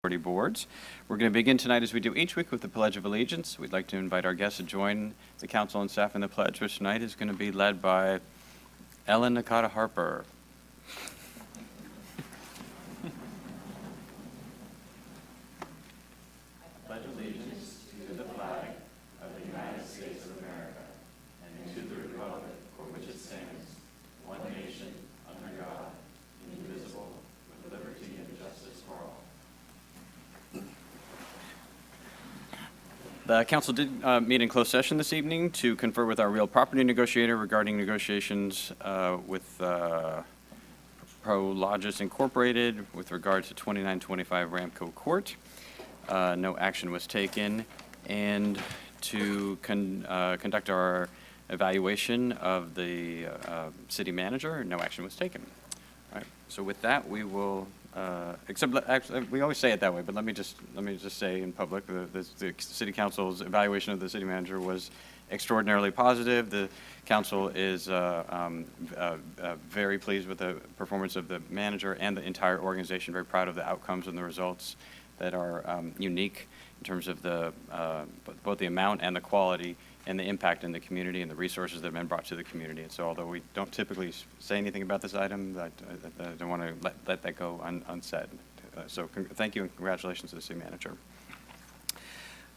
authority boards. We're going to begin tonight, as we do each week, with the Pledge of Allegiance. We'd like to invite our guests to join the council and staff in the pledge, which tonight is going to be led by Ellen Nakata Harper. Pledge allegiance to the flag of the United States of America and to the republic for which it stands, one nation, under God, indivisible, with liberty and justice for all. The council did meet in closed session this evening to confer with our real property negotiator regarding negotiations with Prologis Incorporated with regard to 2925 Ramco Court. No action was taken, and to conduct our evaluation of the city manager, no action was taken. All right. So with that, we will. Actually, we always say it that way, but let me just say in public, the city council's evaluation of the city manager was extraordinarily positive. The council is very pleased with the performance of the manager and the entire organization. Very proud of the outcomes and the results that are unique in terms of the both the amount and the quality and the impact in the community and the resources that have been brought to the community. And so although we don't typically say anything about this item, I don't want to let that go unsaid. So thank you and congratulations to the city manager.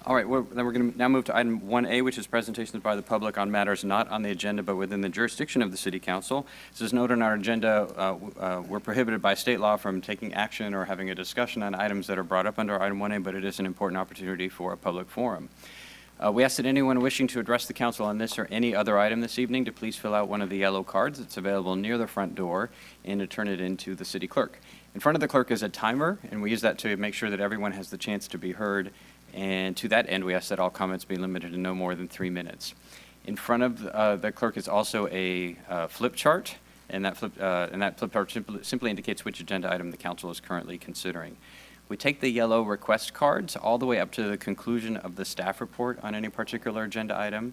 All right, then we're going to now move to item 1A, which is presentations by the public on matters not on the agenda but within the jurisdiction of the City Council. As noted on our agenda, we're prohibited by state law from taking action or having a discussion on items that are brought up under item 1A, but it is an important opportunity for a public forum. We ask that anyone wishing to address the council on this or any other item this evening to please fill out one of the yellow cards that's available near the front door and to turn it into the city clerk. In front of the clerk is a timer, and we use that to make sure that everyone has the chance to be heard. And to that end, we ask that all comments be limited to no more than 3 minutes. In front of the clerk is also a flip chart, and that flip chart simply indicates which agenda item the council is currently considering. We take the yellow request cards all the way up to the conclusion of the staff report on any particular agenda item.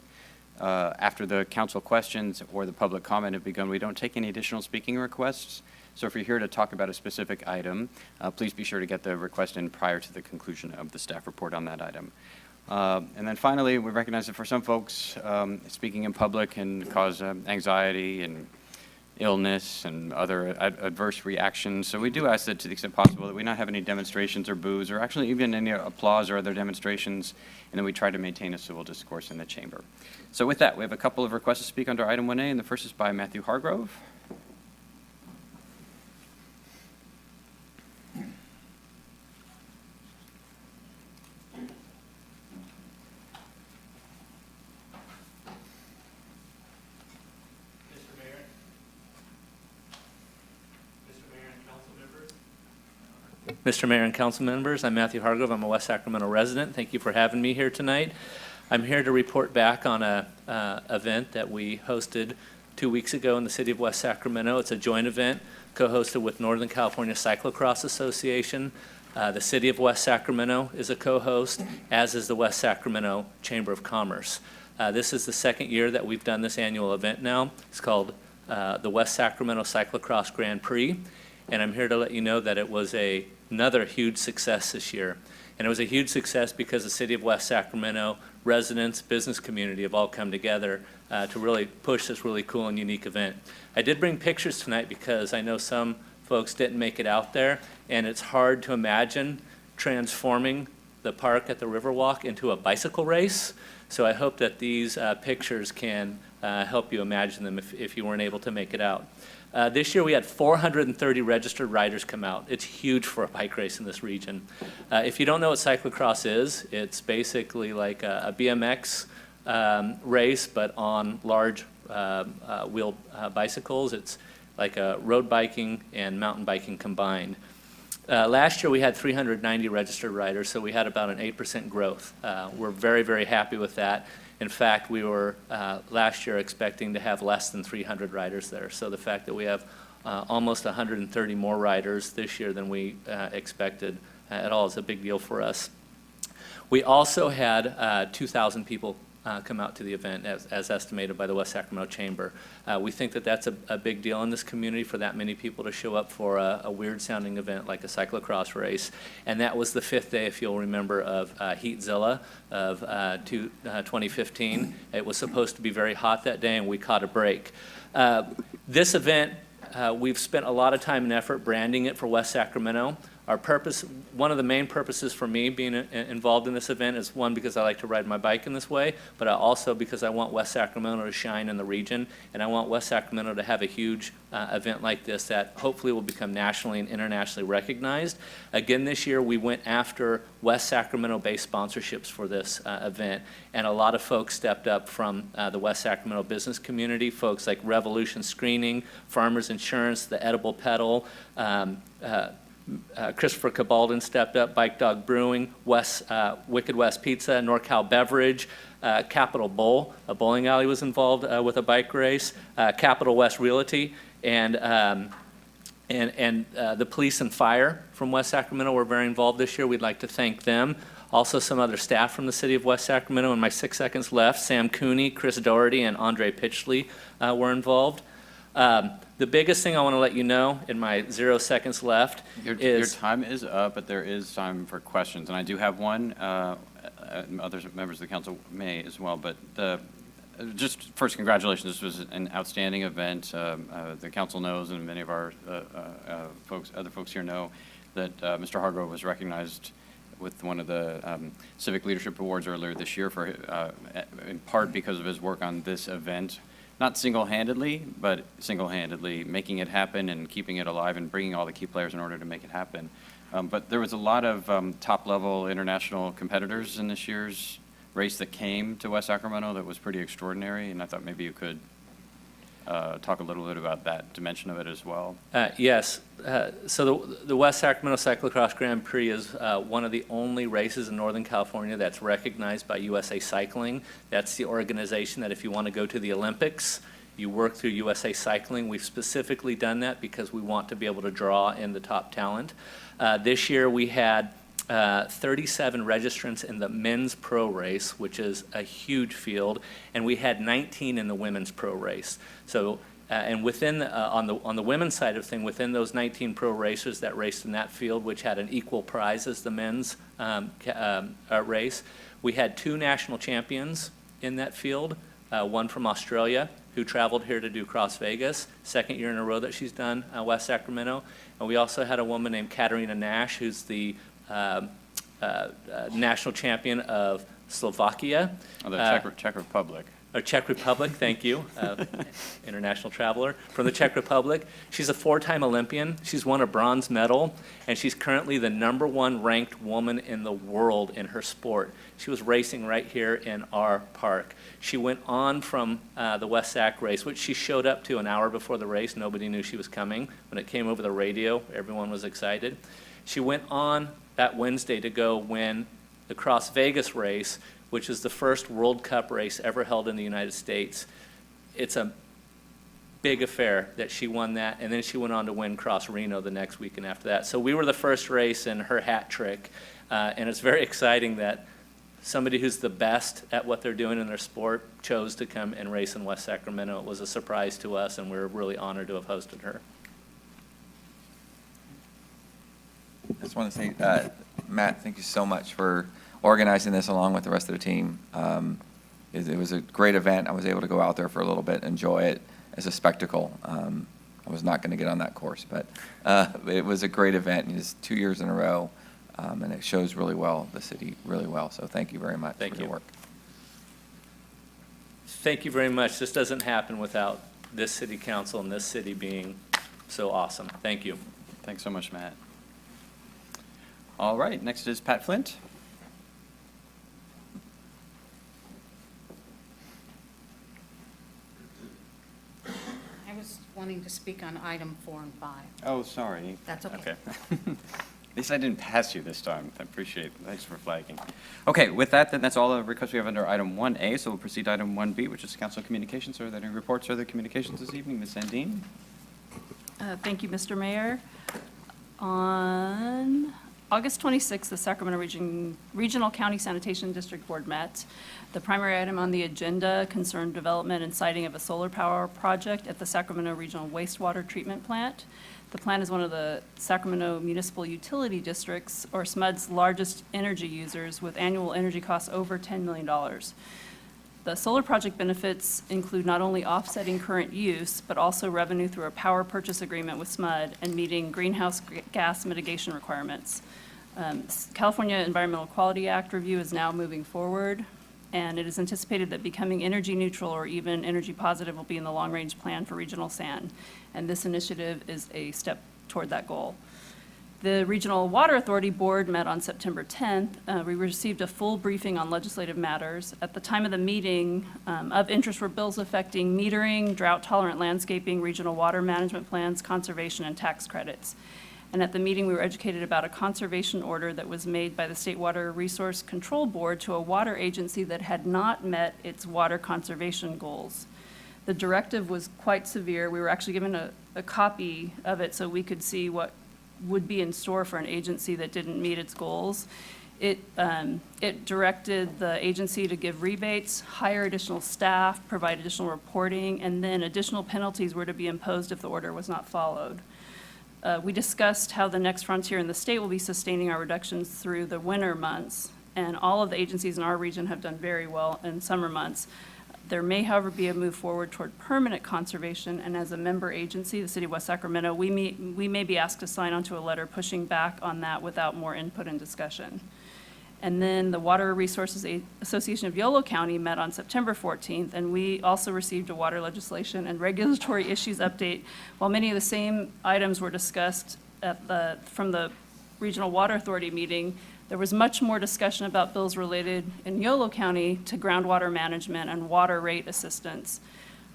After the council questions or the public comment have begun, we don't take any additional speaking requests. So if you're here to talk about a specific item, please be sure to get the request in prior to the conclusion of the staff report on that item. And then finally, we recognize that for some folks, speaking in public can cause anxiety and illness and other adverse reactions. So we do ask that to the extent possible that we not have any demonstrations or boos or actually even any applause or other demonstrations, and then we try to maintain a civil discourse in the chamber. So with that, we have a couple of requests to speak under item 1A, and the first is by Matthew Hargrove. Mr. Mayor and council members, I'm Matthew Hargrove. I'm a West Sacramento resident. Thank you for having me here tonight. I'm here to report back on an event that we hosted 2 weeks ago in the city of West Sacramento. It's a joint event co-hosted with Northern California Cyclocross Association. The city of West Sacramento is a co-host, as is the West Sacramento Chamber of Commerce. This is the second year that we've done this annual event now. It's called the West Sacramento Cyclocross Grand Prix. And I'm here to let you know that it was another huge success this year. And it was a huge success because the city of West Sacramento, residents, business community have all come together to really push this really cool and unique event. I did bring pictures tonight because I know some folks didn't make it out there, and it's hard to imagine transforming the park at the Riverwalk into a bicycle race. So I hope that these pictures can help you imagine them if you weren't able to make it out. This year we had 430 registered riders come out. It's huge for a bike race in this region. If you don't know what cyclocross is, it's basically like a BMX race, but on large wheel bicycles. It's like road biking and mountain biking combined. Last year we had 390 registered riders, so we had about an 8% growth. We're very, very happy with that. In fact, we were last year expecting to have less than 300 riders there. So the fact that we have almost 130 more riders this year than we expected at all is a big deal for us. We also had 2,000 people come out to the event as estimated by the West Sacramento Chamber. We think that that's a big deal in this community for that many people to show up for a weird-sounding event like a cyclocross race. And that was the fifth day, if you'll remember, of Heatzilla of 2015. It was supposed to be very hot that day, and we caught a break. This event, we've spent a lot of time and effort branding it for West Sacramento. Our purpose, one of the main purposes for me being involved in this event is, one, because I like to ride my bike in this way, but also because I want West Sacramento to shine in the region, and I want West Sacramento to have a huge event like this that hopefully will become nationally and internationally recognized. Again, this year we went after West Sacramento-based sponsorships for this event, and a lot of folks stepped up from the West Sacramento business community, folks like Revolution Screening, Farmers Insurance, The Edible Pedal, Christopher Cabaldon stepped up, Bike Dog Brewing, Wicked West Pizza, NorCal Beverage, Capital Bowl, a bowling alley was involved with a bike race, Capital West Realty, and the police and fire from West Sacramento were very involved this year. We'd like to thank them. Also, some other staff from the city of West Sacramento. In my 6 seconds left, Sam Cooney, Chris Doherty, and Andre Pitchley were involved. The biggest thing I want to let you know in my 0 seconds left Your time is up, but there is time for questions, and I do have one. Other members of the council may as well, but just first, congratulations. This was an outstanding event. The council knows, and many of our other folks here know, that Mr. Hargrove was recognized with one of the Civic Leadership Awards earlier this year for, in part because of his work on this event. Not single-handedly, but single-handedly making it happen and keeping it alive and bringing all the key players in order to make it happen. But there was a lot of top-level international competitors in this year's race that came to West Sacramento that was pretty extraordinary, and I thought maybe you could talk a little bit about that dimension of it as well. Yes. So the West Sacramento Cyclocross Grand Prix is one of the only races in Northern California that's recognized by USA Cycling. That's the organization that if you want to go to the Olympics, you work through USA Cycling. We've specifically done that because we want to be able to draw in the top talent. This year we had 37 registrants in the men's pro race, which is a huge field, and we had 19 in the women's pro race. So, and within on the women's side of things, within those 19 pro racers that raced in that field, which had an equal prize as the men's race, we had 2 national champions in that field. One from Australia, who traveled here to do Cross Vegas, second year in a row that she's done West Sacramento, and we also had a woman named Katarina Nash, who's the national champion of Slovakia. Oh, the Czech Republic. Or Czech Republic, thank you, international traveler from the Czech Republic. She's a 4-time Olympian. She's won a bronze medal, and she's currently the #1 ranked woman in the world in her sport. She was racing right here in our park. She went on from the West Sac race, which she showed up to an hour before the race. Nobody knew she was coming. When it came over the radio, everyone was excited. She went on that Wednesday to go win the Cross Vegas race, which is the first World Cup race ever held in the United States. It's a big affair that she won that, and then she went on to win Cross Reno the next weekend after that. So we were the first race in her hat trick, and it's very exciting that somebody who's the best at what they're doing in their sport chose to come and race in West Sacramento. It was a surprise to us, and we're really honored to have hosted her. I just want to say, Matt, thank you so much for organizing this along with the rest of the team. It was a great event. I was able to go out there for a little bit, enjoy it as a spectacle. I was not going to get on that course, but it was a great event. It's 2 years in a row, and it shows really well, the city really well. So thank you very much for your work. Thank you very much. This doesn't happen without this city council and this city being so awesome. Thank you. Thanks so much, Matt. All right, next is Pat Flint. I was wanting to speak on item 4 and 5. Oh, sorry. That's okay. At least I didn't pass you this time. I appreciate it. Thanks for flagging. Okay, with that, then that's all the requests we have under item 1A, so we'll proceed to item 1B, which is council communications. Are there any reports or other communications this evening? Ms. Sandine? Thank you, Mr. Mayor. On August 26th, the Sacramento Regional County Sanitation District Board met. The primary item on the agenda concerned development and siting of a solar power project at the Sacramento Regional Wastewater Treatment Plant. The plant is one of the Sacramento Municipal Utility Districts, or SMUD's largest energy users, with annual energy costs over $10 million. The solar project benefits include not only offsetting current use, but also revenue through a power purchase agreement with SMUD and meeting greenhouse gas mitigation requirements. California Environmental Quality Act review is now moving forward, and it is anticipated that becoming energy neutral or even energy positive will be in the long-range plan for regional SAN, and this initiative is a step toward that goal. The Regional Water Authority Board met on September 10th. We received a full briefing on legislative matters. At the time of the meeting, of interest were bills affecting metering, drought-tolerant landscaping, regional water management plans, conservation, and tax credits. And at the meeting, we were educated about a conservation order that was made by the State Water Resource Control Board to a water agency that had not met its water conservation goals. The directive was quite severe. We were actually given a copy of it so we could see what would be in store for an agency that didn't meet its goals. It directed the agency to give rebates, hire additional staff, provide additional reporting, and then additional penalties were to be imposed if the order was not followed. We discussed how the next frontier in the state will be sustaining our reductions through the winter months, and all of the agencies in our region have done very well in summer months. There may, however, be a move forward toward permanent conservation, and as a member agency, the City of West Sacramento, we may be asked to sign onto a letter pushing back on that without more input and discussion. And then the Water Resources Association of Yolo County met on September 14th, and we also received a water legislation and regulatory issues update. While many of the same items were discussed from the Regional Water Authority meeting, there was much more discussion about bills related in Yolo County to groundwater management and water rate assistance.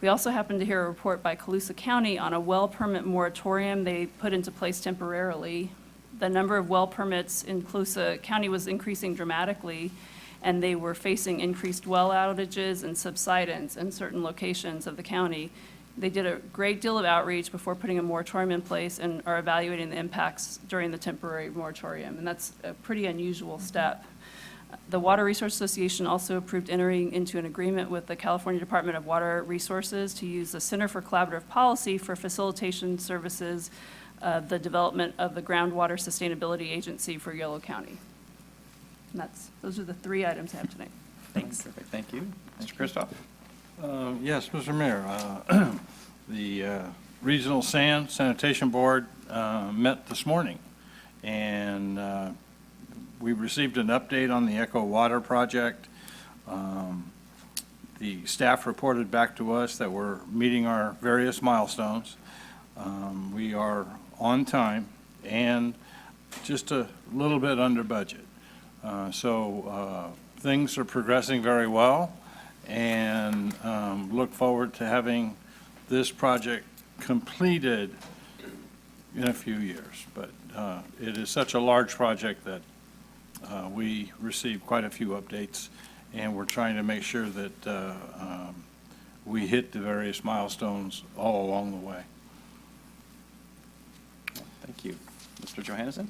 We also happened to hear a report by Colusa County on a well permit moratorium they put into place temporarily. The number of well permits in Colusa County was increasing dramatically, and they were facing increased well outages and subsidence in certain locations of the county. They did a great deal of outreach before putting a moratorium in place and are evaluating the impacts during the temporary moratorium, and that's a pretty unusual step. The Water Resource Association also approved entering into an agreement with the California Department of Water Resources to use the Center for Collaborative Policy for facilitation services, the development of the Groundwater Sustainability Agency for Yolo County. And those are the three items I have tonight. Thanks. Perfect, thank you. Mr. Kristoff? Yes, Mr. Mayor, the Regional Sanitation Board met this morning, and we received an update on the Echo Water project. The staff reported back to us that we're meeting our various milestones. We are on time and just a little bit under budget. So things are progressing very well, and look forward to having this project completed in a few years. But it is such a large project that we received quite a few updates, and we're trying to make sure that we hit the various milestones all along the way. Thank you. Mr. Johannesson?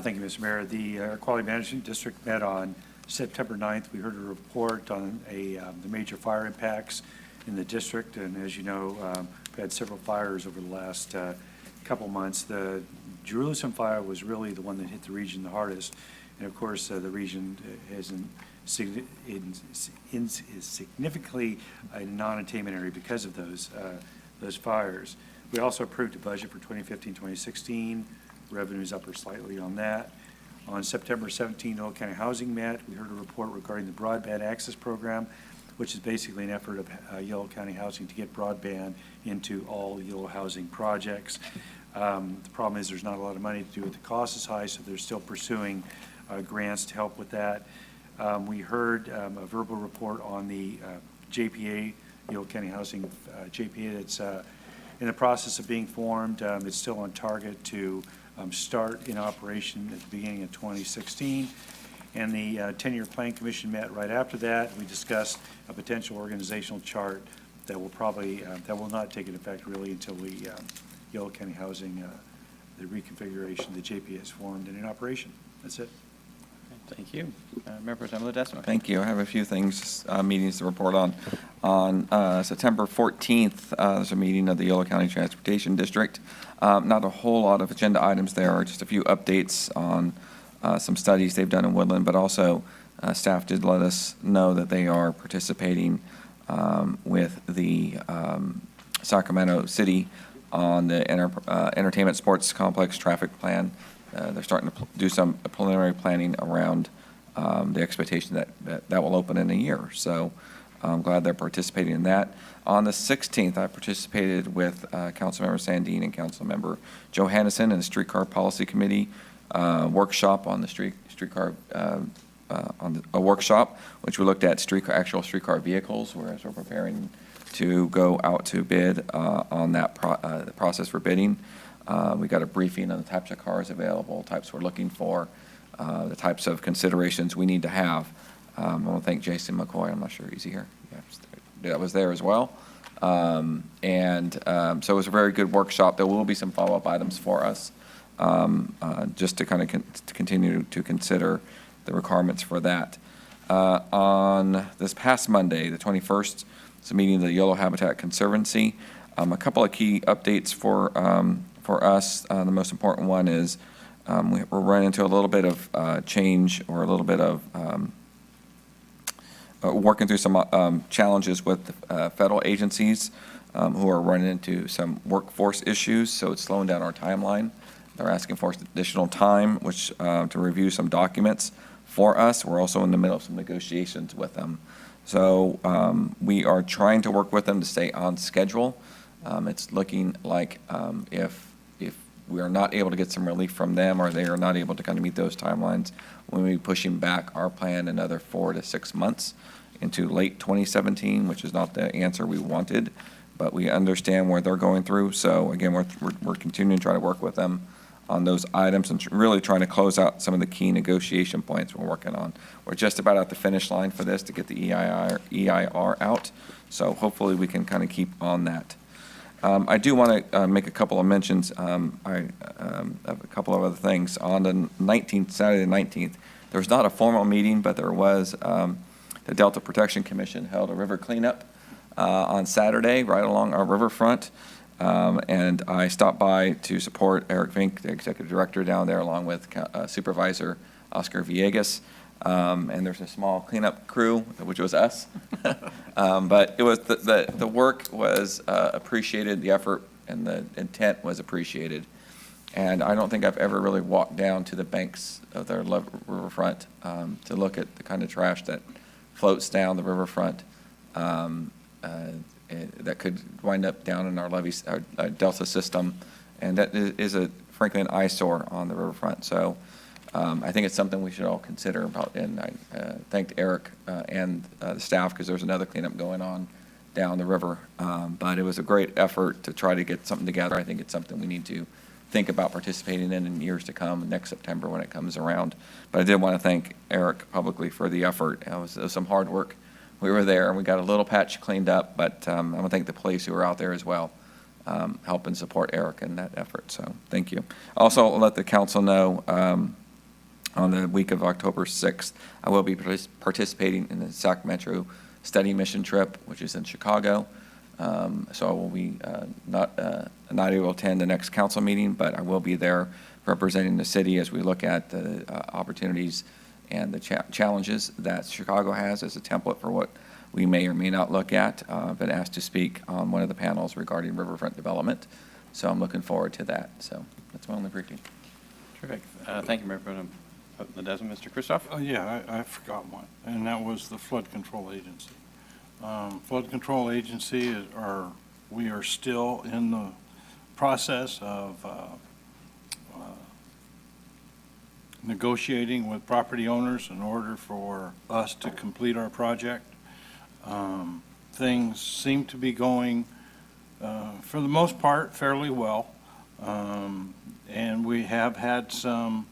Thank you, Mr. Mayor. The Quality Management District met on September 9th. We heard a report on the major fire impacts in the district, and as you know, we've had several fires over the last couple months. The Jerusalem fire was really the one that hit the region the hardest, and of course, the region is significantly a non-attainment area because of those fires. We also approved a budget for 2015-2016. Revenues up or slightly on that. On September 17, Yolo County Housing met. We heard a report regarding the broadband access program, which is basically an effort of Yolo County Housing to get broadband into all Yolo housing projects. The problem is there's not a lot of money to do it. The cost is high, so they're still pursuing grants to help with that. We heard a verbal report on the JPA, Yolo County Housing JPA, that's in the process of being formed. It's still on target to start in operation at the beginning of 2016. And the 10-year Plan Commission met right after that. We discussed a potential organizational chart that will probably, that will not take an effect really until we, Yolo County Housing the reconfiguration of the JPS formed and in operation. That's it. Thank you. Mayor Pro Tem Ledesma. Thank you. I have a few things, meetings to report on. On September 14th, there's a meeting of the Yolo County Transportation District. Not a whole lot of agenda items there, just a few updates on some studies they've done in Woodland, but also staff did let us know that they are participating with the Sacramento City on the entertainment sports complex traffic plan. They're starting to do some preliminary planning around the expectation that will open in a year. So I'm glad they're participating in that. On the 16th, I participated with Councilmember Sandine and Councilmember Johannesson in the Streetcar Policy Committee workshop on the streetcar a workshop, which we looked at actual streetcar vehicles, whereas we're preparing to go out to bid on that the process for bidding. We got a briefing on the types of cars available, types we're looking for, the types of considerations we need to have. I want to thank Jason McCoy. I'm not sure he's here. Yeah, that was there as well. So it was a very good workshop. There will be some follow-up items for us, just to kind of continue to consider the requirements for that. On this past Monday, the 21st, it's a meeting of the Yolo Habitat Conservancy. A couple of key updates for us. The most important one is we're running into a little bit of change, or a little bit of working through some challenges with federal agencies who are running into some workforce issues, so it's slowing down our timeline. They're asking for additional time, which to review some documents for us. We're also in the middle of some negotiations with them. So we are trying to work with them to stay on schedule. It's looking like if we are not able to get some relief from them, or they are not able to kind of meet those timelines, we'll be pushing back our plan another 4 to 6 months into late 2017, which is not the answer we wanted, but we understand where they're going through. So again, we're continuing to try to work with them on those items and really trying to close out some of the key negotiation points we're working on. We're just about at the finish line for this to get the EIR out, so hopefully we can kind of keep on that. I do want to make a couple of mentions. I have a couple of other things. On the 19th, Saturday the 19th, there was not a formal meeting, but there was the Delta Protection Commission held a river cleanup on Saturday right along our riverfront. And I stopped by to support Eric Vink, the executive director down there, along with Supervisor Oscar Villegas. And there's a small cleanup crew, which was us. But it was the work was appreciated, the effort and the intent was appreciated. And I don't think I've ever really walked down to the banks of their riverfront to look at the kind of trash that floats down the riverfront that could wind up down in our levees, our Delta system. And that is frankly an eyesore on the riverfront. So I think it's something we should all consider about, and I thanked Eric and the staff, because there's another cleanup going on down the river. But it was a great effort to try to get something together. I think it's something we need to think about participating in years to come, next September when it comes around. But I did want to thank Eric publicly for the effort. It was some hard work. We were there, and we got a little patch cleaned up, but I want to thank the police who were out there as well, help and support Eric in that effort. So thank you. Also, I'll let the council know, on the week of October 6th, I will be participating in the Sacramento study mission trip, which is in Chicago. So I will be not able to attend the next council meeting, but I will be there representing the city as we look at the opportunities and the challenges that Chicago has as a template for what we may or may not look at. I've been asked to speak on one of the panels regarding riverfront development, so I'm looking forward to that. So that's my only briefing. Terrific. Thank you, Mayor Pro Tem Ledesma. Mr. Kristoff? Oh, yeah, I forgot one, and that was the Flood Control Agency. Flood Control Agency, we are still in the process of negotiating with property owners in order for us to complete our project. Things seem to be going, for the most part, fairly well. And we have had some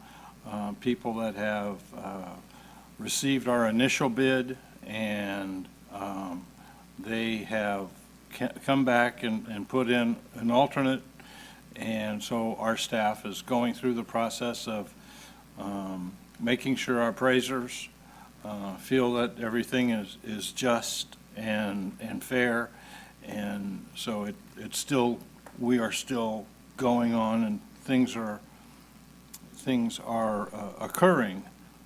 people that have received our initial bid, and they have come back and put in an alternate And so our staff is going through the process of making sure our appraisers feel that everything is just and fair. And so it's still, we are still going on, and things are occurring,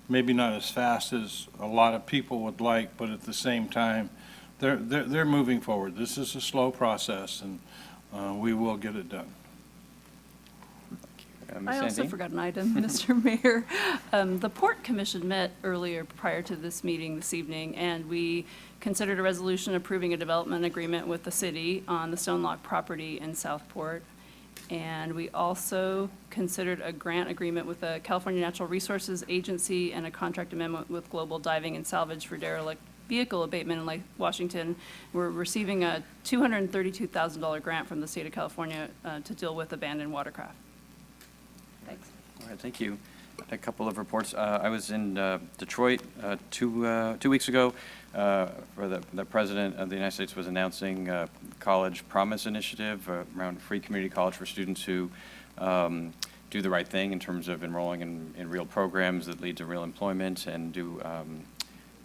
maybe not as fast as a lot of people would like, but at the same time, they're moving forward. This is a slow process, and we will get it done. Ms. I also Sandine? forgot an item, Mr. Mayor. The Port Commission met earlier prior to this meeting this evening, and we considered a resolution approving a development agreement with the city on the Stone Lock property in Southport. And we also considered a grant agreement with the California Natural Resources Agency and a contract amendment with Global Diving and Salvage for derelict vehicle abatement in Lake Washington. We're receiving a $232,000 grant from the state of California to deal with abandoned watercraft. Thanks. All right, thank you. A couple of reports. I was in Detroit 2 weeks ago for the President of the United States was announcing College Promise Initiative around free community college for students who do the right thing in terms of enrolling in real programs that lead to real employment and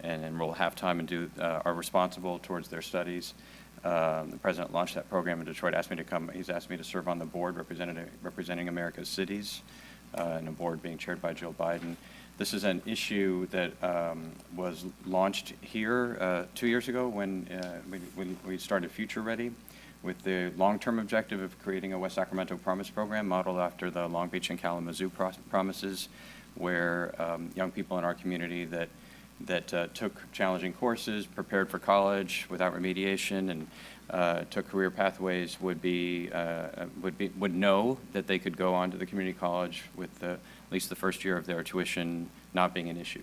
and enroll half-time and are responsible towards their studies. The President launched that program in Detroit, asked me to come. He's asked me to serve on the board representing America's cities, and a board being chaired by Jill Biden. This is an issue that was launched here 2 years ago when we started Future Ready with the long-term objective of creating a West Sacramento Promise program modeled after the Long Beach and Kalamazoo promises, where young people in our community that took challenging courses, prepared for college without remediation, and took career pathways would know that they could go on to the community college with at least the first year of their tuition not being an issue.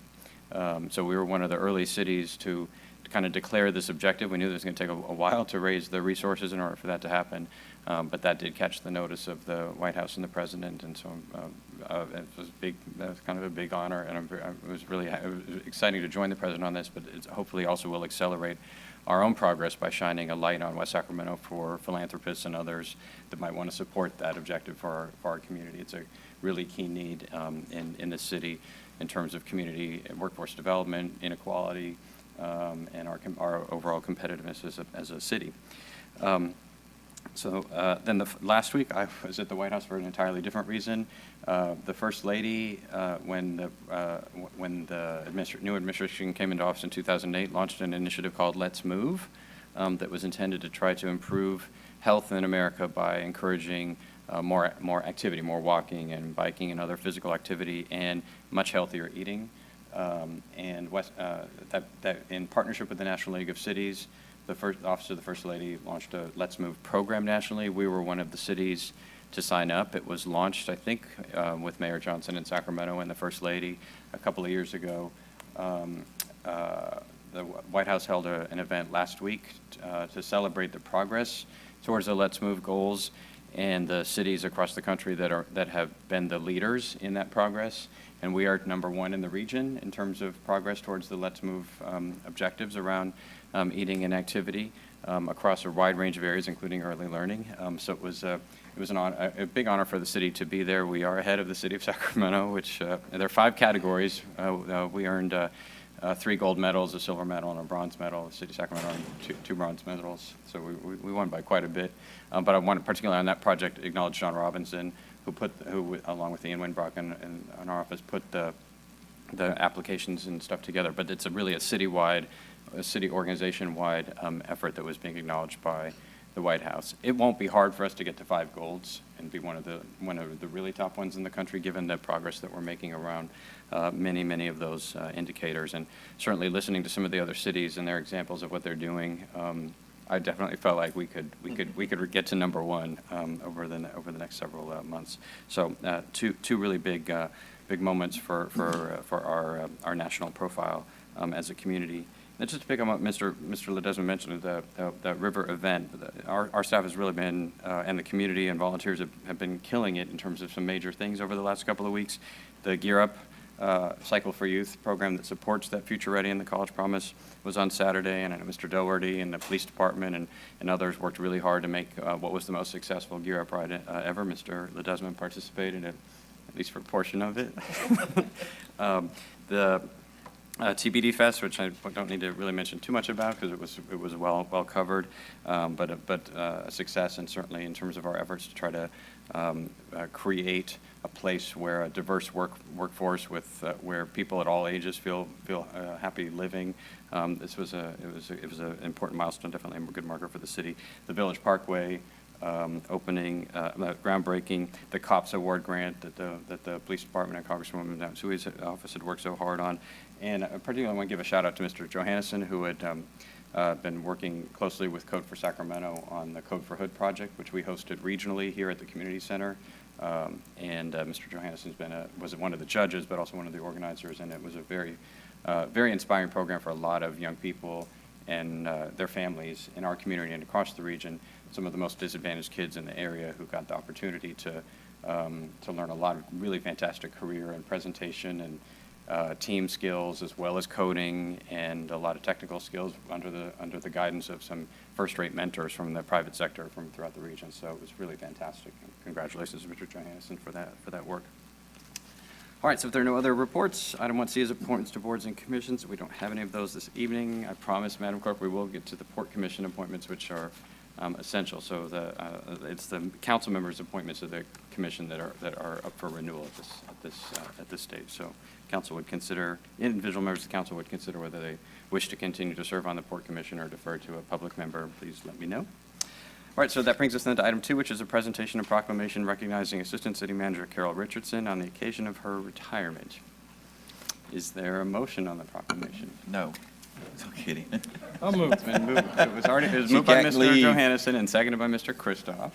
So we were one of the early cities to kind of declare this objective. We knew it was going to take a while to raise the resources in order for that to happen, but that did catch the notice of the White House and the President, and so it was kind of a big honor, and it was exciting to join the President on this, but it hopefully also will accelerate our own progress by shining a light on West Sacramento for philanthropists and others that might want to support that objective for our community. It's a really key need in the city in terms of community and workforce development, inequality, and our overall competitiveness as a city. Then last week, I was at the White House for an entirely different reason. The First Lady, when the new administration came into office in 2008, launched an initiative called Let's Move that was intended to try to improve health in America by encouraging more activity, more walking and biking and other physical activity, and much healthier eating. That in partnership with the National League of Cities, the Office of the First Lady launched a Let's Move program nationally. We were one of the cities to sign up. It was launched, I think, with Mayor Johnson in Sacramento and the First Lady a couple of years ago. The White House held an event last week to celebrate the progress towards the Let's Move goals and the cities across the country that have been the leaders in that progress. And we are #1 in the region in terms of progress towards the Let's Move objectives around eating and activity across a wide range of areas, including early learning. So it was a big honor for the city to be there. We are ahead of the city of Sacramento, which there are 5 categories. We earned 3 gold medals, a silver medal, and a bronze medal. The city of Sacramento earned 2 bronze medals, so we won by quite a bit. But I want to particularly on that project acknowledge John Robinson, who along with Ian Winbrock and our office, put the applications and stuff together. But it's really a city organization-wide effort that was being acknowledged by the White House. It won't be hard for us to get to 5 golds and be one of the really top ones in the country, given the progress that we're making around many of those indicators. And certainly listening to some of the other cities and their examples of what they're doing, I definitely felt like we could get to #1 over the next several months. So two really big moments for our national profile as a community. And just to pick up what Mr. Ledesma mentioned, the river event, our staff has really been, and the community and volunteers have been killing it in terms of some major things over the last couple of weeks. The Gear Up Cycle for Youth program that supports that Future Ready and the College Promise was on Saturday, and I know Mr. Dougherty and the police department and others worked really hard to make what was the most successful Gear Up ride ever. Mr. Ledesma participated at least for a portion of it. The TBD Fest, which I don't need to really mention too much about because it was well covered, but a success, and certainly in terms of our efforts to try to create a place where a diverse workforce with where people at all ages feel happy living. It was an important milestone, definitely a good marker for the city. The Village Parkway opening, groundbreaking, the COPS Award grant that the police department and Congresswoman Sui's office had worked so hard on. And particularly I want to give a shout out to Mr. Johannesson, who had been working closely with Code for Sacramento on the Code for Hood project, which we hosted regionally here at the community center. Mr. Johannesson was one of the judges, but also one of the organizers, and it was a very inspiring program for a lot of young people and their families in our community and across the region. Some of the most disadvantaged kids in the area who got the opportunity to learn a lot of really fantastic career and presentation and team skills, as well as coding and a lot of technical skills under the guidance of some first-rate mentors from the private sector from throughout the region. So it was really fantastic. And congratulations, Mr. Johannesson, for that work. All right, so if there are no other reports, item 1C is appointments to boards and commissions. We don't have any of those this evening. I promise, Madam Clerk, we will get to the Port Commission appointments, which are essential. So it's the council members' appointments of the commission that are up for renewal at this stage. So council would consider, individual members of the council would consider whether they wish to continue to serve on the Port Commission or defer to a public member. Please let me know. All right, so that brings us then to item 2, which is a presentation and proclamation recognizing Assistant City Manager Carol Richardson on the occasion of her retirement. Is there a motion on the proclamation? No. I'm kidding. I'll move. It's been moved. It was She moved by can't Mr. leave. Johannesson and seconded by Mr. Kristoff.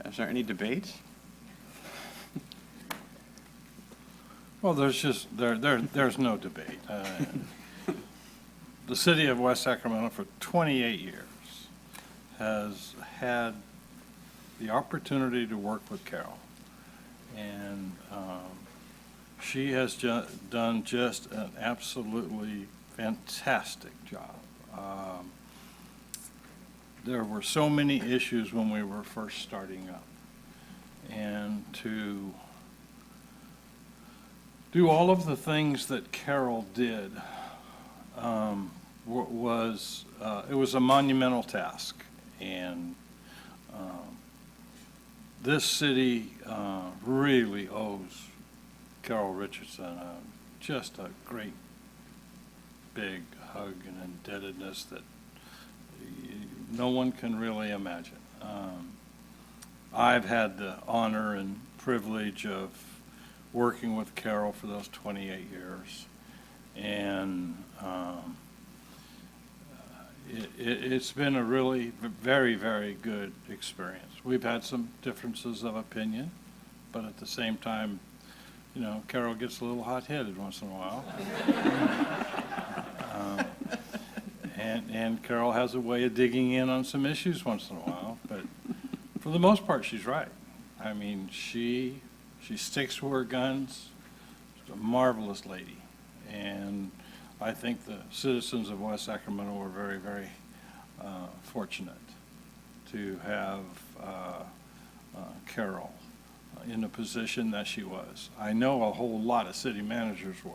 Is there any debate? Well, there's no debate. The city of West Sacramento for 28 years has had the opportunity to work with Carol. And she has done just an absolutely fantastic job. There were so many issues when we were first starting up. And to do all of the things that Carol did it was a monumental task. And this city really owes Carol Richardson just a great big hug and indebtedness that no one can really imagine. I've had the honor and privilege of working with Carol for those 28 years. And it's been a really very, very good experience. We've had some differences of opinion, but at the same time, you know, Carol gets a little hot-headed once in a while. And Carol has a way of digging in on some issues once in a while, but for the most part, she's right. I mean, she sticks to her guns. She's a marvelous lady. And I think the citizens of West Sacramento were very, very fortunate to have Carol in the position that she was. I know a whole lot of city managers were,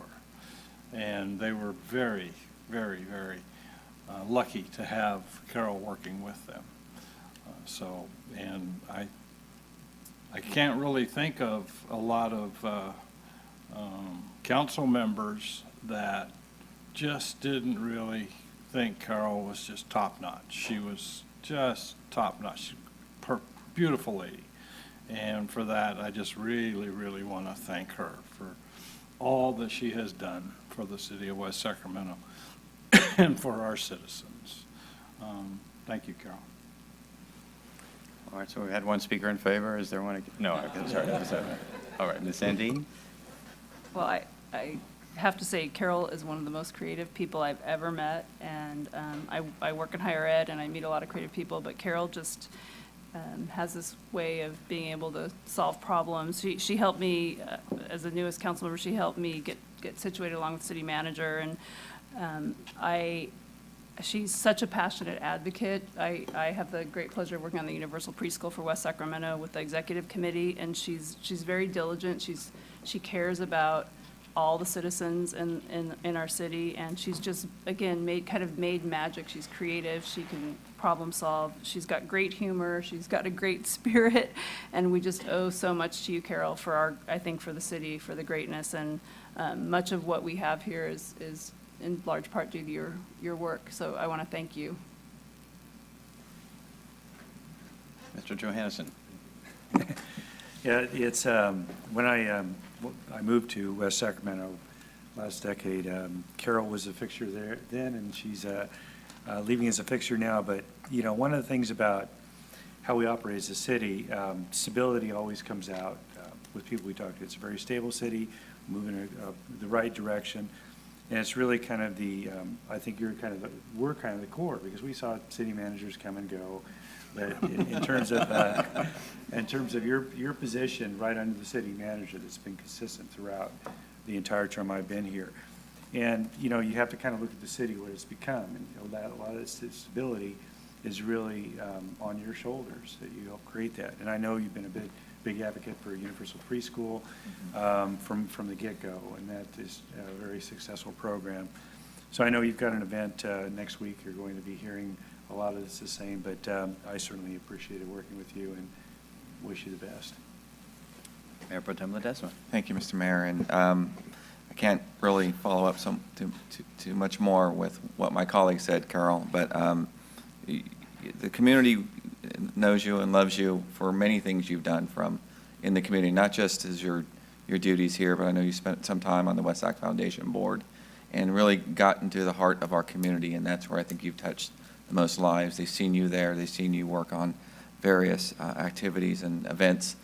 and they were very, very, very lucky to have Carol working with them. And I can't really think of a lot of council members that just didn't really think Carol was just top-notch. She was just top-notch, beautiful lady. And for that, I just really, really want to thank her for all that she has done for the city of West Sacramento and for our citizens. Thank you, Carol. All right, so we had one speaker in favor. Is there one? No, I'm sorry. All right, Ms. Sandine? Well, I have to say Carol is one of the most creative people I've ever met, and I work in higher ed and I meet a lot of creative people, but Carol just has this way of being able to solve problems. She helped me, as the newest council member, she helped me get situated along with city manager, and she's such a passionate advocate. I have the great pleasure of working on the Universal Preschool for West Sacramento with the executive committee, and she's very diligent. She cares about all the citizens in our city, and she's just, again, made magic. She's creative, she can problem solve, she's got great humor, she's got a great spirit, and we just owe so much to you, Carol, I think for the city, for the greatness, and much of what we have here is in large part due to your work, so I want to thank you. Mr. Johannesson. Yeah, it's, when I moved to West Sacramento last decade, Carol was a fixture there then, and she's leaving as a fixture now. But, you know, one of the things about how we operate as a city, stability always comes out with people we talk to. It's a very stable city, moving in the right direction. And it's really kind of I think we're kind of the core, because we saw city managers come and go. But in terms of your position right under the city manager, that's been consistent throughout the entire term I've been here. And, you know, you have to kind of look at the city, what it's become. And, you know, a lot of this stability is really on your shoulders, that you help create that. And I know you've been a big advocate for universal preschool from the get-go, and that is a very successful program. So I know you've got an event next week. You're going to be hearing a lot of this the same, but I certainly appreciated working with you and wish you the best. Mayor Pro Tem Ledesma. Thank you, Mr. Mayor, and I can't really follow up too much more with what my colleague said, Carol, but the community knows you and loves you for many things you've done in the community, not just as your duties here, but I know you spent some time on the West Sac Foundation Board and really got into the heart of our community, and that's where I think you've touched the most lives. They've seen you there. They've seen you work on various activities and events,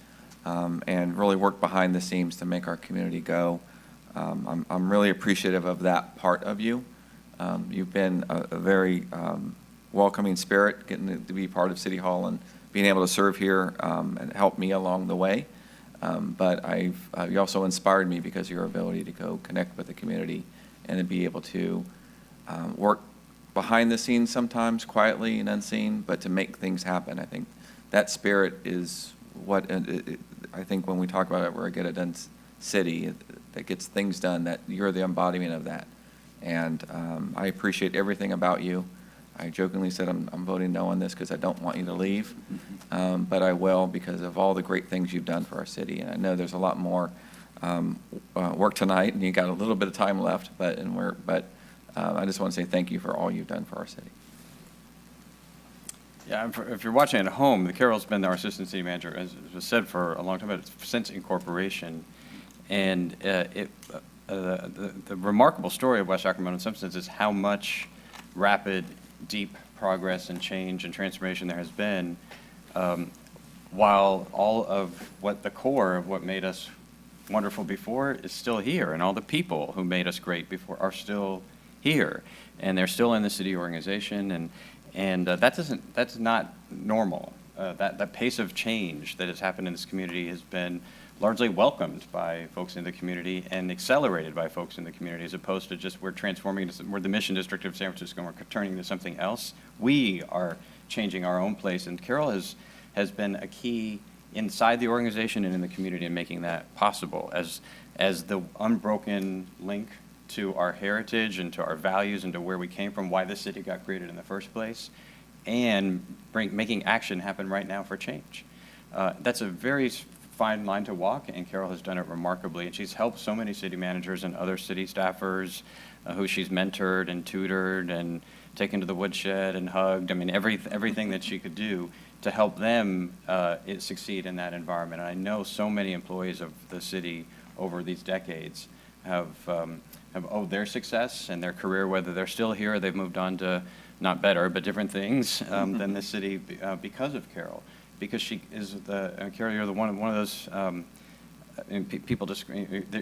and really work behind the scenes to make our community go. I'm really appreciative of that part of you. You've been a very welcoming spirit, getting to be part of City Hall and being able to serve here and help me along the way. But you also inspired me because of your ability to go connect with the community and to be able to work behind the scenes sometimes, quietly and unseen, but to make things happen. I think that spirit is what, I think when we talk about it, we're a get-it-done city that gets things done, that you're the embodiment of that. And I appreciate everything about you. I jokingly said I'm voting no on this because I don't want you to leave, but I will because of all the great things you've done for our city. And I know there's a lot more work tonight, and you got a little bit of time left, but I just want to say thank you for all you've done for our city. Yeah, if you're watching at home, Carol's been our assistant city manager, as was said, for a long time, but since incorporation. And the remarkable story of West Sacramento in some sense is how much rapid, deep progress and change and transformation there has been, while all of the core of what made us wonderful before is still here, and all the people who made us great before are still here, and they're still in the city organization, and that's not normal. That pace of change that has happened in this community has been largely welcomed by folks in the community and accelerated by folks in the community, as opposed to just we're transforming, we're the Mission District of San Francisco, and we're turning into something else. We are changing our own place, and Carol has been a key inside the organization and in the community in making that possible as the unbroken link to our heritage and to our values and to where we came from, why this city got created in the first place, and making action happen right now for change. That's a very fine line to walk, and Carol has done it remarkably, and she's helped so many city managers and other city staffers who she's mentored and tutored and taken to the woodshed and hugged. I mean, everything that she could do to help them succeed in that environment. And I know so many employees of the city over these decades have owed their success and their career, whether they're still here or they've moved on to not better, but different things than the city because of Carol. Because she is Carol, you're one of those people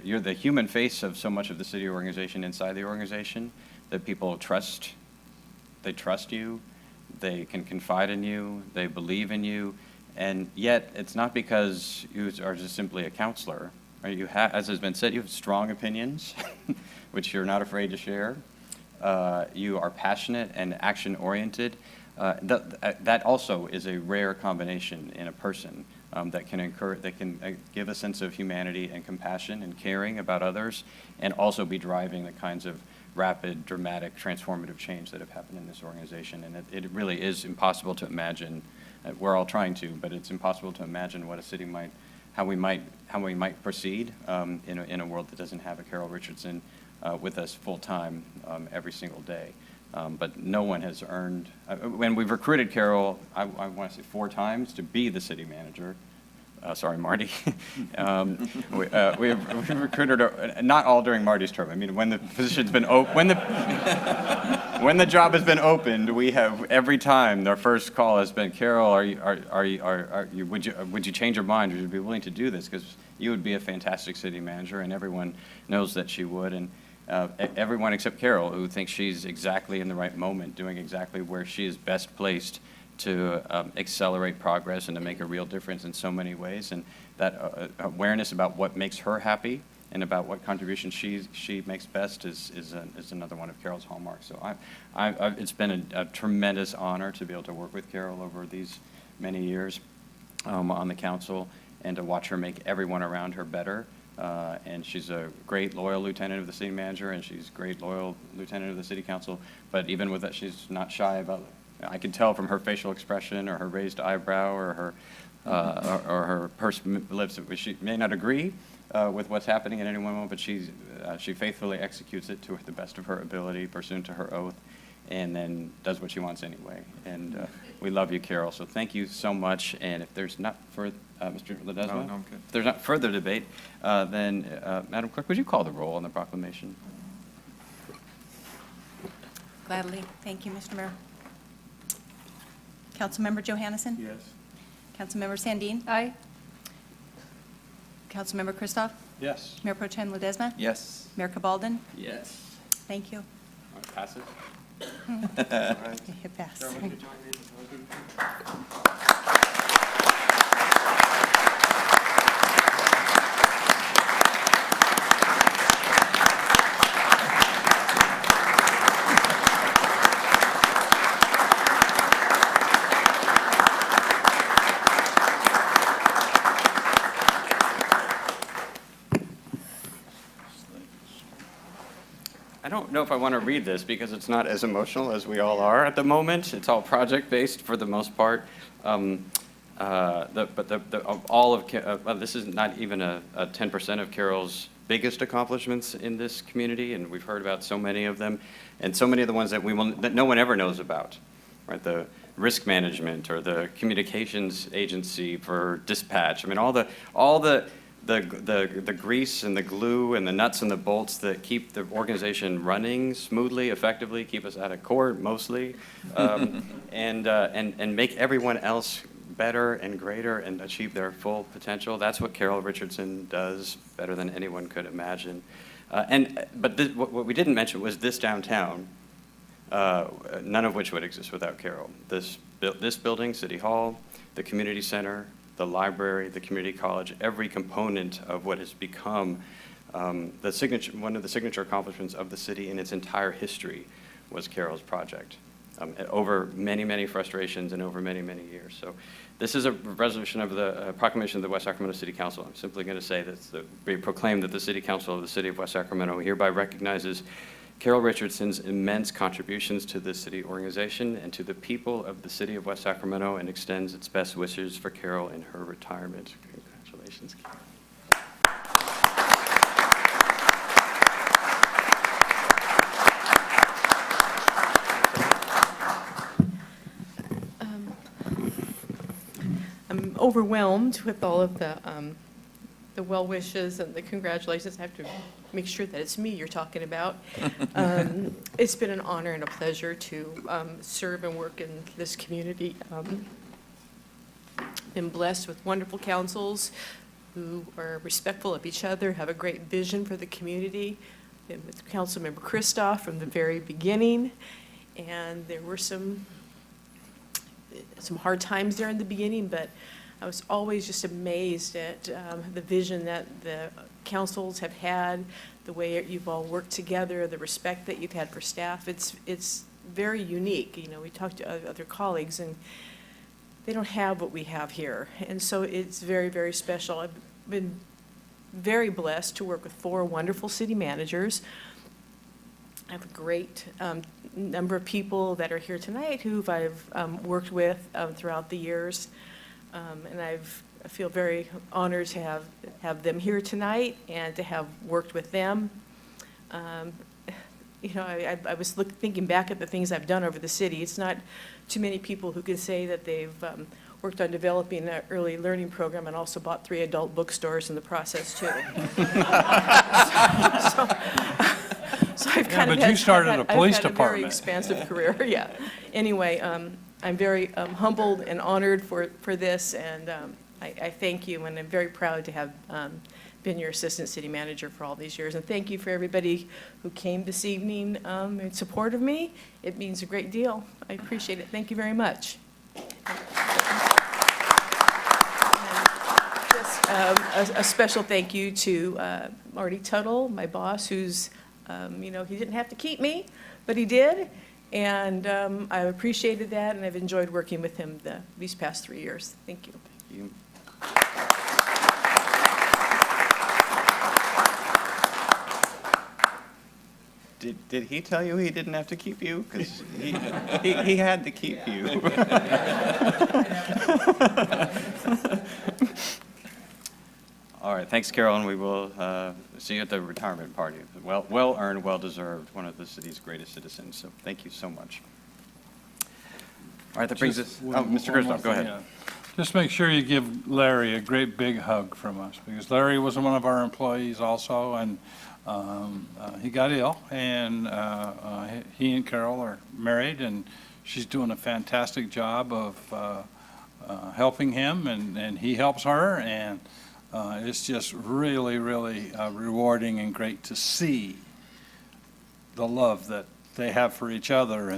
you're the human face of so much of the city organization inside the organization that people trust. They trust you, they can confide in you, they believe in you, And yet, it's not because you are just simply a counselor. Right? You have, as has been said, you have strong opinions, which you're not afraid to share. You are passionate and action-oriented. That also is a rare combination in a person that can give a sense of humanity and compassion and caring about others, and also be driving the kinds of rapid, dramatic, transformative change that have happened in this organization. And it really is impossible to imagine. We're all trying to, but it's impossible to imagine what a city might, how we might proceed in a world that doesn't have a Carol Richardson with us full time every single day. But no one has earned. When we've recruited Carol, I want to say 4 times to be the city manager. Sorry, Marty. We've recruited her, not all during Marty's term. I mean, when the position's been when the job has been opened, we have every time their first call has been, Carol, would you change your mind? Would you be willing to do this? Because you would be a fantastic city manager, and everyone knows that she would. And everyone except Carol, who thinks she's exactly in the right moment, doing exactly where she is best placed to accelerate progress and to make a real difference in so many ways. And that awareness about what makes her happy and about what contribution she makes best is another one of Carol's hallmarks. So it's been a tremendous honor to be able to work with Carol over these many years on the council, and to watch her make everyone around her better. And she's a great, loyal lieutenant of the city manager, and she's a great, loyal lieutenant of the city council. But even with that, she's not shy about it. I can tell from her facial expression, or her raised eyebrow, or her pursed lips. She may not agree with what's happening at any one moment, but she faithfully executes it to the best of her ability, pursuant to her oath, and then does what she wants anyway. And we love you, Carol. So thank you so much. And if there's not further, Mr. Ledesma? No, I'm good. If there's not further debate, then Madam Clerk, would you call the roll on the proclamation? Gladly. Thank you, Mr. Mayor. Councilmember Johannesson? Yes. Councilmember Sandin? Aye. Councilmember Christoph? Yes. Mayor Pro Tem Ledesma? Yes. Mayor Cabaldon? Yes. Thank you. All right, pass it. It passed. I don't know if I want to read this because it's not as emotional as we all are at the moment. It's all project-based for the most part. This is not even a 10% of Carol's biggest accomplishments in this community, and we've heard about so many of them, and so many of the ones that that no one ever knows about, right? The risk management, or the communications agency for dispatch. I mean, all the grease and the glue and the nuts and the bolts that keep the organization running smoothly, effectively, keep us out of court mostly, and make everyone else better and greater and achieve their full potential. That's what Carol Richardson does better than anyone could imagine. But what we didn't mention was this downtown, none of which would exist without Carol. This building, City Hall, the community center, the library, the community college, every component of what has become one of the signature accomplishments of the city in its entire history was Carol's project, over many, many frustrations and over many, many years. So this is a resolution of the proclamation of the West Sacramento City Council. I'm simply going to say that we proclaim that the City Council of the City of West Sacramento hereby recognizes Carol Richardson's immense contributions to the city organization and to the people of the City of West Sacramento, and extends its best wishes for Carol in her retirement. Congratulations, Carol. I'm overwhelmed with all of the well wishes and the congratulations. I have to make sure that it's me you're talking about. It's been an honor and a pleasure to serve and work in this community. Been blessed with wonderful councils who are respectful of each other, have a great vision for the community. Been with Councilmember Christoph from the very beginning, and there were some hard times there in the beginning, but I was always just amazed at the vision that the councils have had, the way you've all worked together, the respect that you've had for staff. It's very unique. You know, we talked to other colleagues, and they don't have what we have here. And so it's very, very special. I've been very blessed to work with 4 wonderful city managers. I have a great number of people that are here tonight who I've worked with throughout the years. And I feel very honored to have them here tonight and to have worked with them. You know, I was thinking back at the things I've done over the city. It's not too many people who can say that they've worked on developing an early learning program and also bought 3 adult bookstores in the process, too. So I've kind of but you started a police I've had a very department. expansive career, yeah. Anyway, I'm very humbled and honored for this, and I thank you, and I'm very proud to have been your assistant city manager for all these years. And thank you for everybody who came this evening in support of me. It means a great deal. I appreciate it. Thank you very much. Just a special thank you to Marty Tuttle, my boss, who's, you know, he didn't have to keep me, but he did. And I appreciated that, and I've enjoyed working with him these past 3 years. Thank you. Thank you. Did he tell you he didn't have to keep you? Because he had to keep you. All right, thanks, Carol, and we will see you at the retirement party. Well earned, well deserved, one of the city's greatest citizens. So thank you so much. All right, that brings us. Oh, Mr. Kristoff, go ahead. Just make sure you give Larry a great big hug from us, because Larry was one of our employees also, and he got ill, and he and Carol are married, and she's doing a fantastic job of helping him, and he helps her, and it's just really, really rewarding and great to see the love that they have for each other,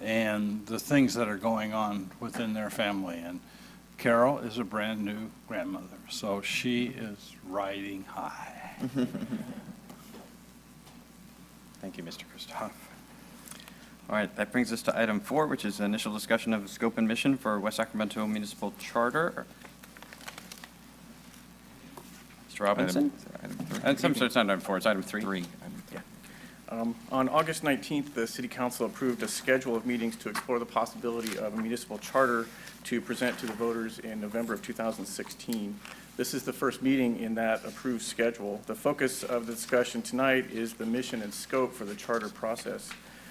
and the things that are going on within their family. And Carol is a brand-new grandmother, so she is riding high. Thank you, Mr. Kristoff. All right, that brings us to item 4, which is initial discussion of scope and mission for West Sacramento Municipal Charter. Mr. Robinson? I'm sorry, it's not item 4, it's item 3. On August 19th, the City Council approved a schedule of meetings to explore the possibility of a municipal charter to present to the voters in November of 2016. This is the first meeting in that approved schedule. The focus of the discussion tonight is the mission and scope for the charter process.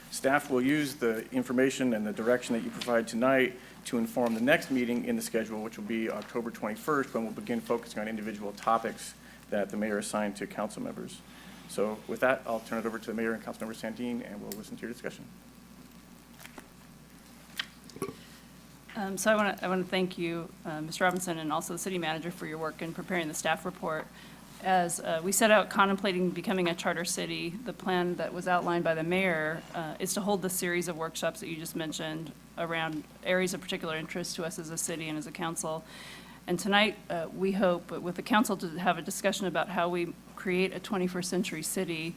Staff will use the information and the direction that you provide tonight to inform the next meeting in the schedule, which will be October 21st, when we'll begin focusing on individual topics that the mayor assigned to council members. So with that, I'll turn it over to the mayor and Councilmember Sandine, and we'll listen to your discussion. So I want to thank you, Mr. Robinson, and also the city manager for your work in preparing the staff report. As we set out contemplating becoming a charter city, the plan that was outlined by the mayor is to hold the series of workshops that you just mentioned around areas of particular interest to us as a city and as a council. And tonight, we hope with the council to have a discussion about how we create a 21st century city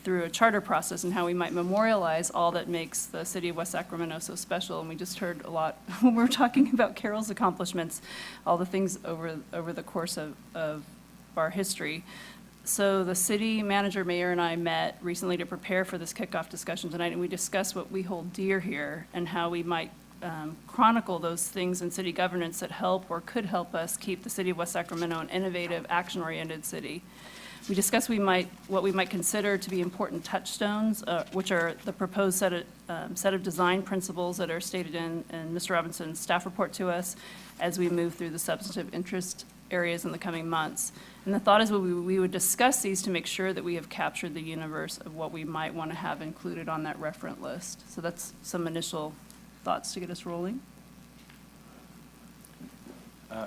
through a charter process and how we might memorialize all that makes the city of West Sacramento so special. And we just heard a lot when we were talking about Carol's accomplishments, all the things over the course of our history. So the city manager, mayor, and I met recently to prepare for this kickoff discussion tonight, and we discussed what we hold dear here and how we might chronicle those things in city governance that help or could help us keep the city of West Sacramento an innovative, action-oriented city. We discussed what we might consider to be important touchstones, which are the proposed set of design principles that are stated in Mr. Robinson's staff report to us as we move through the substantive interest areas in the coming months. And the thought is we would discuss these to make sure that we have captured the universe of what we might want to have included on that referent list. So that's some initial thoughts to get us rolling.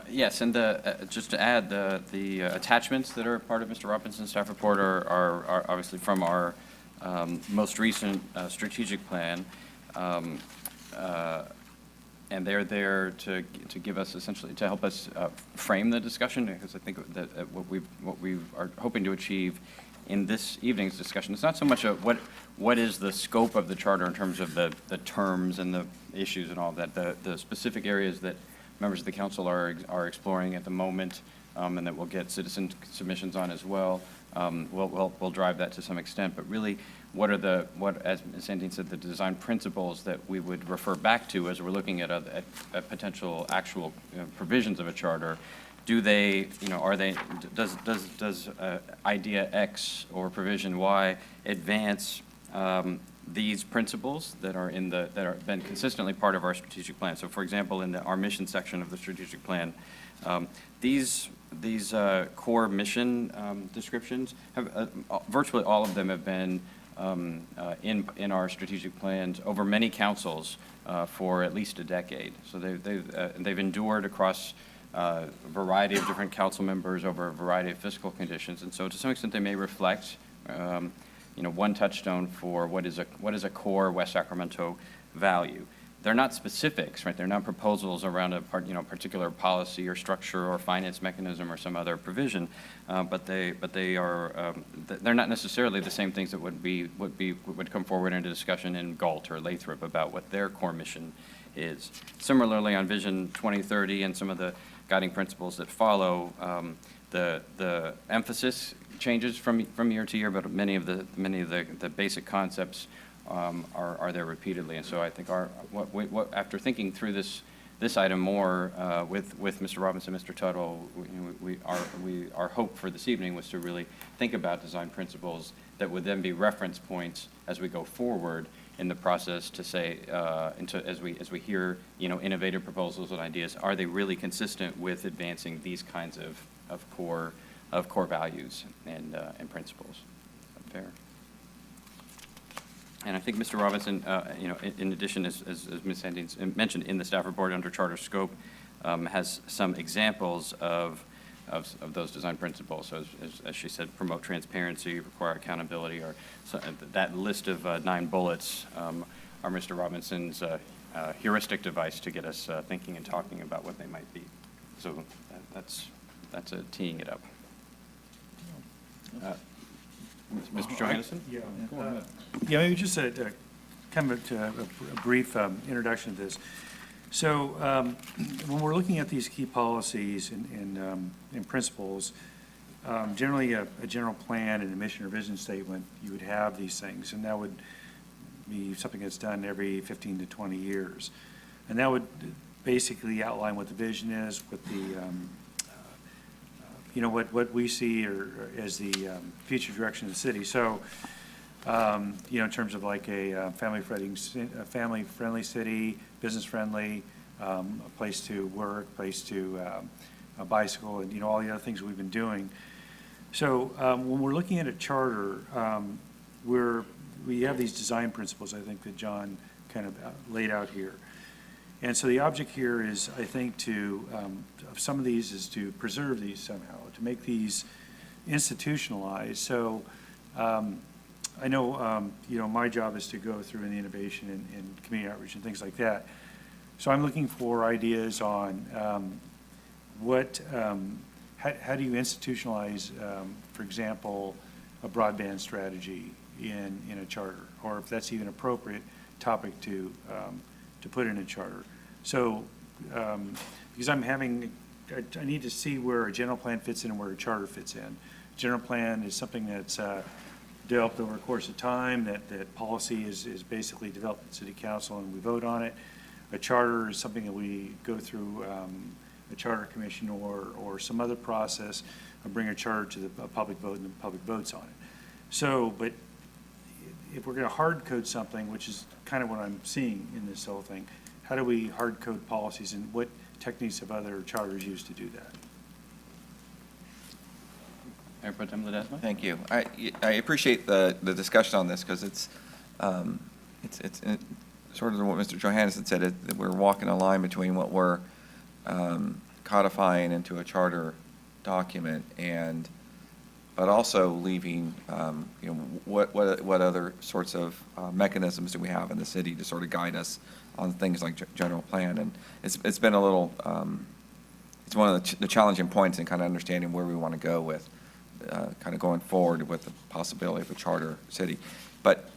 Yes, and just to add, the attachments that are part of Mr. Robinson's staff report are obviously from our most recent strategic plan. And they're there to give us essentially, to help us frame the discussion, because I think that what we are hoping to achieve in this evening's discussion, it's not so much what is the scope of the charter in terms of the terms and the issues and all that, the specific areas that members of the council are exploring at the moment, and that we'll get citizen submissions on as well. We'll drive that to some extent, but really, what, as Ms. Sandine said, the design principles that we would refer back to as we're looking at potential actual provisions of a charter? Do they, are they, does idea X or provision Y advance these principles that are been consistently part of our strategic plan? So, for example, in our mission section of the strategic plan, these core mission descriptions have virtually all of them have been in our strategic plans over many councils for at least a decade. So they've endured across a variety of different council members over a variety of fiscal conditions, and so to some extent they may reflect one touchstone for what is a core West Sacramento value. They're not specifics, right? They're not proposals around a particular policy or structure or finance mechanism or some other provision, but they are they're not necessarily the same things that would come forward into discussion in Galt or Lathrop about what their core mission is. Similarly, on Vision 2030 and some of the guiding principles that follow, the emphasis changes from year to year, but many of the basic concepts are there repeatedly. And so I think after thinking through this item more with Mr. Robinson, Mr. Tuttle, our hope for this evening was to really think about design principles that would then be reference points as we go forward in the process to say, as we hear innovative proposals and ideas, are they really consistent with advancing these kinds of core values and principles? Fair. And I think Mr. Robinson, in addition, as Ms. Sandine mentioned, in the staff report under charter scope, has some examples of those design principles. So as she said, promote transparency, require accountability, or that list of 9 bullets are Mr. Robinson's heuristic device to get us thinking and talking about what they might be. So that's teeing it up. Mr. Johannesson? Yeah, go ahead. Yeah, maybe just a kind of a brief introduction to this. So when we're looking at these key policies and principles, generally a general plan and a mission or vision statement, you would have these things, and that would be something that's done every 15 to 20 years. And that would basically outline what the vision is, what the what we see as the future direction of the city. So, in terms of like a family-friendly city, business-friendly, a place to work, place to bicycle, and all the other things we've been doing. So, when we're looking at a charter, we have these design principles, I think, that John kind of laid out here. And so the object here is, I think, of some of these is to preserve these somehow, to make these institutionalized. So I know, my job is to go through in the innovation and community outreach and things like that. So I'm looking for ideas on how do you institutionalize, for example, a broadband strategy in a charter, or if that's even appropriate topic to put in a charter. So, because I need to see where a general plan fits in and where a charter fits in. General plan is something that's developed over a course of time, that policy is basically developed at City Council and we vote on it. A charter is something that we go through a charter commission or some other process and bring a charter to the public vote and the public votes on it. So, but if we're going to hard code something, which is kind of what I'm seeing in this whole thing, how do we hard code policies and what techniques have other charters used to do that? Mayor Pro Tem Ledesma? Thank you. I appreciate the discussion on this because it's sort of what Mr. Johannesson said, that we're walking a line between what we're codifying into a charter document but also leaving, what other sorts of mechanisms do we have in the city to sort of guide us on things like general plan. And it's been a little, it's one of the challenging points in kind of understanding where we want to go with kind of going forward with the possibility of a charter city. But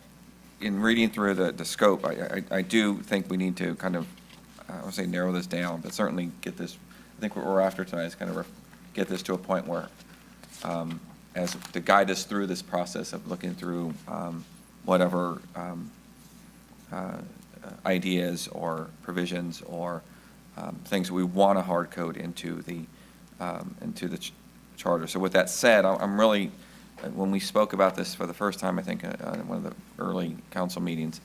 in reading through the scope, I do think we need to kind of, I won't say narrow this down, but certainly get this, I think what we're after tonight is kind of get this to a point where, as to guide us through this process of looking through whatever ideas or provisions or things we want to hard code into the charter. So with that said, I'm really, when we spoke about this for the first time, I think in one of the early council meetings,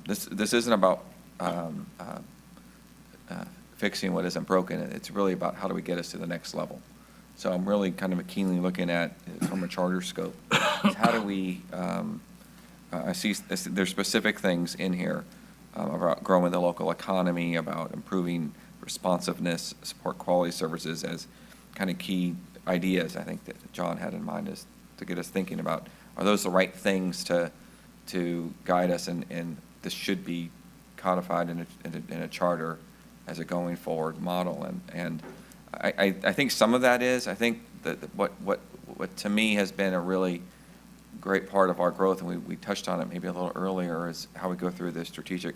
this isn't about fixing what isn't broken. It's really about how do we get us to the next level. So I'm really kind of keenly looking at, from a charter scope, is how do we, I see there's specific things in here about growing the local economy, about improving responsiveness, support quality services as kind of key ideas, I think, that John had in mind, is to get us thinking about, are those the right things to guide us, and this should be codified in a charter as a going forward model. And I think some of that is, I think that what to me has been a really great part of our growth, and we touched on it maybe a little earlier, is how we go through the strategic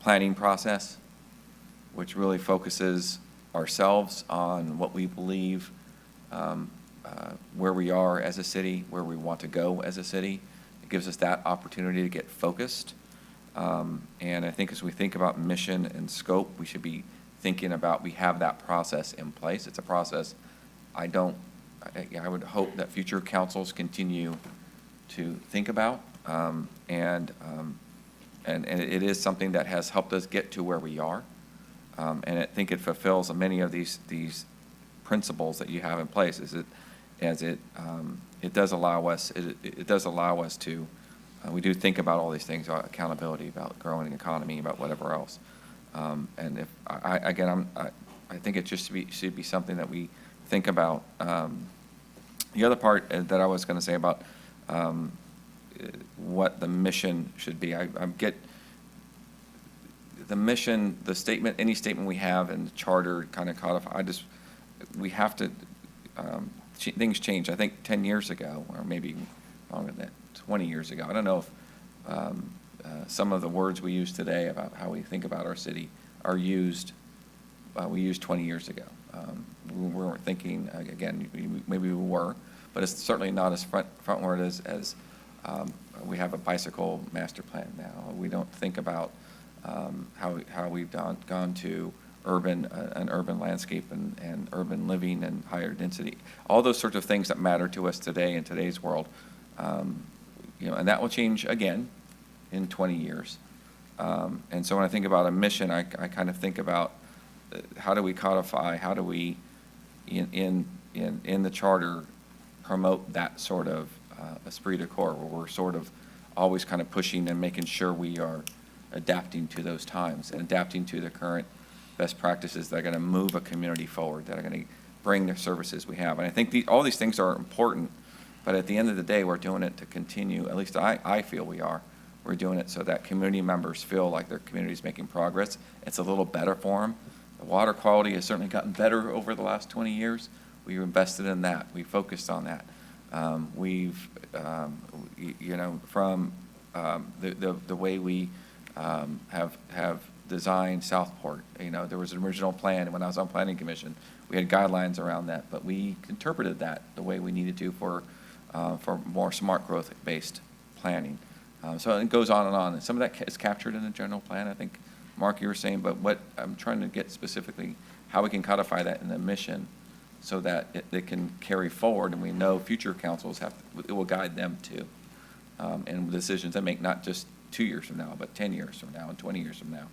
planning process, which really focuses ourselves on what we believe, where we are as a city, where we want to go as a city. It gives us that opportunity to get focused. And I think as we think about mission and scope, we should be thinking about, we have that process in place. It's a process I would hope that future councils continue to think about. And it is something that has helped us get to where we are. And I think it fulfills many of these principles that you have in place. It does allow us to, we do think about all these things, about accountability, about growing the economy, about whatever else. And if I think it just should be something that we think about. The other part that I was going to say about what the mission should be, I get the mission, the statement, any statement we have in the charter kind of codify. We have to, things change. I think 10 years ago, or maybe longer than that, 20 years ago. I don't know if some of the words we use today about how we think about our city are used, we used 20 years ago. We weren't thinking, again, maybe we were, but it's certainly not as frontward as we have a bicycle master plan now. We don't think about how we've gone to an urban landscape and urban living and higher density. All those sorts of things that matter to us today in today's world. And that will change again in 20 years. And so when I think about a mission, I kind of think about how do we codify, how do we, in the charter, promote that sort of esprit de corps, where we're sort of always kind of pushing and making sure we are adapting to those times and adapting to the current best practices that are going to move a community forward, that are going to bring the services we have. And I think all these things are important, but at the end of the day, we're doing it to continue, at least I feel we are. We're doing it so that community members feel like their community is making progress. It's a little better for them. The water quality has certainly gotten better over the last 20 years. We've invested in that. We focused on that. From the way we have designed Southport. There was an original plan, and when I was on Planning Commission, we had guidelines around that, but we interpreted that the way we needed to for more smart growth-based planning. So it goes on, and some of that is captured in the general plan, I think, Mark, you were saying, but what I'm trying to get specifically, how we can codify that in the mission so that it can carry forward, and we know future councils it will guide them too, and decisions they make, not just 2 years from now, but 10 years from now and 20 years from now.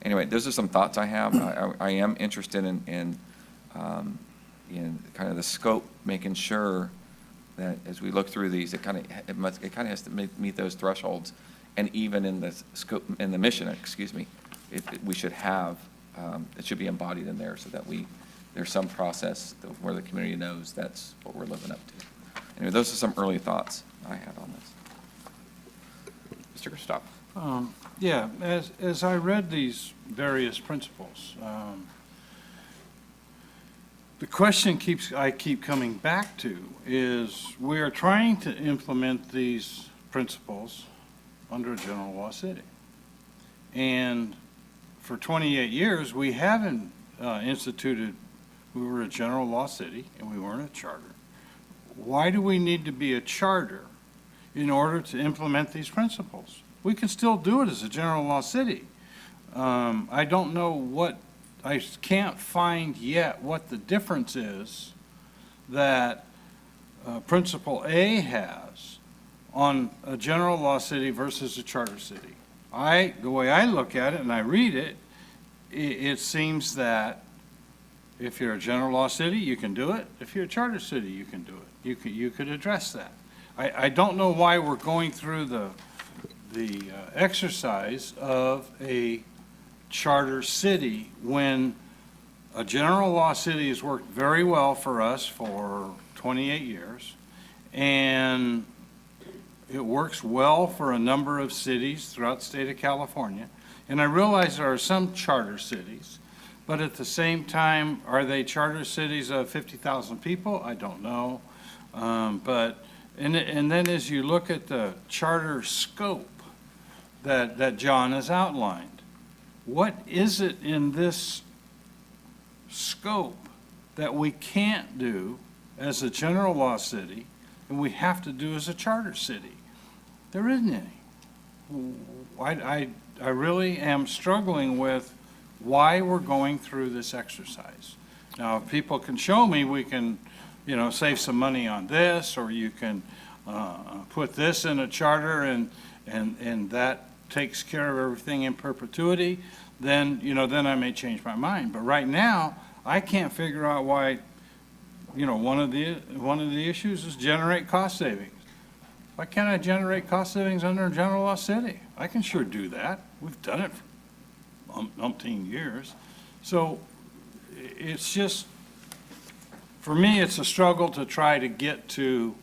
Anyway, those are some thoughts I have. I am interested in kind of the scope, making sure that as we look through these, it kind of has to meet those thresholds, and even in the scope, in the mission, we should have, it should be embodied in there so that there's some process where the community knows that's what we're living up to. Anyway, those are some early thoughts I had on this. Mr. Christoph. Yeah, as I read these various principles, the question I keep coming back to is we are trying to implement these principles under a general law city. And for 28 years, we haven't instituted, we were a general law city and we weren't a charter. Why do we need to be a charter in order to implement these principles? We can still do it as a general law city. I don't know I can't find yet what the difference is that Principle A has on a general law city versus a charter city. The way I look at it and I read it, it seems that if you're a general law city, you can do it. If you're a charter city, you can do it. You could address that. I don't know why we're going through the exercise of a charter city when a general law city has worked very well for us for 28 years, and it works well for a number of cities throughout the state of California. And I realize there are some charter cities, but at the same time, are they charter cities of 50,000 people? I don't know. And then as you look at the charter scope that John has outlined, what is it in this scope that we can't do as a general law city and we have to do as a charter city? There isn't any. I really am struggling with why we're going through this exercise. Now, if people can show me, we can, save some money on this, or you can put this in a charter and that takes care of everything in perpetuity, then I may change my mind. But right now, I can't figure out why, one of the issues is generate cost savings. Why can't I generate cost savings under a general law city? I can sure do that. We've done it for umpteen years. So it's just, for me, it's a struggle to try to get to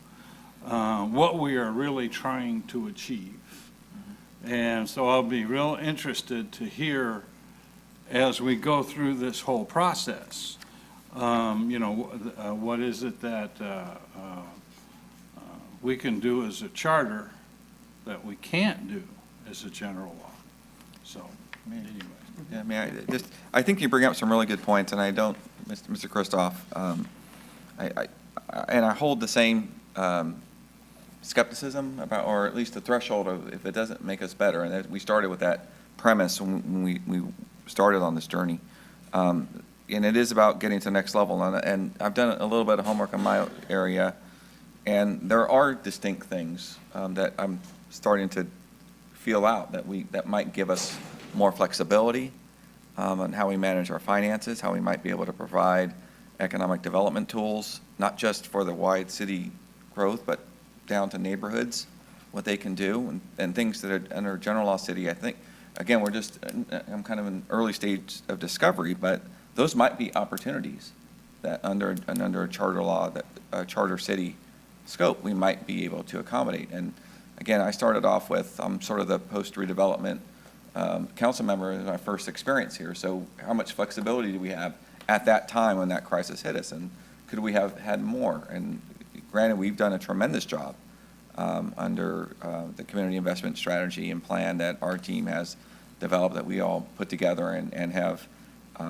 what we are really trying to achieve. And so I'll be real interested to hear as we go through this whole process, what is it that we can do as a charter that we can't do as a general law. So, anyway. Yeah, I think you bring up some really good points, and I don't, Mr. Kristoff, I hold the same skepticism about, or at least the threshold of if it doesn't make us better. And that we started with that premise when we started on this journey. And it is about getting to the next level. And I've done a little bit of homework in my area, and there are distinct things that I'm starting to feel out that might give us more flexibility on how we manage our finances, how we might be able to provide economic development tools, not just for the wide city growth, but down to neighborhoods, what they can do, and things that are under general law city. I think, again, I'm kind of in early stage of discovery, but those might be opportunities that under a charter law, that a charter city scope, we might be able to accommodate. And again, I started off with, I'm sort of the post-redevelopment council member in my first experience here. So how much flexibility do we have at that time when that crisis hit us? And could we have had more? And granted, we've done a tremendous job under the community investment strategy and plan that our team has developed, that we all put together and have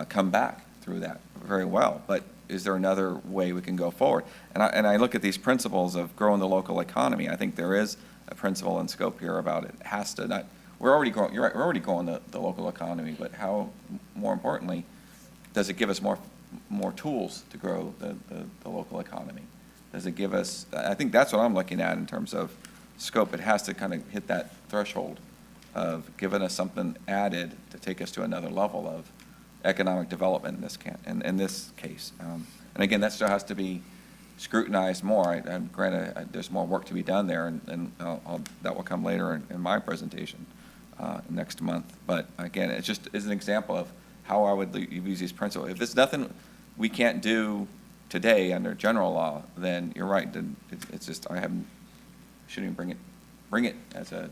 come back through that very well. But is there another way we can go forward? And I look at these principles of growing the local economy. I think there is a principle and scope here about it. It has to not, we're already growing, you're right, we're already growing the local economy, but how, more importantly, does it give us more tools to grow the local economy? Does it give us, I think that's what I'm looking at in terms of scope. It has to kind of hit that threshold of giving us something added to take us to another level of economic development in this case. And again, that still has to be scrutinized more. Granted, there's more work to be done there, and that will come later in my presentation next month. But again, it just is an example of how I would use these principles. If there's nothing we can't do today under general law, then you're right. Then it's just shouldn't even bring it as a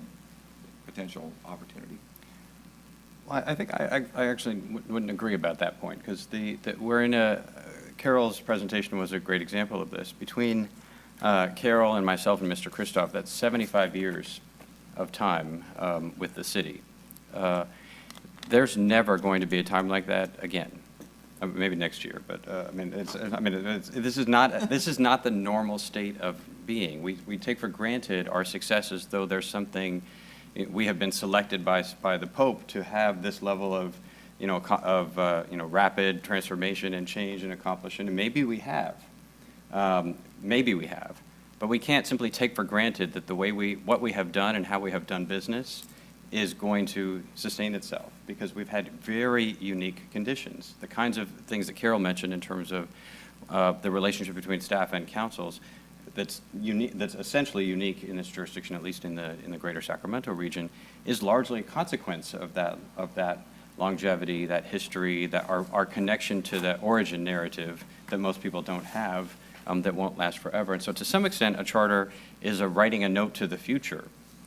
potential opportunity. Well, I think I actually wouldn't agree about that point, because we're in a, Carol's presentation was a great example of this. Between Carol and myself and Mr. Christoph, that's 75 years of time with the city. There's never going to be a time like that again. Maybe next year, but this is not the normal state of being. We take for granted our successes, though there's something. We have been selected by the Pope to have this level of, rapid transformation and change and accomplishment. And maybe we have, but we can't simply take for granted that what we have done and how we have done business is going to sustain itself, because we've had very unique conditions. The kinds of things that Carol mentioned in terms of the relationship between staff and councils, that's essentially unique in this jurisdiction, at least in the greater Sacramento region, is largely a consequence of that longevity, that history, that our connection to the origin narrative that most people don't have, that won't last forever. And so to some extent, a charter is writing a note to the future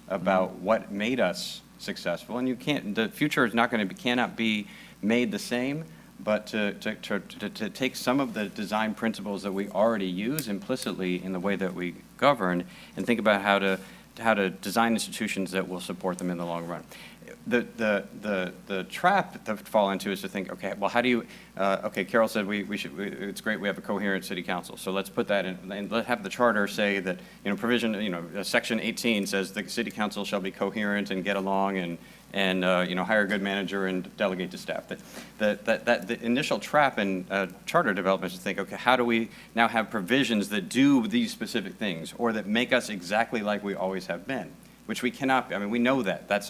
about what made us successful. And the future is cannot be made the same, but to take some of the design principles that we already use implicitly in the way that we govern, and think about how to design institutions that will support them in the long run. The trap to fall into is to think, okay, well, how do you, Carol said it's great we have a coherent city council, so let's put that in, and let's have the charter say that, section 18 says the city council shall be coherent and get along and hire a good manager and delegate to staff. The initial trap in charter development is to think, okay, how do we now have provisions that do these specific things, or that make us exactly like we always have been? Which we cannot, we know that's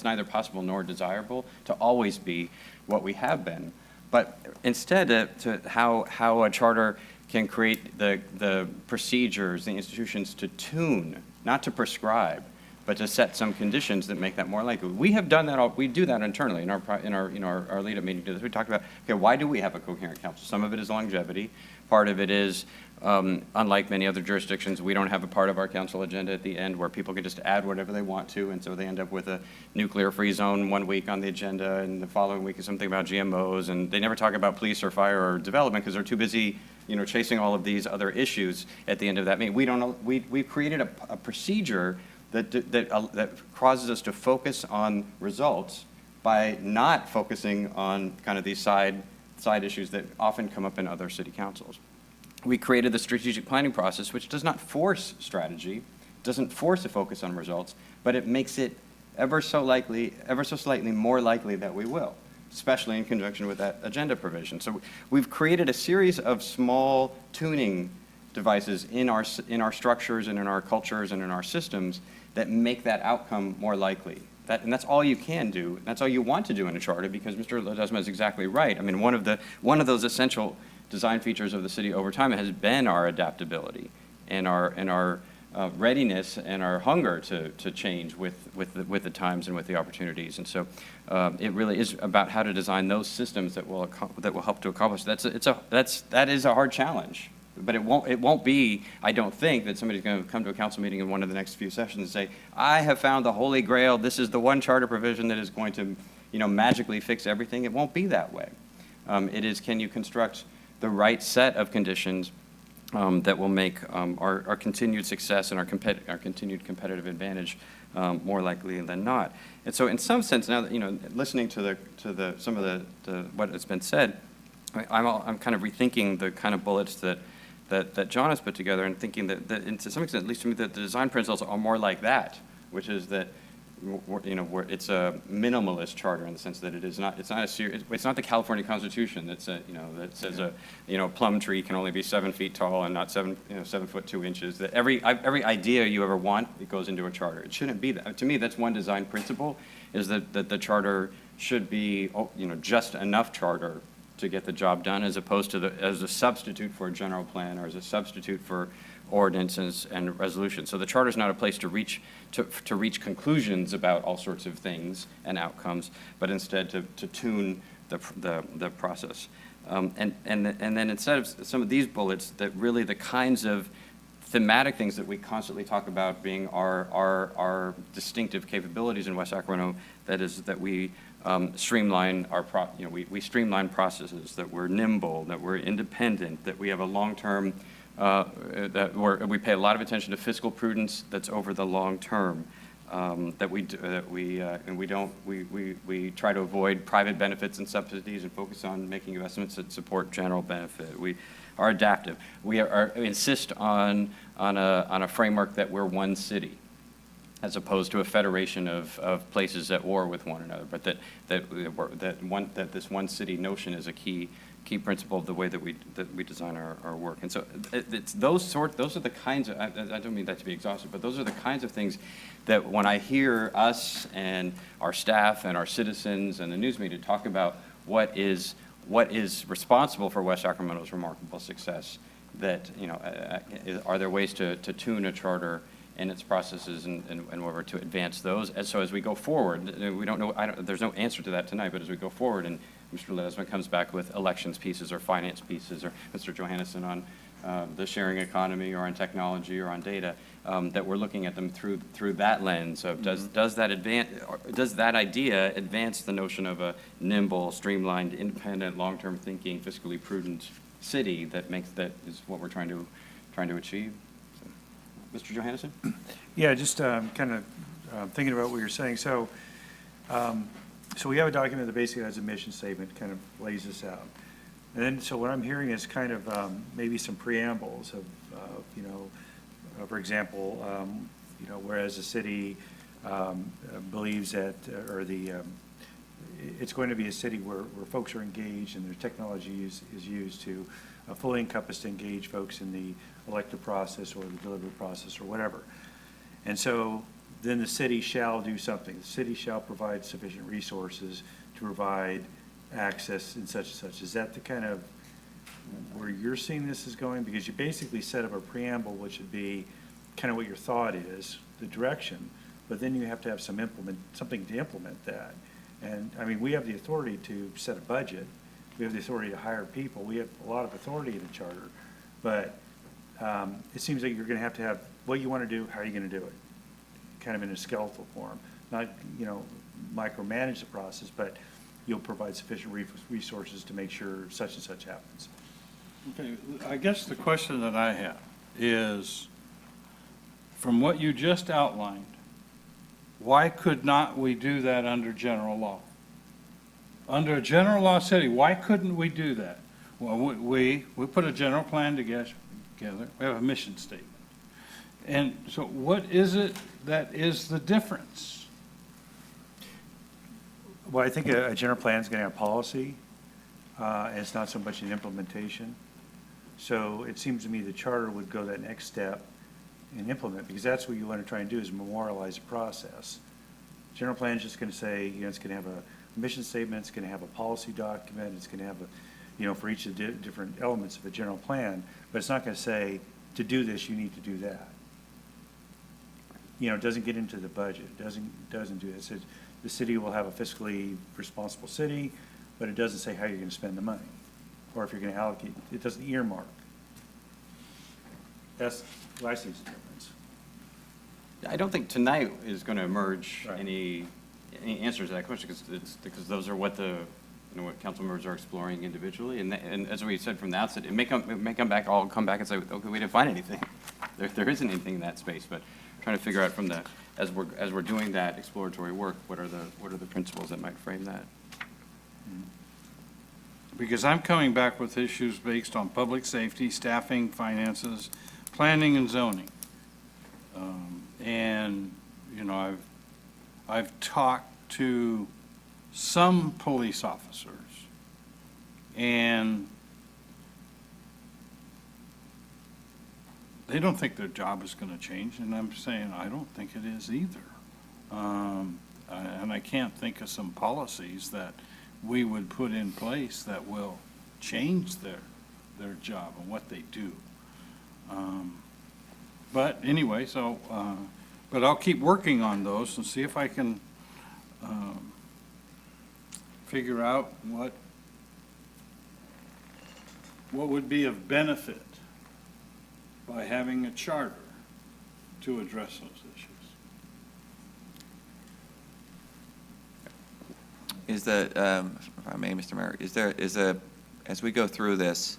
neither possible nor desirable to always be what we have been. But instead, to how a charter can create the procedures, the institutions to tune, not to prescribe, but to set some conditions that make that more likely. We have done that. We do that internally in our lead-up meeting. We talked about, okay, why do we have a coherent council? Some of it is longevity. Part of it is, unlike many other jurisdictions, we don't have a part of our council agenda at the end where people can just add whatever they want to, and so they end up with a nuclear-free zone one week on the agenda, and the following week is something about GMOs, and they never talk about police or fire or development because they're too busy, chasing all of these other issues at the end of that meeting. We've created a procedure that causes us to focus on results by not focusing on kind of these side issues that often come up in other city councils. We created the strategic planning process, which does not force strategy, doesn't force a focus on results, but it makes it ever so slightly more likely that we will, especially in conjunction with that agenda provision. So we've created a series of small tuning devices in our structures and in our cultures and in our systems that make that outcome more likely. And that's all you can do. That's all you want to do in a charter, because Mr. Ledesma is exactly right. One of those essential design features of the city over time has been our adaptability and our readiness and our hunger to change with the times and with the opportunities. And so it really is about how to design those systems that will help to accomplish. That is a hard challenge. But it won't be, I don't think, that somebody's going to come to a council meeting in one of the next few sessions and say, I have found the Holy Grail, this is the one charter provision that is going to, magically fix everything. It won't be that way. It is, can you construct the right set of conditions that will make our continued success and our continued competitive advantage more likely than not. And so in some sense, now that, listening to some of the what has been said, I'm kind of rethinking the kind of bullets that John has put together, and thinking that and to some extent, at least to me, that the design principles are more like that, which is that it's a minimalist charter in the sense that it's not the California Constitution that says a plum tree can only be 7 feet tall and not 7 foot 2 inches. That every idea you ever want, it goes into a charter. It shouldn't be that. To me, that's one design principle, is that the charter should be just enough charter to get the job done, as opposed to as a substitute for a general plan or as a substitute for ordinances and resolutions. So the charter is not a place to reach conclusions about all sorts of things and outcomes, but instead to tune the process. And then instead of some of these bullets, that really the kinds of thematic things that we constantly talk about being our distinctive capabilities in West Sacramento, that is that we streamline we streamline processes, that we're nimble, that we're independent, that we have a long-term, we pay a lot of attention to fiscal prudence that's over the long term, we try to avoid private benefits and subsidies and focus on making investments that support general benefit. We are adaptive. We insist on a framework that we're one city, as opposed to a federation of places at war with one another, but that this one city notion is a key principle of the way that we design our work. And so it's those are the kinds of, I don't mean that to be exhaustive, but those are the kinds of things that when I hear us and our staff and our citizens and the news media talk about what is responsible for West Sacramento's remarkable success, that, are there ways to tune a charter and its processes and whatever to advance those. And so as we go forward, we don't know, there's no answer to that tonight, but as we go forward and Mr. Ledesma comes back with elections pieces or finance pieces, or Mr. Johannesson on the sharing economy or on technology or on data, that we're looking at them through that lens of does that idea advance the notion of a nimble, streamlined, independent, long-term thinking, fiscally prudent city that is what we're trying to achieve. Mr. Johannesson? Yeah, just kind of thinking about what you're saying. So we have a document that basically has a mission statement, kind of lays this out. And then, so what I'm hearing is kind of maybe some preambles of for example, whereas the city believes that, it's going to be a city where folks are engaged and their technology is used to fully encompass to engage folks in the elective process or the delivery process or whatever. And so then the city shall do something. The city shall provide sufficient resources to provide access and such. Is that the kind of where you're seeing this is going? Because you basically set up a preamble, which would be kind of what your thought is, the direction, but then you have to have something to implement that. And I mean, we have the authority to set a budget. We have the authority to hire people. We have a lot of authority in the charter, but it seems like you're going to have what you want to do, how are you going to do it? Kind of in a skeletal form, not, micromanage the process, but you'll provide sufficient resources to make sure such and such happens. Okay, I guess the question that I have is, from what you just outlined, why could not we do that under general law? Under a general law city, why couldn't we do that? Well, we put a general plan together, we have a mission statement. And so what is it that is the difference? Well, I think a general plan is going to have policy, and it's not so much an implementation. So it seems to me the charter would go that next step and implement, because that's what you want to try and do is memorialize the process. General plan is just going to say, it's going to have a mission statement, it's going to have a policy document, it's going to have for each of the different elements of a general plan, but it's not going to say, to do this, you need to do that. It doesn't get into the budget. It doesn't do that. It says the city will have a fiscally responsible city, but it doesn't say how you're going to spend the money, or if you're going to allocate. It doesn't earmark. That's what I see as the difference. I don't think tonight is going to emerge Right. any answers to that question, because those are what what council members are exploring individually, and as we said from the outset, it may come back and say, okay, we didn't find anything. There isn't anything in that space, but trying to figure out from as we're doing that exploratory work, what are the principles that might frame that? Because I'm coming back with issues based on public safety, staffing, finances, planning and zoning. And, I've talked to some police officers, and they don't think their job is going to change, and I'm saying I don't think it is either. And I can't think of some policies that we would put in place that will change their job and what they do. But anyway, but I'll keep working on those and see if I can figure out what would be of benefit by having a charter to address those issues. Is the, if I may, Mr. Mayor, as we go through this,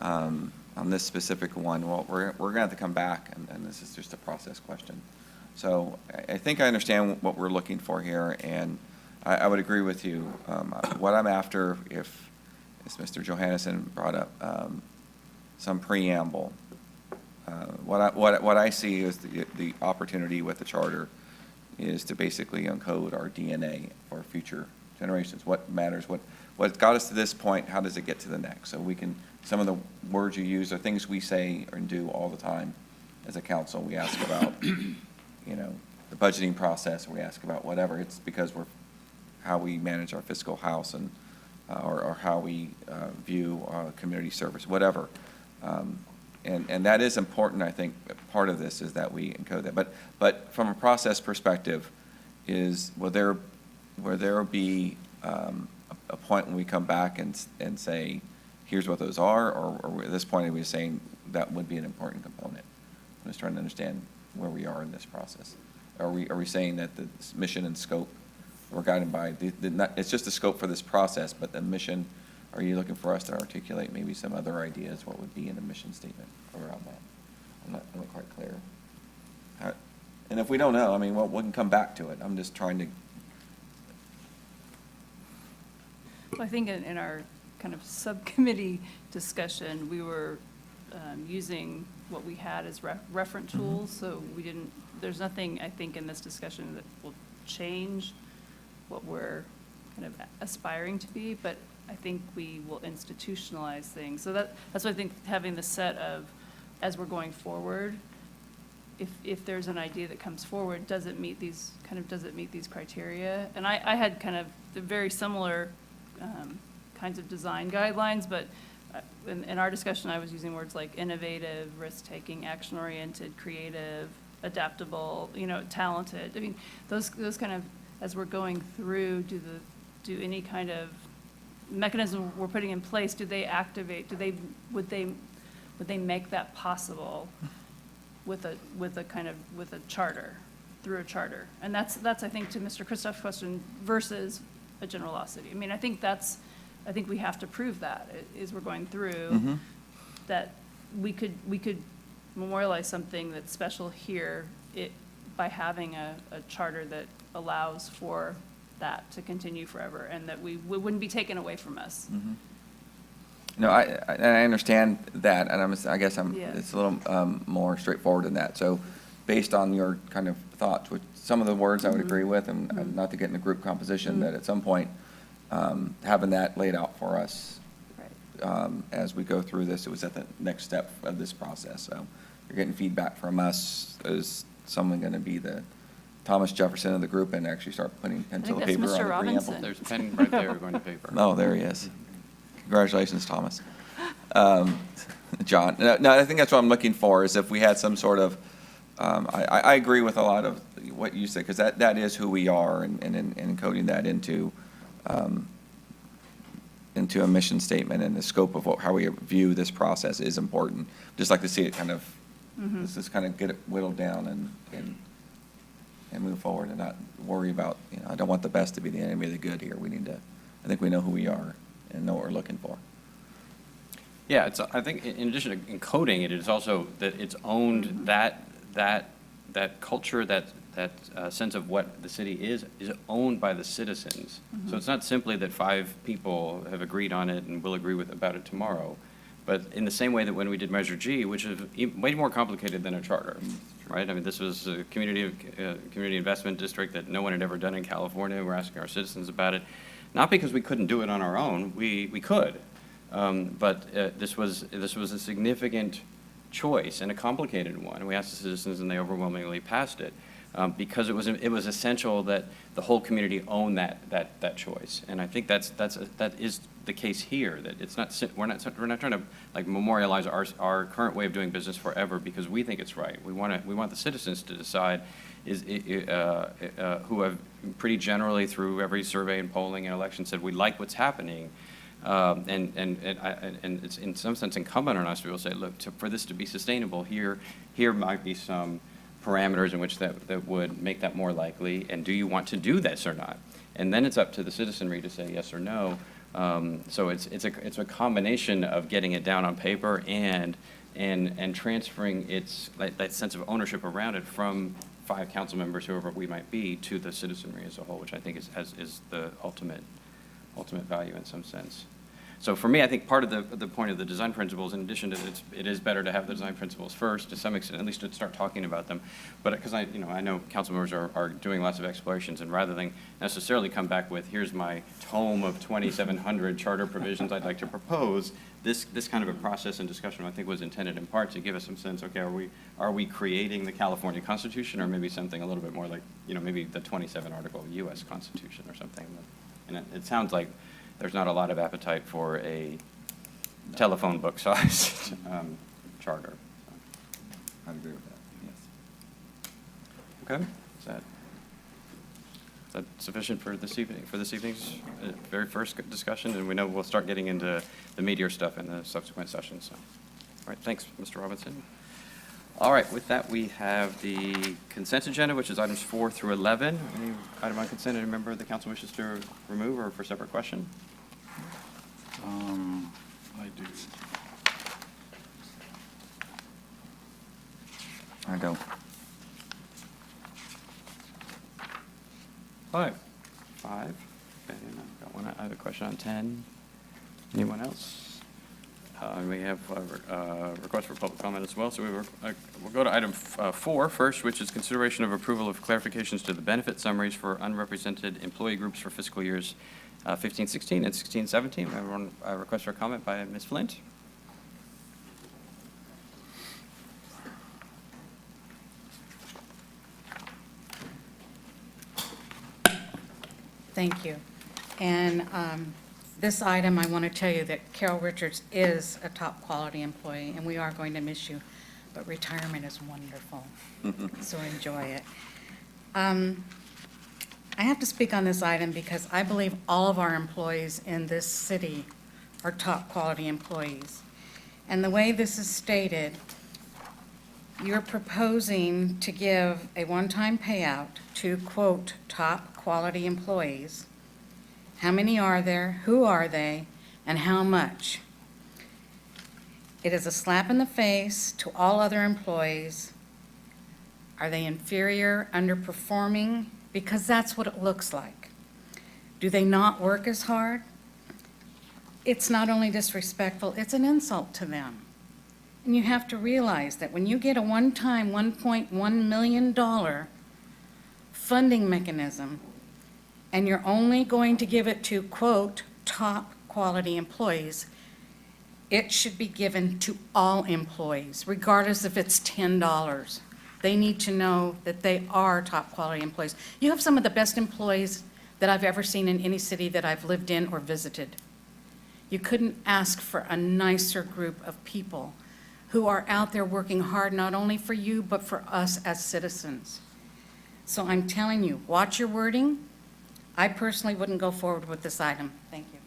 on this specific one, well, we're going to have to come back, and this is just a process question. So I think I understand what we're looking for here, and I would agree with you. What I'm after, if, as Mr. Johannesson brought up, some preamble, what I see is the opportunity with the charter is to basically encode our DNA for future generations. What matters, what got us to this point, how does it get to the next? So we can, some of the words you use are things we say and do all the time as a council. We ask about, the budgeting process, we ask about whatever. It's because how we manage our fiscal house and, or how we view community service, whatever. And that is important, I think. Part of this is that we encode that. But from a process perspective, will there be a point when we come back and say, here's what those are, or at this point are we saying that would be an important component? I'm just trying to understand where we are in this process. Are we saying that the mission and scope we're guided by it's just the scope for this process, but the mission? Are you looking for us to articulate maybe some other ideas, what would be in the mission statement around that? I'm not quite clear. And if we don't know, I mean, well, we can come back to it. I'm just trying to. Well, I think in our kind of subcommittee discussion, we were using what we had as reference tools, so there's nothing, I think, in this discussion that will change what we're kind of aspiring to be, but I think we will institutionalize things. So that's why I think having the set of, as we're going forward, if there's an idea that comes forward, does it meet these criteria? And I had kind of the very similar kinds of design guidelines, but in our discussion, I was using words like innovative, risk-taking, action-oriented, creative, adaptable, talented. I mean, those kind of, as we're going through, do any kind of mechanism we're putting in place, do they activate, would they make that possible with a charter, through a charter? And that's I think, to Mr. Christoph's question, versus a generosity. I mean, I think we have to prove that as we're going through, that we could memorialize something that's special here by having a charter that allows for that to continue forever, and that we wouldn't be taken away from us. No, I understand that, and I guess Yeah. it's a little more straightforward than that. So based on your kind of thoughts, which some of the words I would agree with, and not to get in the group composition, that at some point, having that laid out for us as we go through this, it was at the next step of this process. So you're getting feedback from us. Is someone going to be the Thomas Jefferson of the group and actually start putting pencil to that's paper on Mr. the preamble? Robinson. There's a pen right there going to paper. Oh, there he is. Congratulations, Thomas. John, no, I think that's what I'm looking for, is if we had some sort of, I agree with a lot of what you said, because that is who we are, and encoding that into a mission statement and the scope of how we view this process is important. Just like to see it kind of, let's just kind of get it whittled down and move forward and not worry about, I don't want the best to be the enemy of the good here. I think we know who we are and know what we're looking for. Yeah, I think in addition to encoding it, it's also that it's owned that culture, that sense of what the city is owned by the citizens. So it's not simply that 5 people have agreed on it and will agree about it tomorrow, but in the same way that when we did Measure G, which is way more complicated than a charter, right? I mean, this was a community investment district that no one had ever done in California. We're asking our citizens about it, not because we couldn't do it on our own. We could, but this was a significant choice and a complicated one. And we asked the citizens, and they overwhelmingly passed it because it was essential that the whole community own that choice. And I think that is the case here. That it's not we're not trying to like memorialize our current way of doing business forever because we think it's right. We want the citizens to decide who have pretty generally through every survey and polling and election said we like what's happening. And it's in some sense incumbent on us to be able to say, look, for this to be sustainable, here might be some parameters in which that would make that more likely, and do you want to do this or not? And then it's up to the citizenry to say yes or no. So it's a combination of getting it down on paper and transferring that sense of ownership around it from 5 council members, whoever we might be, to the citizenry as a whole, which I think is the ultimate value in some sense. So for me, I think part of the point of the design principles, in addition to it is better to have the design principles first, to some extent, at least to start talking about them. But because I know council members are doing lots of explorations, and rather than necessarily come back with, here's my tome of 2,700 charter provisions I'd like to propose, this kind of a process and discussion, I think, was intended in part to give us some sense, okay, are we creating the California Constitution, or maybe something a little bit more like, maybe the 27 article U.S. Constitution or something. And it sounds like there's not a lot of appetite for a telephone book-sized charter. I'd agree with that, yes. Okay, is that sufficient for this evening, for this evening's very first discussion? And we know we'll start getting into the meatier stuff in the subsequent sessions. So, all right, thanks, Mr. Robinson. All right, with that, we have the consent agenda, which is items 4 through 11. Any item on consent any member of the council wishes to remove or for separate question? I do. I don't. 5. Okay, and I've got one. I have a question on 10. Anyone else? We have a request for public comment as well. So we'll go to item 4 first, which is consideration of approval of clarifications to the benefit summaries for unrepresented employee groups for fiscal years 15-16 and 16-17. We have a request for a comment by Ms. Flint. Thank you. And this item, I want to tell you that Carol Richards is a top quality employee, and we are going to miss you, but retirement is wonderful, so enjoy it. I have to speak on this item because I believe all of our employees in this city are top quality employees. And the way this is stated, you're proposing to give a one-time payout to, quote, top quality employees. How many are there? Who are they? And how much? It is a slap in the face to all other employees. Are they inferior, underperforming? Because that's what it looks like. Do they not work as hard? It's not only disrespectful, it's an insult to them. And you have to realize that when you get a one-time $1.1 million funding mechanism, and you're only going to give it to, quote, top quality employees, it should be given to all employees, regardless if it's $10. They need to know that they are top quality employees. You have some of the best employees that I've ever seen in any city that I've lived in or visited. You couldn't ask for a nicer group of people who are out there working hard, not only for you, but for us as citizens. So I'm telling you, watch your wording. I personally wouldn't go forward with this item. Thank you.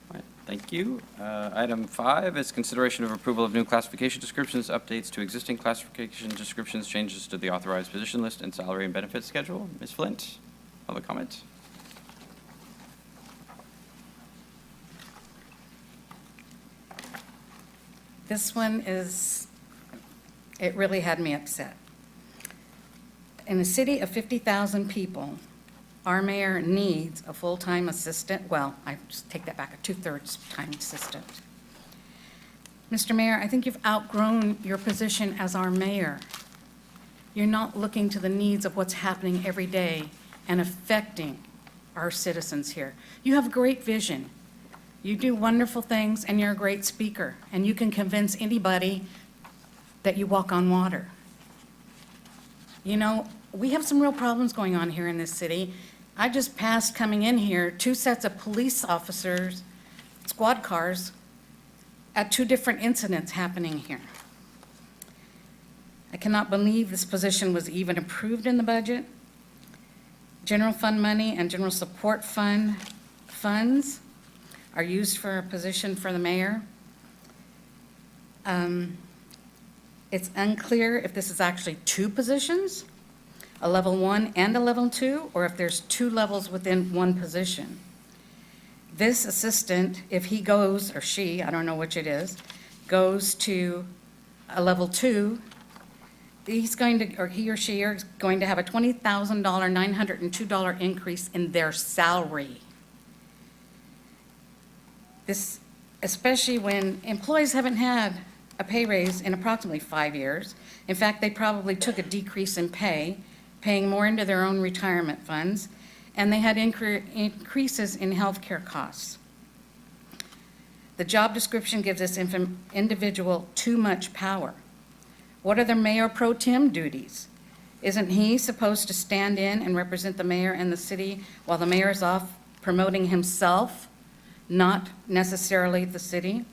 All right, thank you. Item 5 is consideration of approval of new classification descriptions, updates to existing classification descriptions, changes to the authorized position list, and salary and benefits schedule. Ms. Flint, public comment. This one is, it really had me upset. In a city of 50,000 people, our mayor needs a full-time assistant. Well, I just take that back, a 2/3 time assistant. Mr. Mayor, I think you've outgrown your position as our mayor. You're not looking to the needs of what's happening every day and affecting our citizens here. You have great vision. You do wonderful things, and you're a great speaker, and you can convince anybody that you walk on water. You know, we have some real problems going on here in this city. I just passed coming in here 2 sets of police officers, squad cars, at 2 different incidents happening here. I cannot believe this position was even approved in the budget. General fund money and general support funds are used for a position for the mayor. It's unclear if this is actually two positions, a level 1 and a level 2, or if there's 2 levels within one position. This assistant, if he goes, or she, I don't know which it is, goes to a level 2, he's going to, or he or she are going to have a $20,000, $902 increase in their salary. This, especially when employees haven't had a pay raise in approximately 5 years. In fact, they probably took a decrease in pay, paying more into their own retirement funds, and they had increases in healthcare costs. The job description gives this individual too much power. What are the mayor pro tem duties? Isn't he supposed to stand in and represent the mayor and the city while the mayor is off promoting himself, not necessarily the city?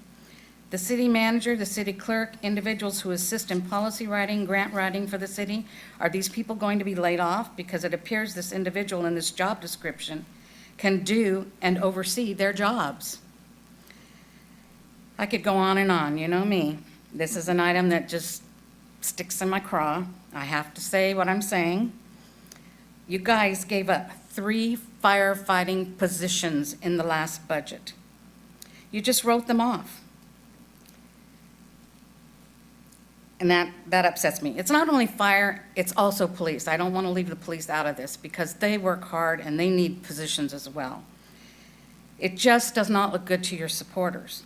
The city manager, the city clerk, individuals who assist in policy writing, grant writing for the city, are these people going to be laid off? Because it appears this individual in this job description can do and oversee their jobs. I could go on and on, you know me. This is an item that just sticks in my craw. I have to say what I'm saying. You guys gave up 3 firefighting positions in the last budget. You just wrote them off. And that upsets me. It's not only fire, it's also police. I don't want to leave the police out of this because they work hard and they need positions as well. It just does not look good to your supporters.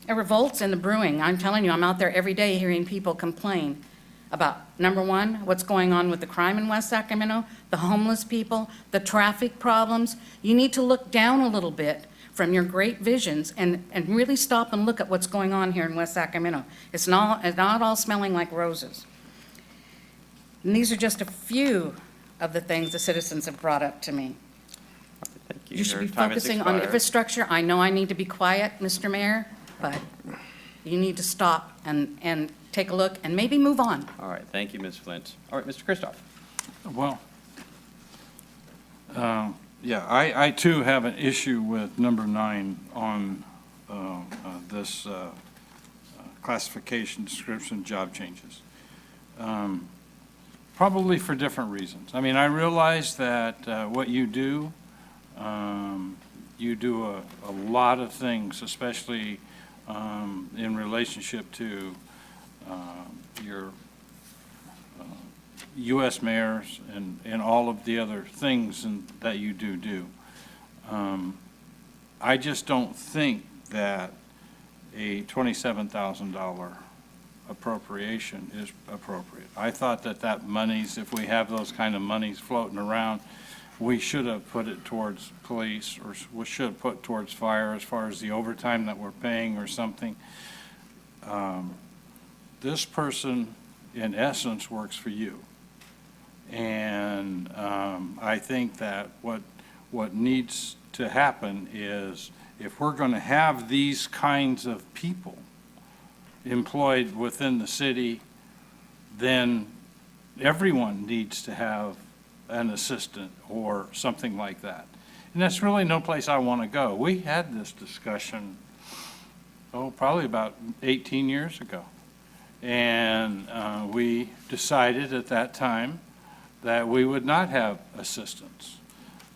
It revolts in the brewing. I'm telling you, I'm out there every day hearing people complain about, number one, what's going on with the crime in West Sacramento, the homeless people, the traffic problems. You need to look down a little bit from your great visions and really stop and look at what's going on here in West Sacramento. It's not all smelling like roses. And these are just a few of the things the citizens have brought up to me. Thank you. You should Your be time has focusing on expired. infrastructure. I know I need to be quiet, Mr. Mayor, but you need to stop and take a look and maybe move on. All right, thank you, Ms. Flint. All right, Mr. Kristoff. Well, yeah, I too have an issue with number 9 on this classification, description, job changes. Probably for different reasons. I mean, I realize that what you do a lot of things, especially in relationship to your U.S. mayors and all of the other things that you do. I just don't think that a $27,000 appropriation is appropriate. I thought that monies, if we have those kind of monies floating around, we should have put it towards police, or we should have put towards fire as far as the overtime that we're paying or something. This person, in essence, works for you. And I think that what needs to happen is, if we're going to have these kinds of people employed within the city, then everyone needs to have an assistant or something like that. And that's really no place I want to go. We had this discussion, probably about 18 years ago. And we decided at that time that we would not have assistants.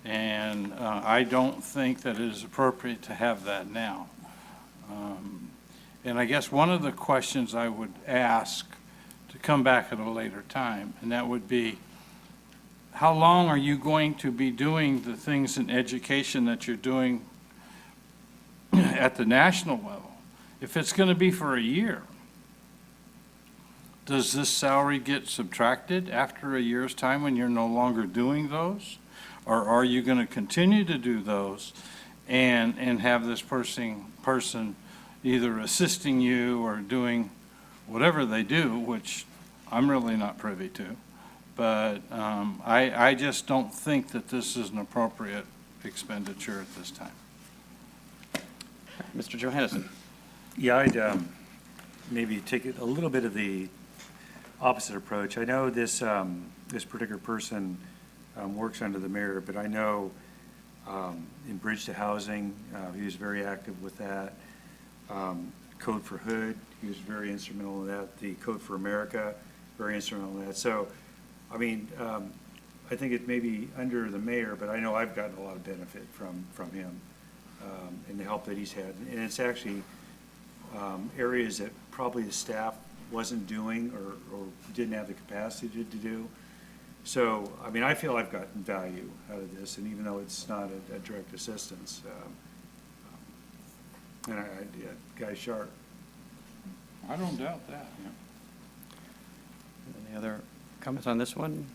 And I don't think that it is appropriate to have that now. And I guess one of the questions I would ask to come back at a later time, and that would be, how long are you going to be doing the things in education that you're doing at the national level? If it's going to be for a year, does this salary get subtracted after a year's time when you're no longer doing those? Or are you going to continue to do those and have this person either assisting you or doing whatever they do, which I'm really not privy to? But I just don't think that this is an appropriate expenditure at this time. Mr. Johannesson. Yeah, I'd maybe take it a little bit of the opposite approach. I know this particular person works under the mayor, but I know In Bridge to Housing, he was very active with that. Code for Hood, he was very instrumental in that. The Code for America, very instrumental in that. So, I mean, I think it may be under the mayor, but I know I've gotten a lot of benefit from him and the help that he's had. And it's actually areas that probably the staff wasn't doing or didn't have the capacity to do. So, I mean, I feel I've gotten value out of this, and even though it's not a direct assistance, and Guy Sharp. I don't doubt that. Any other comments on this one?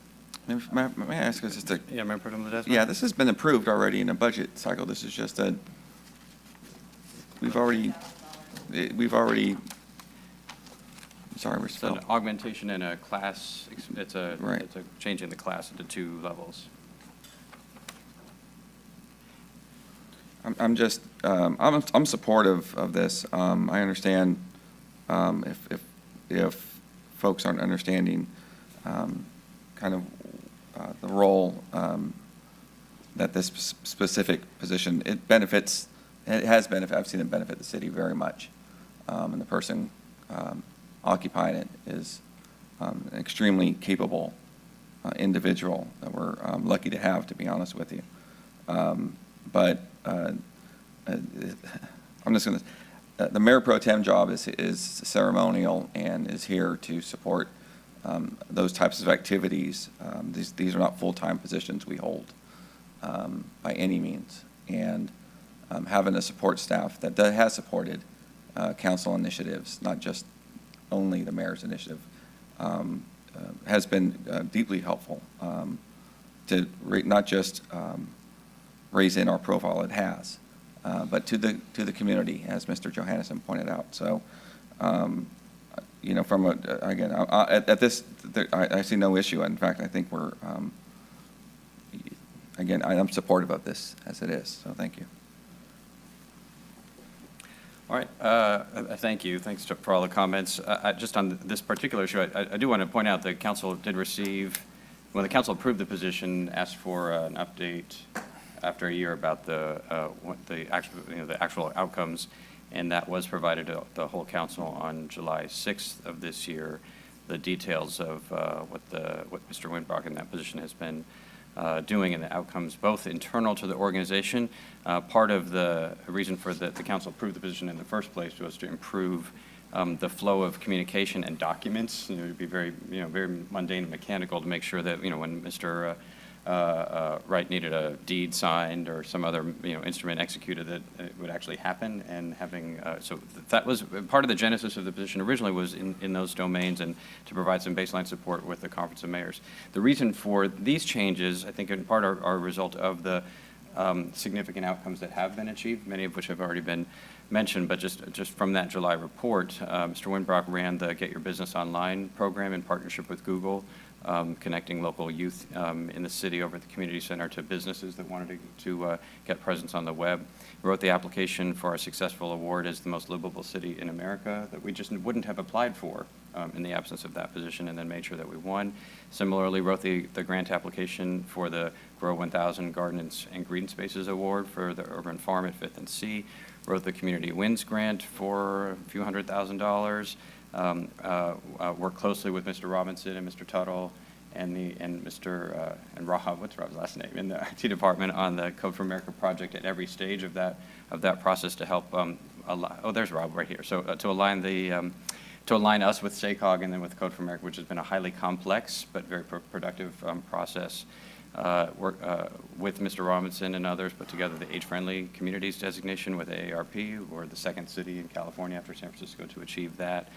May I ask us just a, Yeah, Member Pro Tem Ledesma? yeah, this has been approved already in a budget cycle. This is just a, we've already, sorry, we're It's still. an augmentation in a class, it's a Right. change in the class into 2 levels. I'm just, I'm supportive of this. I understand if folks aren't understanding kind of the role that this specific position, it benefits, it has benefit, I've seen it benefit the city very much. And the person occupying it is an extremely capable individual that we're lucky to have, to be honest with you. But I'm just going to, the mayor pro tem job is ceremonial and is here to support those types of activities. These are not full-time positions we hold by any means. And having a support staff that has supported council initiatives, not just only the mayor's initiative, has been deeply helpful to not just raise in our profile, it has, but to the community, as Mr. Johannesson pointed out. So, you know, from again, at this, I see no issue. In fact, I think we're, again, I'm supportive of this as it is. So, thank you. All right, thank you. Thanks for all the comments. Just on this particular issue, I do want to point out that council did receive, when the council approved the position, asked for an update after a year about the actual outcomes, and that was provided to the whole council on July 6th of this year. The details of what Mr. Winbrock in that position has been doing and the outcomes, both internal to the organization. Part of the reason for the council approved the position in the first place was to improve the flow of communication and documents. You know, it'd be very mundane and mechanical to make sure that, when Mr. Wright needed a deed signed or some other, instrument executed, that it would actually happen. And having, so that was part of the genesis of the position originally, was in those domains, and to provide some baseline support with the Conference of Mayors. The reason for these changes, I think in part are a result of the significant outcomes that have been achieved, many of which have already been mentioned, but just from that July report, Mr. Winbrock ran the Get Your Business Online program in partnership with Google, connecting local youth in the city over at the community center to businesses that wanted to get presence on the web. We wrote the application for our Successful Award as the most livable city in America that we just wouldn't have applied for in the absence of that position, and then made sure that we won. Similarly, wrote the grant application for the Grow 1000 Garden and Green Spaces Award for the urban farm at 5th and C. Wrote the Community Wins Grant for a few $100,000. Worked closely with Mr. Robinson and Mr. Tuttle and Mr. and Rahab, what's Rob's last name, in the IT department on the Code for America project at every stage of that process to help. There's Rob right here. So to align us with SACOG and then with Code for America, which has been a highly complex but very productive process. Work with Mr. Robinson and others, put together the Age-Friendly Communities designation with AARP. We're the second city in California after San Francisco to achieve that.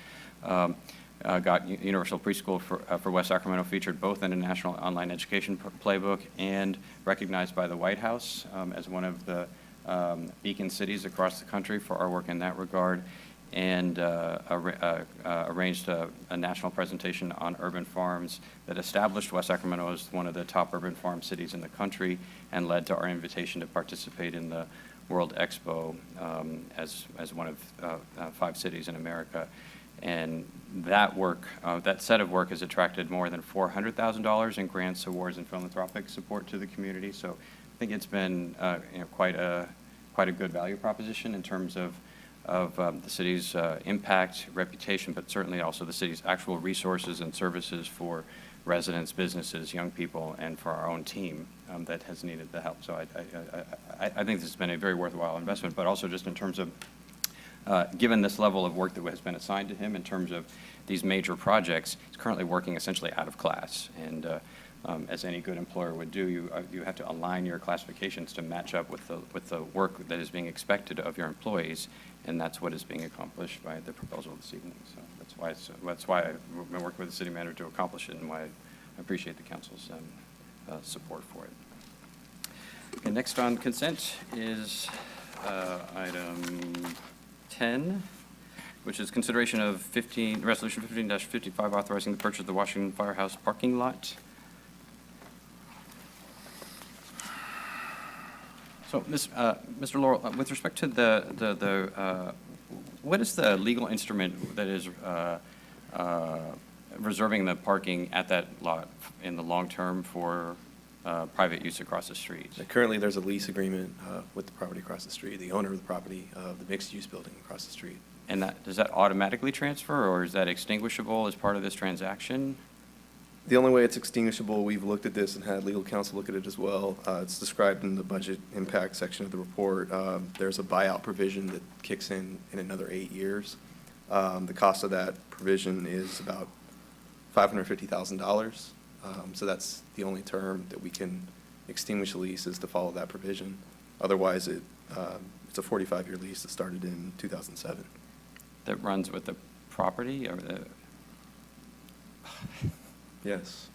Got Universal Preschool for West Sacramento featured both in a national online education playbook and recognized by the White House as one of the beacon cities across the country for our work in that regard. And arranged a national presentation on urban farms that established West Sacramento as one of the top urban farm cities in the country, and led to our invitation to participate in the World Expo as one of 5 cities in America. And that work, that set of work has attracted more than $400,000 in grants, awards, and philanthropic support to the community. So think it's been, quite a good value proposition in terms of the city's impact, reputation, but certainly also the city's actual resources and services for residents, businesses, young people, and for our own team that has needed the help. So I think this has been a very worthwhile investment, but also just in terms of, given this level of work that has been assigned to him in terms of these major projects, he's currently working essentially out of class. And as any good employer would do, you have to align your classifications to match up with the work that is being expected of your employees, and that's what is being accomplished by the proposal this evening. So that's why I've been working with the city manager to accomplish it, and why I appreciate the council's support for it. Okay, next on consent is item 10, which is consideration of Resolution 15-55, authorizing the purchase of the Washington Firehouse parking lot. So, Mr. Laurel, with respect to what is the legal instrument that is reserving the parking at that lot in the long term for private use across the street? Currently, there's a lease agreement with the property across the street, the owner of the property, the mixed-use building across the street. And does that automatically transfer, or is that extinguishable as part of this transaction? The only way it's extinguishable, we've looked at this and had legal counsel look at it as well. It's described in the budget impact section of the report. There's a buyout provision that kicks in another 8 years. The cost of that provision is about $550,000. So that's the only term that we can extinguish the lease, is to follow that provision. Otherwise, it's a 45-year lease that started in 2007. That runs with the property, or the? Yes.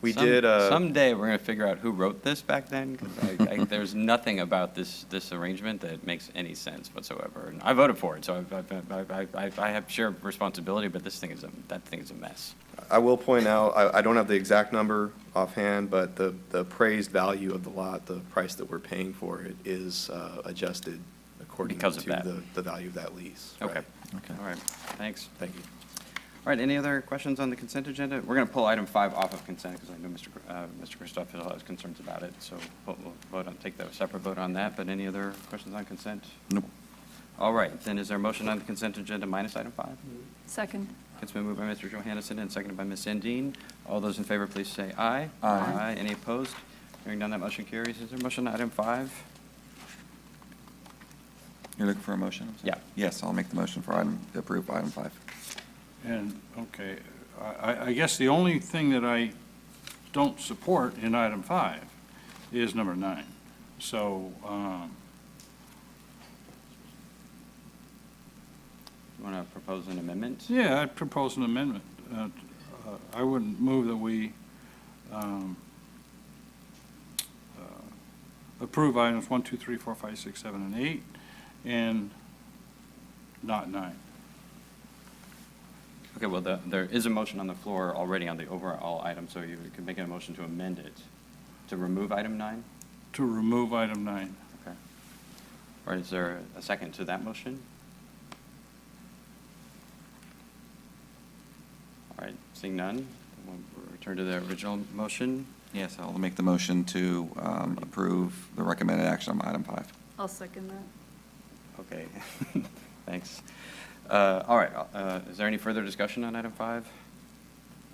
We did. Someday we're going to figure out who wrote this back then, because there's nothing about this arrangement that makes any sense whatsoever. And I voted for it, so I have shared responsibility, but that thing is a mess. I will point out, I don't have the exact number offhand, but the appraised value of the lot, the price that we're paying for it, is adjusted according Because to of that. the value of that lease. Okay. Right. Okay. All right. Thanks. Thank you. All right, any other questions on the consent agenda? We're going to pull item 5 off of consent, because I know Mr. Christoph has concerns about it, so we'll take a separate vote on that. But any other questions on consent? Nope. All right, then is there a motion on the consent agenda minus item 5? Second. It's been moved by Mr. Johannesson and seconded by Ms. Endine. All those in favor, please say aye. Aye. Any opposed? Hearing none, that motion carries. Is there a motion on item 5? You're looking for a motion? I'm sorry? Yeah. Yes, I'll make the motion to approve item 5. And, okay, I guess the only thing that I don't support in item 5 is number 9. So, You want to propose an amendment? yeah, I'd propose an amendment. I wouldn't move that we approve items 1, 2, 3, 4, 5, 6, 7, and 8, and not 9. Okay, well, there is a motion on the floor already on the overall item, so you can make a motion to amend it, to remove item 9? To remove item 9. Okay. All right, is there a second to that motion? All right, seeing none, we'll return to the original motion. Yes, I'll make the motion to approve the recommended action on item 5. I'll second that. Okay, thanks. All right, is there any further discussion on item 5?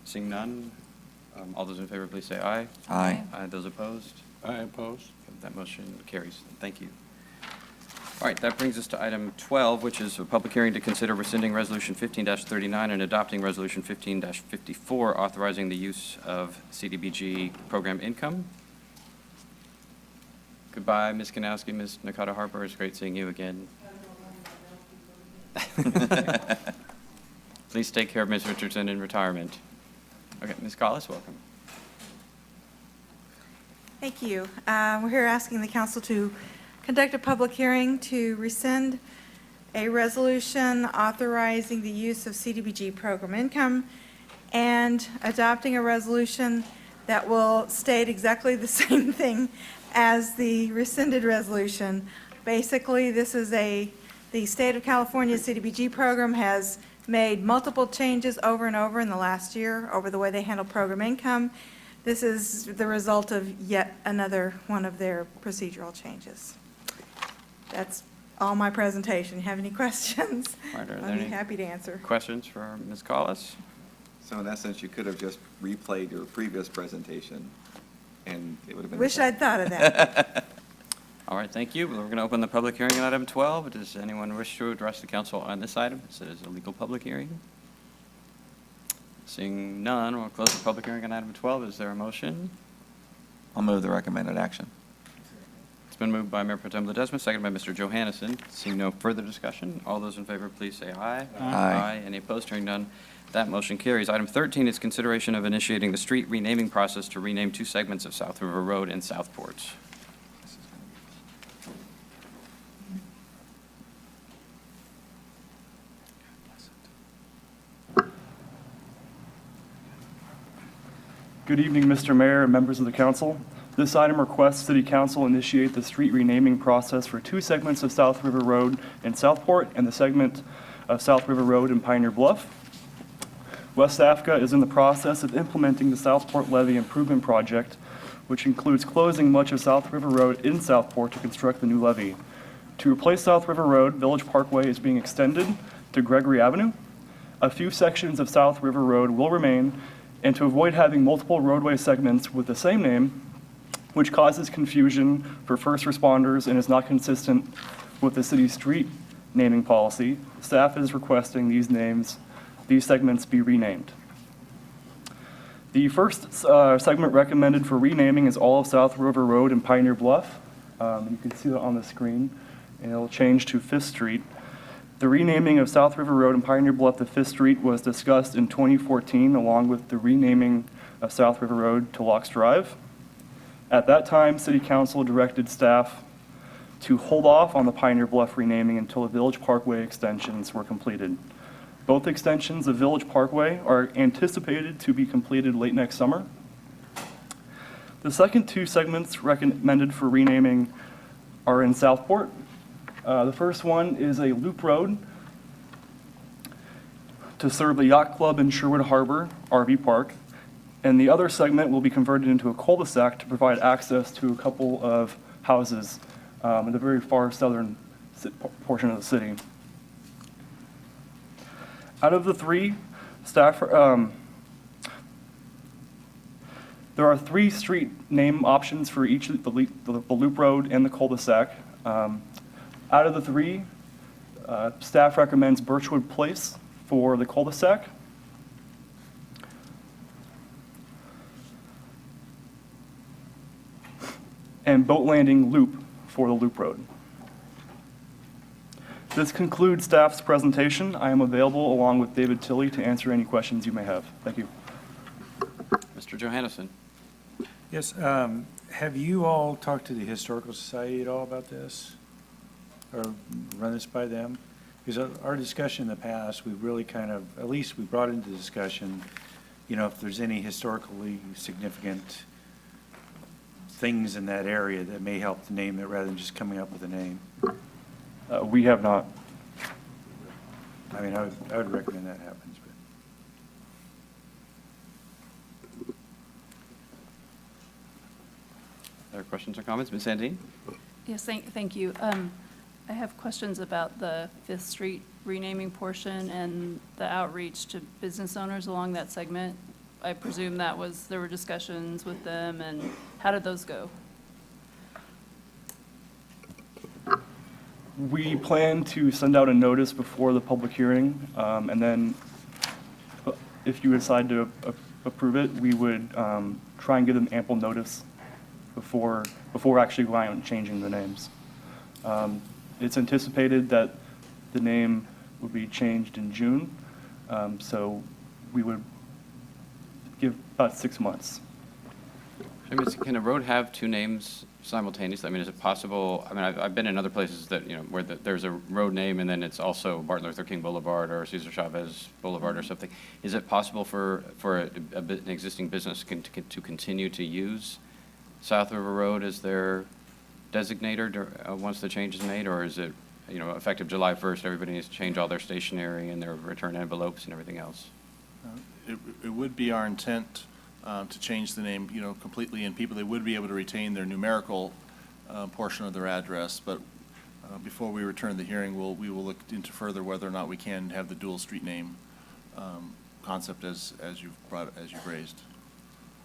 Seeing none, all those in favor, please say aye. Aye. Aye, those opposed? I oppose. That motion carries. Thank you. All right, that brings us to item 12, which is a public hearing to consider rescinding Resolution 15-39 and adopting Resolution 15-54, authorizing the use of CDBG program income. Goodbye, Ms. Kanowski, Ms. Nakata Harper. It's great seeing you again. Please take care of Ms. Richardson in retirement. Okay, Ms. Collis, welcome. Thank you. We're here asking the council to conduct a public hearing to rescind a resolution authorizing the use of CDBG program income and adopting a resolution that will state exactly the same thing as the rescinded resolution. Basically, this is the state of California CDBG program has made multiple changes over and over in the last year over the way they handle program income. This is the result of yet another one of their procedural changes. That's all my presentation. You have any questions? All right, are there I'll be any happy to answer. questions for Ms. Collis? So in essence, you could have just replayed your previous presentation, and it would have been. Wish I'd thought of that. All right, thank you. We're going to open the public hearing on item 12. Does anyone wish to address the council on this item? This is a legal public hearing. Seeing none, we'll close the public hearing on item 12. Is there a motion? I'll move the recommended action. It's been moved by Mayor Pro Tem Ledesma, seconded by Mr. Johannesson. Seeing no further discussion, all those in favor, please say aye. Aye. Any opposed? Hearing none, that motion carries. Item 13 is consideration of initiating the street renaming process to rename 2 segments of South River Road in Southport. Good evening, Mr. Mayor and members of the council. This item requests City Council initiate the street renaming process for 2 segments of South River Road in Southport and the segment of South River Road in Pioneer Bluff. West Africa is in the process of implementing the Southport Levee Improvement Project, which includes closing much of South River Road in Southport to construct the new levee. To replace South River Road, Village Parkway is being extended to Gregory Avenue. A few sections of South River Road will remain, and to avoid having multiple roadway segments with the same name, which causes confusion for first responders and is not consistent with the city's street naming policy, staff is requesting these segments be renamed. The first segment recommended for renaming is all of South River Road in Pioneer Bluff. You can see that on the screen, and it'll change to 5th Street. The renaming of South River Road in Pioneer Bluff to 5th Street was discussed in 2014, along with the renaming of South River Road to Locks Drive. At that time, City Council directed staff to hold off on the Pioneer Bluff renaming until the Village Parkway extensions were completed. Both extensions of Village Parkway are anticipated to be completed late next summer. The second 2 segments recommended for renaming are in Southport. The first one is a loop road to serve the Yacht Club in Sherwood Harbor RV Park, and the other segment will be converted into a cul-de-sac to provide access to a couple of houses in the very far southern portion of the city. Out of the 3, staff, there are 3 street name options for each, the loop road and the cul-de-sac. Out of the 3, staff recommends Birchwood Place for the cul-de-sac. And Boat Landing Loop for the loop road. This concludes staff's presentation. I am available along with David Tilley to answer any questions you may have. Thank you. Mr. Johannesson? Yes, have you all talked to the Historical Society at all about this? Or run this by them? Because our discussion in the past, we really kind of, at least we brought into discussion, you know, if there's any historically significant things in that area that may help to name it rather than just coming up with a name. We have not. I mean, I would recommend that happens, but. Other questions or comments? Ms. Sandine? Yes, thank you. I have questions about the 5th Street renaming portion and the outreach to business owners along that segment. I presume there were discussions with them, and how did those go? We plan to send out a notice before the public hearing, and then if you decide to approve it, we would try and give them ample notice before actually going out and changing the names. It's anticipated that the name would be changed in June, so we would give about 6 months. Can a road have 2 names simultaneously? I mean, is it possible? I mean, I've been in other places that, you know, where there's a road name and then it's also Martin Luther King Boulevard or Cesar Chavez Boulevard or something. Is it possible for an existing business to continue to use South River Road as their designator once the change is made, or is it, you know, effective July 1st, everybody needs to change all their stationery and their return envelopes and everything else? It would be our intent to change the name, completely, and people, they would be able to retain their numerical portion of their address, but before we return the hearing, we will look into further whether or not we can have the dual street name concept as you've raised.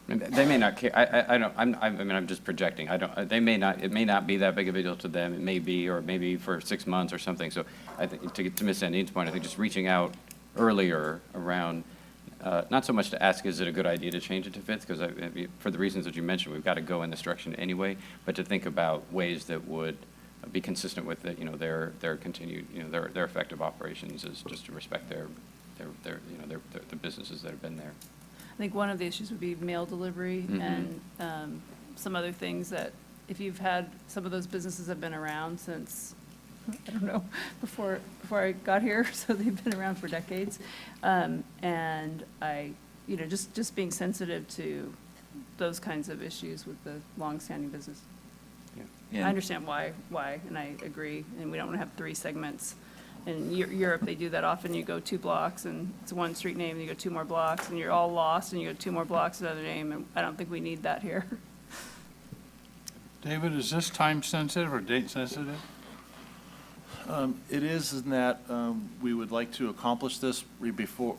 And they may not care, I don't, I'm just projecting, it may not be that big of a deal to them, it may be, or maybe for 6 months or something, so I think, to get to Ms. Sandin's point, I think just reaching out earlier around, not so much to ask, is it a good idea to change it to Fifth, because for the reasons that you mentioned, we've got to go in this direction anyway, but to think about ways that would be consistent with their continued, their effective operations, is just to respect their businesses that have been there. I think one of the issues would be mail delivery and some other things that, if you've had, some of those businesses have been around since, I don't know, before I got here, so they've been around for decades. And just being sensitive to those kinds of issues with the longstanding business. Yeah. I understand why, and I agree, and we don't want to have 3 segments. In Europe, they do that often. You go 2 blocks, and it's one street name, and you go 2 more blocks, and you're all lost, and you go 2 more blocks, another name, and I don't think we need that here. David, is this time sensitive or date sensitive? It is in that we would like to accomplish this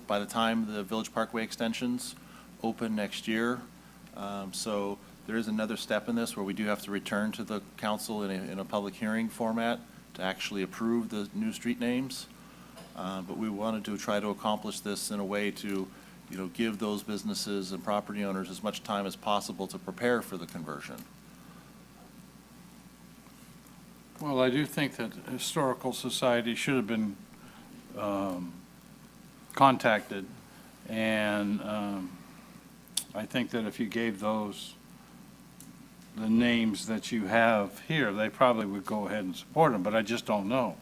by the time the Village Parkway extensions open next year. So there is another step in this where we do have to return to the council in a public hearing format to actually approve the new street names. But we wanted to try to accomplish this in a way to, give those businesses and property owners as much time as possible to prepare for the conversion. Well, I do think that the Historical Society should have been contacted, and I think that if you gave those the names that you have here, they probably would go ahead and support them, but I just don't know.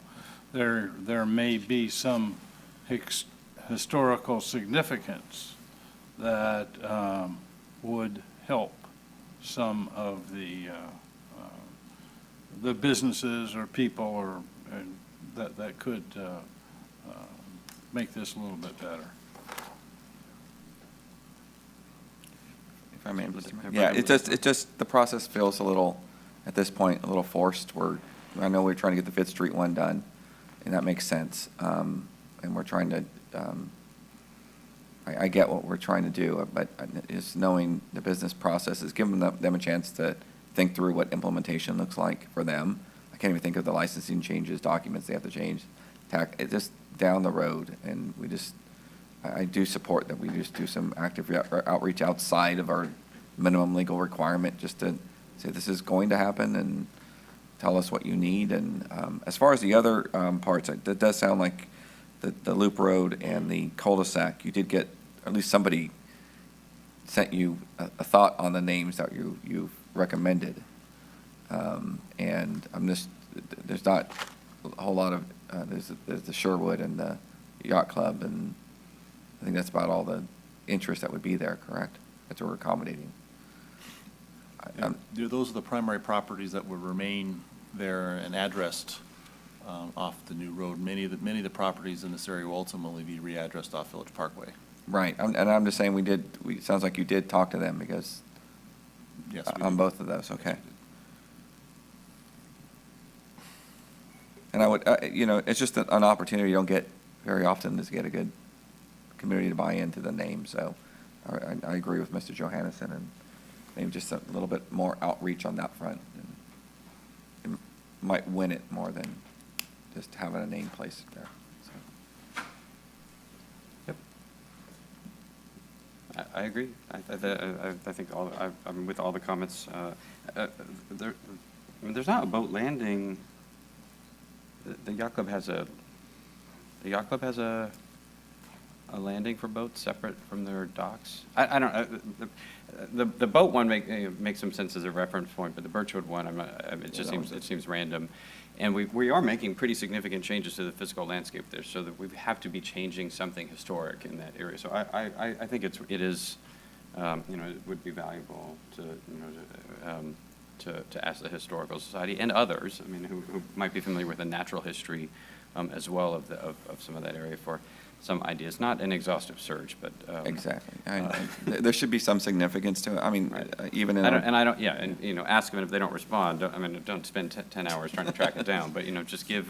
There may be some historical significance that would help some of the businesses or people that could make this a little bit better. If I may, Mr. Mayor. Yeah, it just, the process feels a little, at this point, a little forced. I know we're trying to get the Fifth Street one done, and that makes sense. And we're trying to, I get what we're trying to do, but it's knowing the business processes, giving them a chance to think through what implementation looks like for them. I can't even think of the licensing changes, documents they have to change, it's just down the road, and I do support that we just do some active outreach outside of our minimum legal requirement, just to say this is going to happen and tell us what you need. And as far as the other parts, that does sound like the loop road and the cul-de-sac, you did get, or at least somebody sent you a thought on the names that you recommended. And there's not a whole lot of, there's the Sherwood and the Yacht Club, and I think that's about all the interest that would be there, correct? That's what we're accommodating. Those are the primary properties that would remain there and addressed off the new road. Many of the properties in this area will ultimately be readdressed off Village Parkway. Right, and I'm just saying it sounds like you did talk to them, because Yes, we on did. both of those, okay. And I would, it's just an opportunity you don't get very often, is get a good community to buy into the name. So I agree with Mr. Johannesson, and maybe just a little bit more outreach on that front. And it might win it more than just having a name placed there. So. Yep. I agree. I think I'm with all the comments. There's not a boat landing. The yacht club has a landing for boats separate from their docks. I don't. The boat one makes some sense as a reference point, but the Birchwood one, it seems random. And we are making pretty significant changes to the physical landscape there, so that we have to be changing something historic in that area. So I think it is, it would be valuable to ask the Historical Society and others, who might be familiar with the natural history as well of some of that area, for some ideas, not an exhaustive search, but. Exactly. There should be some significance to it. I mean, even in. Ask them, and if they don't respond, don't spend 10 hours trying to track it down, but, just give,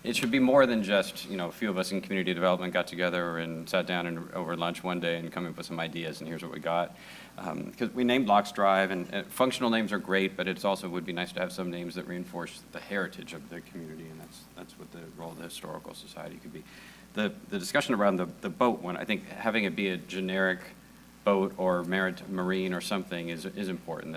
it should be more than just, a few of us in community development got together and sat down and over lunch one day and come up with some ideas, and here's what we got. Because we named Locks Drive, and functional names are great, but it's also would be nice to have some names that reinforce the heritage of the community, and that's what the role of the Historical Society could be. The discussion around the boat one, I think having it be a generic boat or marine or something is important,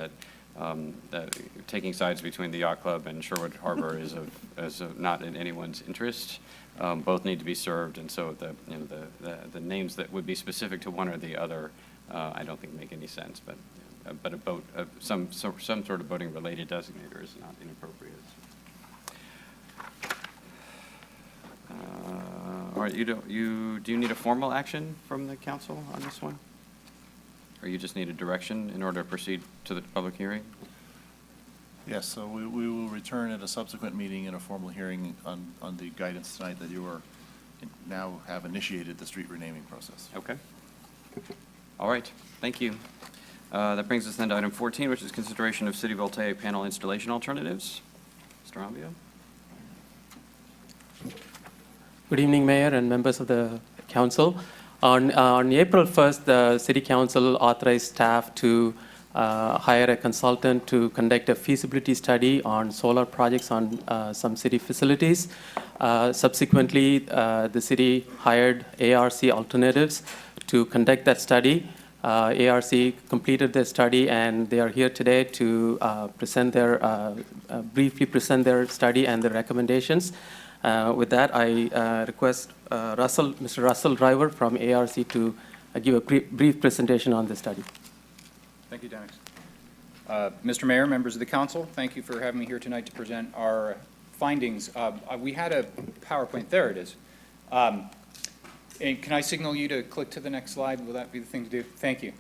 that taking sides between the yacht club and Sherwood Harbor is not in anyone's interest. Both need to be served, and so the names that would be specific to one or the other, I don't think make any sense, but a boat, some sort of boating related designator is not inappropriate. All right, do you need a formal action from the council on this one? Or you just need a direction in order to proceed to the public hearing? Yes, so we will return at a subsequent meeting in a formal hearing on the guidance tonight that you are now have initiated the street renaming process. Okay. All right, thank you. That brings us then to item 14, which is consideration of city voltaic panel installation alternatives. Mr. Ambio? Good evening, Mayor and members of the council. On April 1st, the City Council authorized staff to hire a consultant to conduct a feasibility study on solar projects on some city facilities. Subsequently, the city hired ARC Alternatives to conduct that study. ARC completed their study, and they are here today to briefly present their study and their recommendations. With that, I request Mr. Russell Driver from ARC to give a brief presentation on the study. Thank you, Dennis. Mr. Mayor, members of the council, thank you for having me here tonight to present our findings. We had a PowerPoint. There it is. And can I signal you to click to the next slide? Will that be the thing to do? Thank you.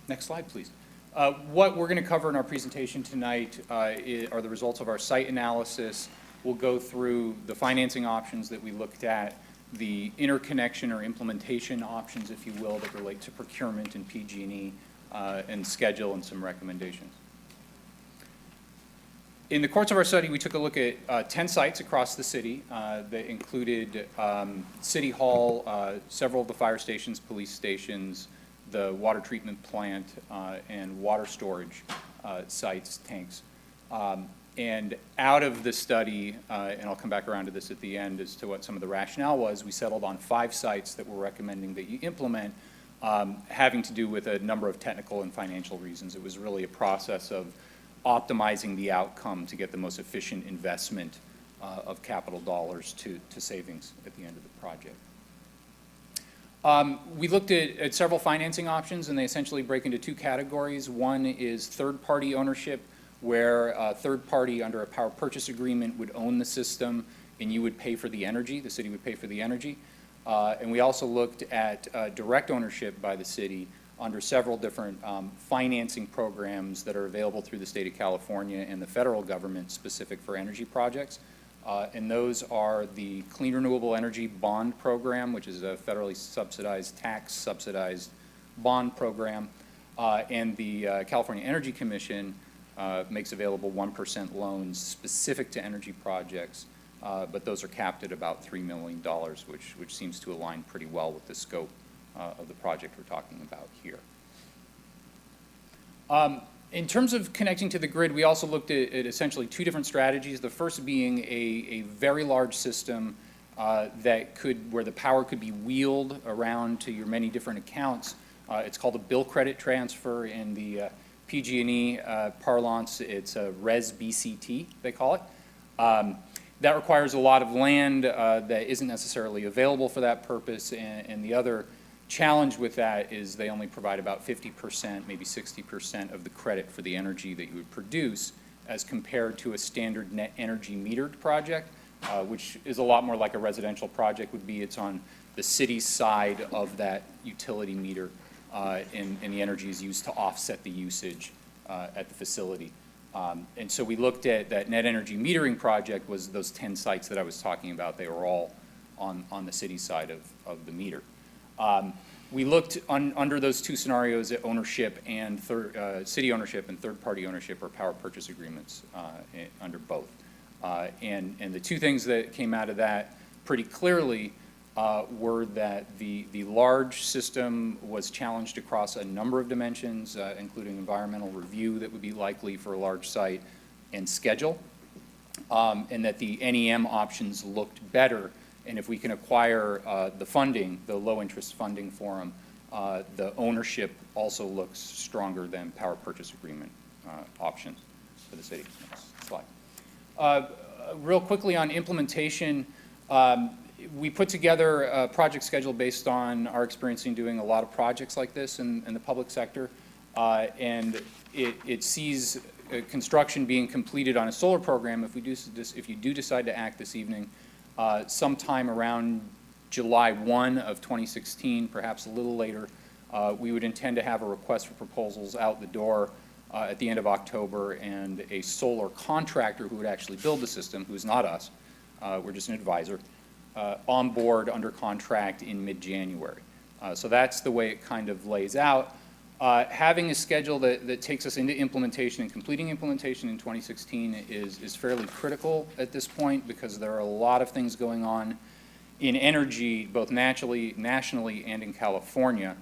Next slide, please. What we're going to cover in our presentation tonight are the results of our site analysis. We'll go through the financing options that we looked at, the interconnection or implementation options, if you will, that relate to procurement and PG&E, and schedule and some recommendations. In the course of our study, we took a look at 10 sites across the city that included City Hall, several of the fire stations, police stations, the water treatment plant, and water storage sites, tanks. And out of the study, and I'll come back around to this at the end as to what some of the rationale was, we settled on 5 sites that we're recommending that you implement, having to do with a number of technical and financial reasons. It was really a process of optimizing the outcome to get the most efficient investment of capital dollars to savings at the end of the project. We looked at several financing options, and they essentially break into 2 categories. One is third-party ownership, where a third party under a power purchase agreement would own the system and you would pay for the energy, the city would pay for the energy. And we also looked at direct ownership by the city under several different financing programs that are available through the state of California and the federal government specific for energy projects. And those are the Clean Renewable Energy Bond Program, which is a federally subsidized, tax subsidized bond program, and the California Energy Commission makes available 1% loans specific to energy projects, but those are capped at about $3 million, which seems to align pretty well with the scope of the project we're talking about here. In terms of connecting to the grid, we also looked at essentially 2 different strategies. The first being a very large system where the power could be wheeled around to your many different accounts. It's called a bill credit transfer in the PG&E parlance. It's a Res BCT, they call it. That requires a lot of land that isn't necessarily available for that purpose, and the other challenge with that is they only provide about 50%, maybe 60% of the credit for the energy that you would produce as compared to a standard net energy metered project, which is a lot more like a residential project would be. It's on the city's side of that utility meter, and the energy is used to offset the usage at the facility. And so we looked at that net energy metering project was those 10 sites that I was talking about. They were all on the city side of the meter. We looked under those two scenarios at ownership and city ownership and third-party ownership or power purchase agreements under both. And the two things that came out of that pretty clearly were that the large system was challenged across a number of dimensions, including environmental review that would be likely for a large site and schedule, and that the NEM options looked better. And if we can acquire the funding, the low-interest funding for them, the ownership also looks stronger than power purchase agreement options for the city. Next slide. Real quickly on implementation, we put together a project schedule based on our experience in doing a lot of projects like this in the public sector, and it sees construction being completed on a solar program if you do decide to act this evening. Sometime around July 1 of 2016, perhaps a little later, we would intend to have a request for proposals out the door at the end of October, and a solar contractor who would actually build the system, who's not us, we're just an advisor, on board under contract in mid-January. So that's the way it kind of lays out. Having a schedule that takes us into implementation and completing implementation in 2016 is fairly critical at this point, because there are a lot of things going on in energy, both nationally and in California,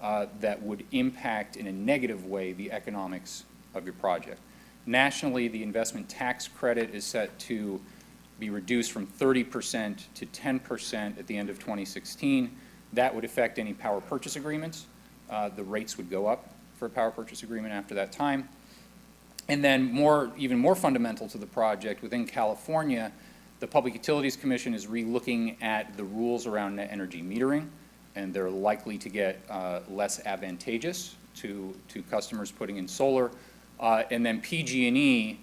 that would impact in a negative way the economics of your project. Nationally, the investment tax credit is set to be reduced from 30% to 10% at the end of 2016. That would affect any power purchase agreements. The rates would go up for a power purchase agreement after that time. And then even more fundamental to the project, within California, the Public Utilities Commission is re-looking at the rules around net energy metering, and they're likely to get less advantageous to customers putting in solar. And then PG&E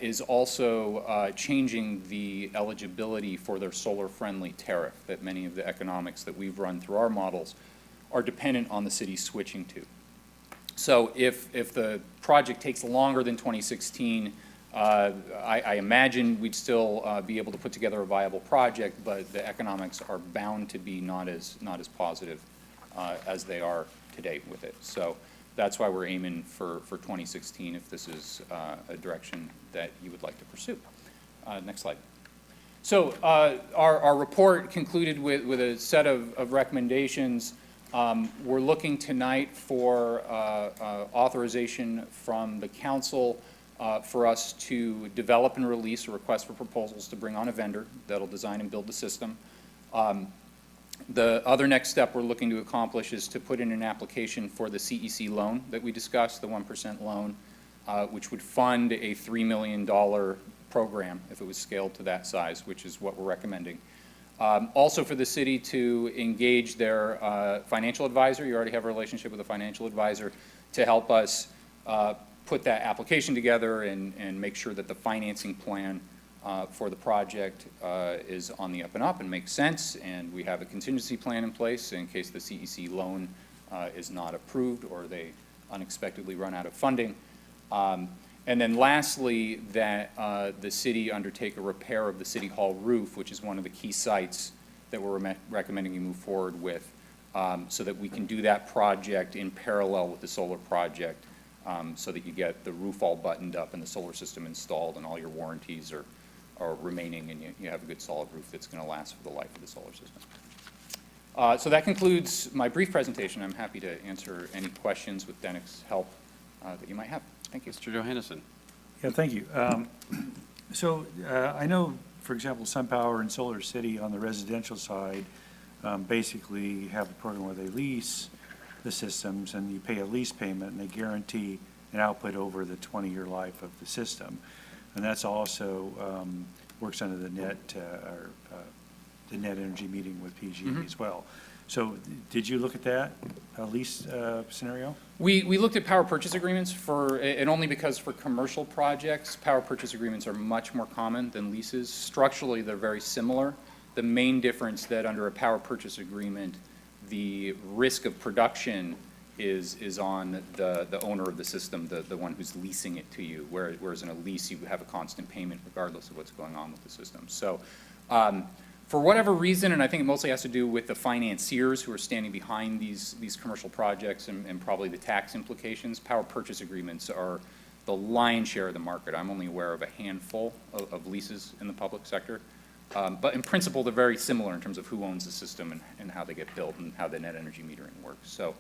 is also changing the eligibility for their solar-friendly tariff that many of the economics that we've run through our models are dependent on the city switching to. So if the project takes longer than 2016, I imagine we'd still be able to put together a viable project, but the economics are bound to be not as positive as they are today with it. So that's why we're aiming for 2016 if this is a direction that you would like to pursue. Next slide. So our report concluded with a set of recommendations. We're looking tonight for authorization from the council for us to develop and release a request for proposals to bring on a vendor that'll design and build the system. The other next step we're looking to accomplish is to put in an application for the CEC loan that we discussed, the 1% loan, which would fund a $3 million program if it was scaled to that size, which is what we're recommending. Also for the city to engage their financial advisor. You already have a relationship with a financial advisor to help us put that application together and make sure that the financing plan for the project is on the up and up and makes sense, and we have a contingency plan in place in case the CEC loan is not approved or they unexpectedly run out of funding. And then lastly, that the city undertake a repair of the City Hall roof, which is one of the key sites that we're recommending you move forward with, so that we can do that project in parallel with the solar project, so that you get the roof all buttoned up and the solar system installed and all your warranties are remaining, and you have a good solid roof that's going to last for the life of the solar system. So that concludes my brief presentation. I'm happy to answer any questions with Dennick's help that you might have. Thank you. Mr. Johannesson. Yeah, thank you. So I know, for example, SunPower and Solar City on the residential side basically have a program where they lease the systems and you pay a lease payment and they guarantee an output over the 20-year life of the system. And that's also works under the net energy meeting with PG&E as well. So did you look at that lease scenario? We looked at power purchase agreements and only because for commercial projects, power purchase agreements are much more common than leases. Structurally, they're very similar. The main difference that under a power purchase agreement, the risk of production is on the owner of the system, the one who's leasing it to you, whereas in a lease, you have a constant payment regardless of what's going on with the system. So For whatever reason, and I think it mostly has to do with the financiers who are standing behind these commercial projects and probably the tax implications, power purchase agreements are the lion's share of the market. I'm only aware of a handful of leases in the public sector. But in principle, they're very similar in terms of who owns the system and how they get built and how the net energy metering works. So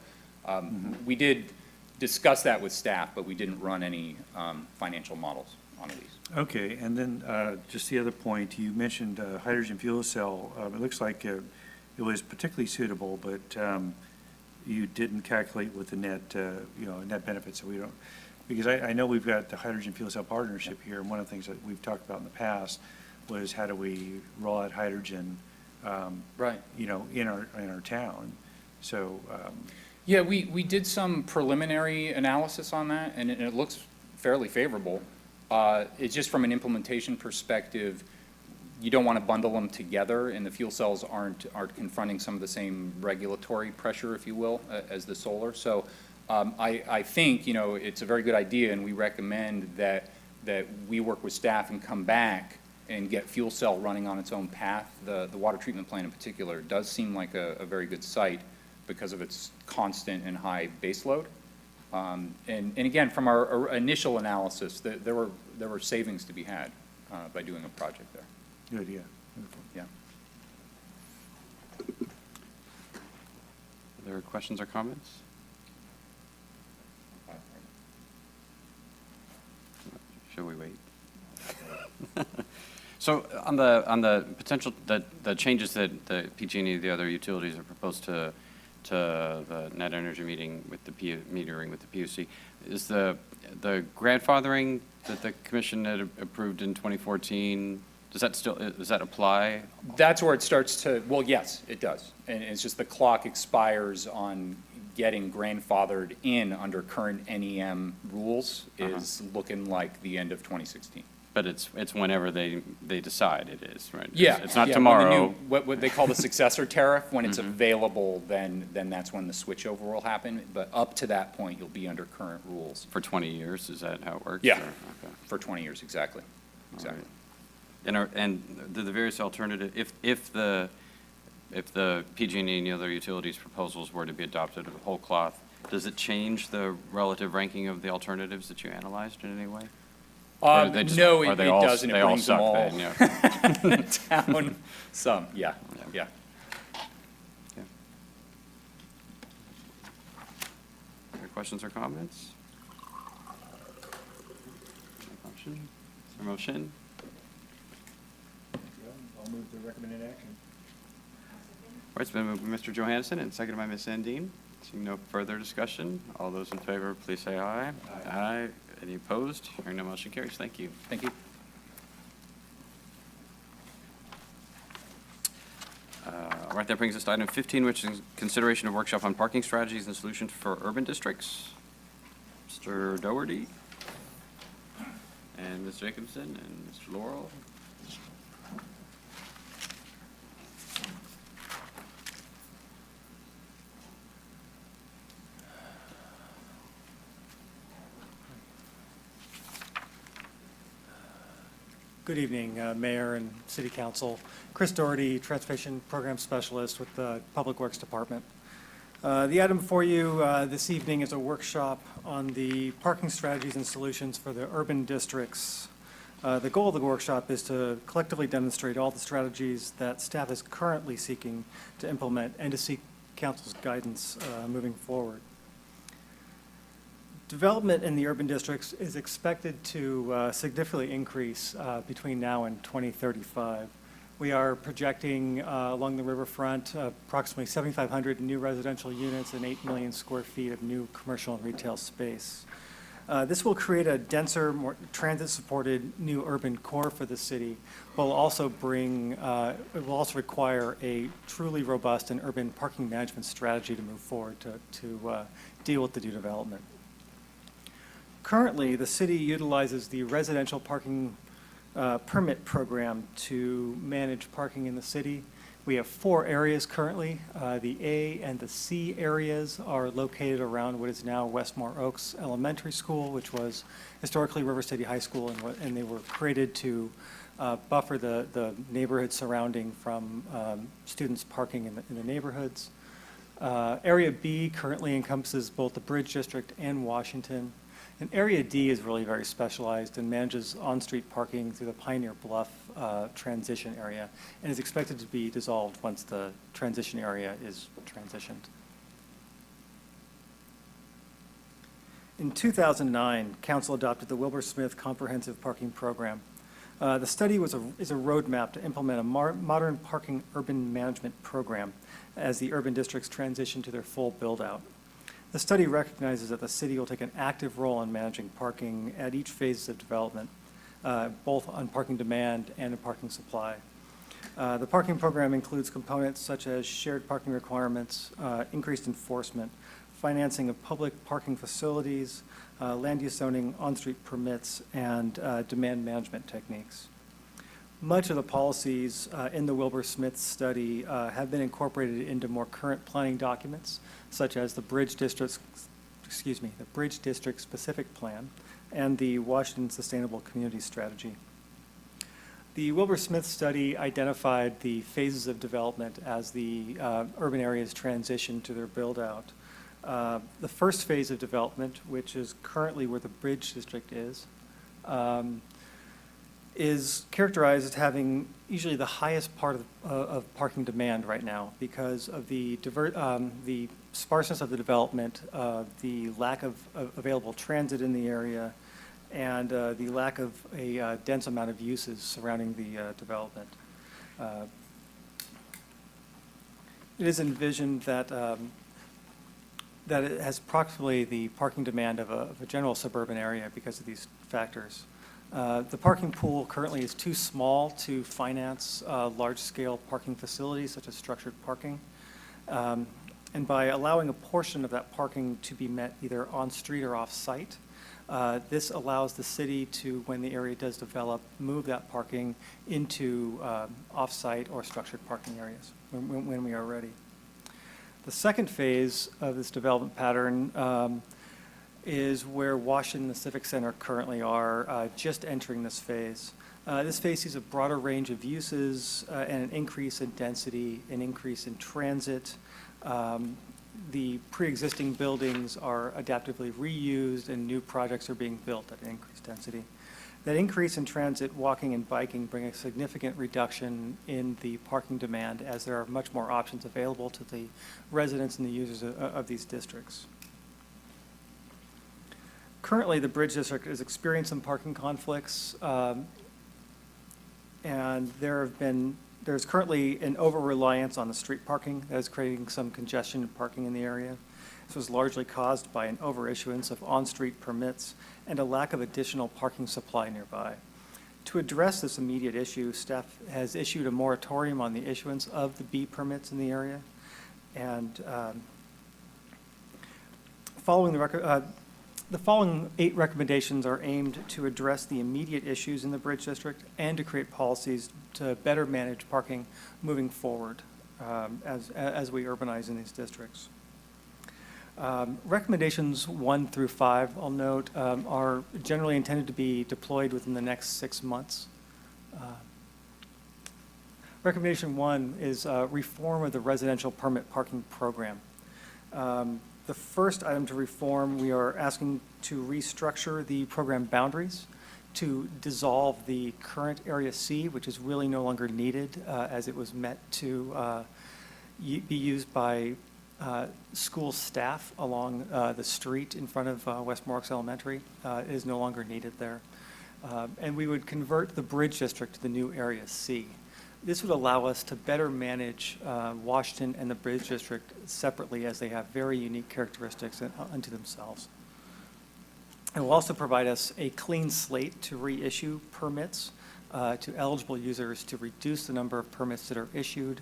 we did discuss that with staff, but we didn't run any financial models on these. Okay, and then just the other point, you mentioned hydrogen fuel cell. It looks like it was particularly suitable, but you didn't calculate with the net, net benefits. So we don't, because I know we've got the hydrogen fuel cell partnership here, and one of the things that we've talked about in the past was how do we roll out hydrogen, Right. in our town. So Yeah, we did some preliminary analysis on that, and it looks fairly favorable. It's just from an implementation perspective, you don't want to bundle them together, and the fuel cells aren't confronting some of the same regulatory pressure, if you will, as the solar. So I think, it's a very good idea, and we recommend that we work with staff and come back and get fuel cell running on its own path. The water treatment plant in particular does seem like a very good site because of its constant and high base load. And again, from our initial analysis, there were savings to be had by doing a project there. good, yeah. Wonderful. Yeah. Are there questions or comments? Should we wait? So on the potential, the changes that the PG&E, the other utilities are proposed to the net energy metering with the PUC, is the grandfathering that the commission had approved in 2014, does that apply? That's where it starts to, well, yes, it does. And it's just the clock expires on getting grandfathered in under current NEM rules is looking like the end of 2016. But it's whenever they decide it is, right? Yeah. It's not yeah, tomorrow. when what they call the successor tariff, when it's available, then that's when the switchover will happen. But up to that point, you'll be under current rules. For 20 years, is that how it works? Yeah, or- okay. for 20 years, exactly. Exactly. And the various alternative, if the PG&E and the other utilities proposals were to be adopted whole cloth, does it change the relative ranking of the alternatives that you analyzed in any way? Or do they just- No, are it they all- doesn't. It they all brings them suck all then, yeah. down some, yeah. Yeah. Any questions or comments? Motion? Is there a motion? I'll move the recommended action. All right, it's been moved by Mr. Johansson and seconded by Ms. Sandine. Seeing no further discussion, all those in favor, please say aye. Aye. Any opposed? Hearing no motion carries. Thank you. Thank you. All right, that brings us to item 15, which is consideration of workshop on parking strategies and solutions for urban districts. Mr. Doherty and Ms. Jacobson and Mr. Laurel. Good evening, Mayor and City Council. Chris Doherty, Transportation Program Specialist with the Public Works Department. The item for you this evening is a workshop on the parking strategies and solutions for the urban districts. The goal of the workshop is to collectively demonstrate all the strategies that staff is currently seeking to implement and to seek Council's guidance moving forward. Development in the urban districts is expected to significantly increase between now and 2035. We are projecting along the riverfront approximately 7,500 new residential units and 8 million square feet of new commercial and retail space. This will create a denser, more transit-supported new urban core for the city, but will also it will also require a truly robust and urban parking management strategy to move forward to deal with the new development. Currently, the city utilizes the residential parking permit program to manage parking in the city. We have 4 areas currently. The A and the C areas are located around what is now Westmore Oaks Elementary School, which was historically River City High School, and they were created to buffer the neighborhood surrounding from students parking in the neighborhoods. Area B currently encompasses both the Bridge District and Washington. And Area D is really very specialized and manages on-street parking through the Pioneer Bluff transition area, and is expected to be dissolved once the transition area is transitioned. In 2009, Council adopted the Wilbur Smith Comprehensive Parking Program. The study is a roadmap to implement a modern parking urban management program as the urban districts transition to their full build-out. The study recognizes that the city will take an active role in managing parking at each phase of development, both on parking demand and in parking supply. The parking program includes components such as shared parking requirements, increased enforcement, financing of public parking facilities, land use zoning, on-street permits, and demand management techniques. Much of the policies in the Wilbur Smith study have been incorporated into more current planning documents, such as the Bridge District Specific Plan and the Washington Sustainable Community Strategy. The Wilbur Smith study identified the phases of development as the urban areas transition to their build-out. The first phase of development, which is currently where the Bridge District is characterized as having usually the highest part of parking demand right now because of the sparseness of the development, the lack of available transit in the area, and the lack of a dense amount of uses surrounding the development. It is envisioned that it has approximately the parking demand of a general suburban area because of these factors. The parking pool currently is too small to finance large-scale parking facilities such as structured parking. And by allowing a portion of that parking to be met either on-street or off-site, this allows the city to, when the area does develop, move that parking into off-site or structured parking areas when we are ready. The second phase of this development pattern is where Washington and the Civic Center currently are, just entering this phase. This phase sees a broader range of uses and an increase in density, an increase in transit. The pre-existing buildings are adaptively reused and new projects are being built at an increased density. That increase in transit, walking, and biking bring a significant reduction in the parking demand as there are much more options available to the residents and the users of these districts. Currently, the Bridge District is experiencing some parking conflicts, and there's currently an over-reliance on the street parking that is creating some congestion in parking in the area. This was largely caused by an overissuance of on-street permits and a lack of additional parking supply nearby. To address this immediate issue, staff has issued a moratorium on the issuance of the B permits in the area. And the following 8 recommendations are aimed to address the immediate issues in the Bridge District and to create policies to better manage parking moving forward as we urbanize in these districts. Recommendations 1 through 5, I'll note, are generally intended to be deployed within the next 6 months. Recommendation 1 is reform of the residential permit parking program. The first item to reform, we are asking to restructure the program boundaries to dissolve the current Area C, which is really no longer needed as it was meant to be used by school staff along the street in front of West Morris Elementary. It is no longer needed there. And we would convert the Bridge District to the new Area C. This would allow us to better manage Washington and the Bridge District separately as they have very unique characteristics unto themselves. It will also provide us a clean slate to reissue permits to eligible users to reduce the number of permits that are issued,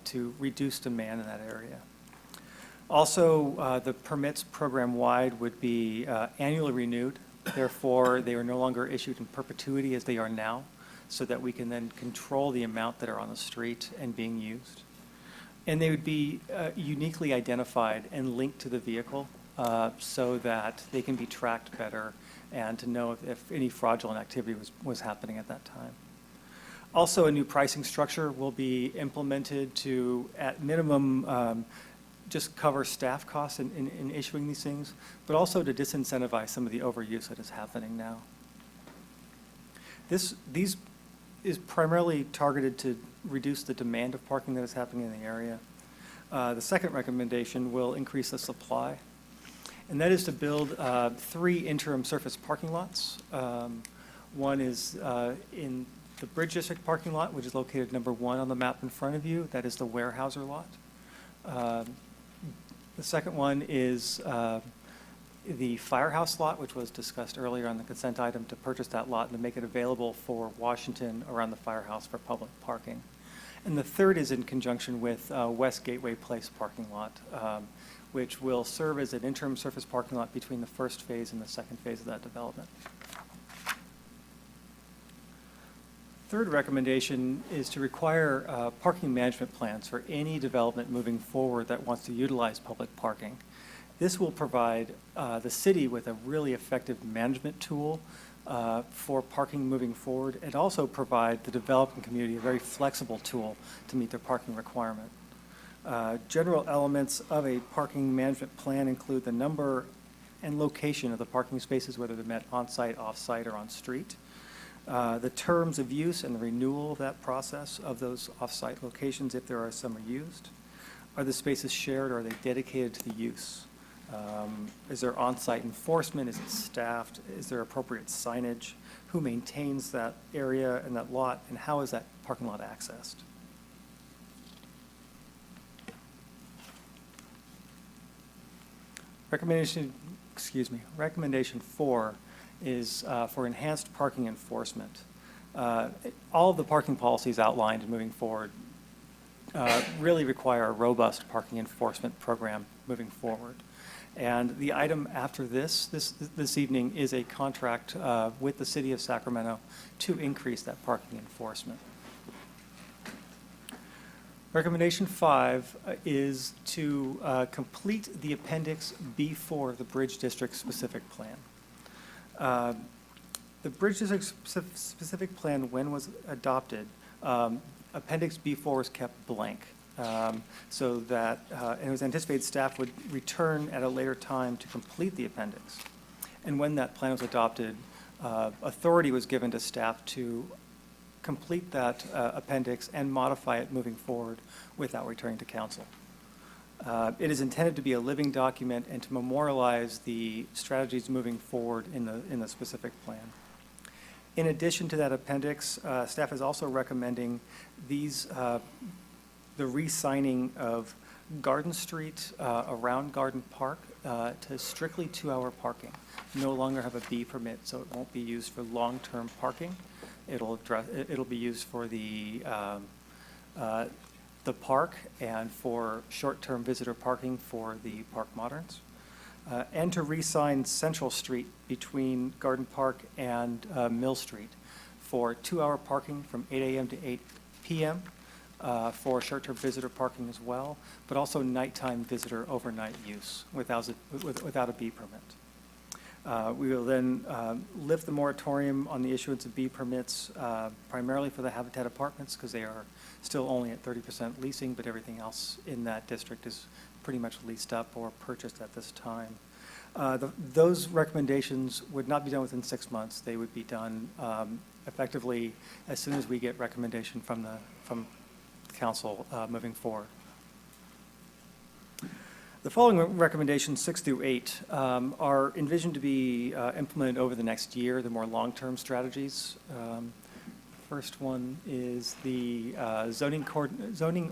to reduce demand in that area. Also, the permits program-wide would be annually renewed. Therefore, they are no longer issued in perpetuity as they are now. so that we can then control the amount that are on the street and being used. And they would be uniquely identified and linked to the vehicle so that they can be tracked better and to know if any fraudulent activity was happening at that time. Also, a new pricing structure will be implemented to, at minimum, just cover staff costs in issuing these things, but also to disincentivize some of the overuse that is happening now. These is primarily targeted to reduce the demand of parking that is happening in the area. The second recommendation will increase the supply, and that is to build 3 interim surface parking lots. One is in the Bridge District parking lot, which is located number 1 on the map in front of you. That is the Warehouser lot. The second one is the Firehouse lot, which was discussed earlier on the consent item, to purchase that lot and to make it available for Washington around the firehouse for public parking. And the third is in conjunction with West Gateway Place parking lot, which will serve as an interim surface parking lot between the first phase and the second phase of that development. Third recommendation is to require parking management plans for any development moving forward that wants to utilize public parking. This will provide the city with a really effective management tool for parking moving forward, and also provide the development community a very flexible tool to meet their parking requirement. General elements of a parking management plan include the number and location of the parking spaces, whether they're met on-site, off-site, or on-street. The terms of use and the renewal of that process of those off-site locations, if there are some are used. Are the spaces shared, or are they dedicated to the use? Is there on-site enforcement? Is it staffed? Is there appropriate signage? Who maintains that area and that lot, and how is that parking lot accessed? Recommendation 4 is for enhanced parking enforcement. All of the parking policies outlined moving forward really require a robust parking enforcement program moving forward. And the item after this evening is a contract with the City of Sacramento to increase that parking enforcement. Recommendation 5 is to complete the Appendix B4 of the Bridge District Specific Plan. The Bridge District Specific Plan, when was adopted, Appendix B4 was kept blank. So that, and it was anticipated staff would return at a later time to complete the appendix. And when that plan was adopted, authority was given to staff to complete that appendix and modify it moving forward without returning to council. It is intended to be a living document and to memorialize the strategies moving forward in the specific plan. In addition to that appendix, staff is also recommending these the re-signing of Garden Street around Garden Park to strictly 2-hour parking. No longer have a B permit, so it won't be used for long-term parking. It'll be used for the park and for short-term visitor parking for the Park Moderns. And to re-sign Central Street between Garden Park and Mill Street for 2-hour parking from 8 a.m. to 8 p.m. For short-term visitor parking as well, but also nighttime visitor overnight use without a B permit. We will then lift the moratorium on the issuance of B permits primarily for the Habitat Apartments, because they are still only at 30% leasing, but everything else in that district is pretty much leased up or purchased at this time. Those recommendations would not be done within 6 months. They would be done effectively as soon as we get recommendation from council moving forward. The following recommendations, 6 through 8, are envisioned to be implemented over the next year, the more long-term strategies. First one is the zoning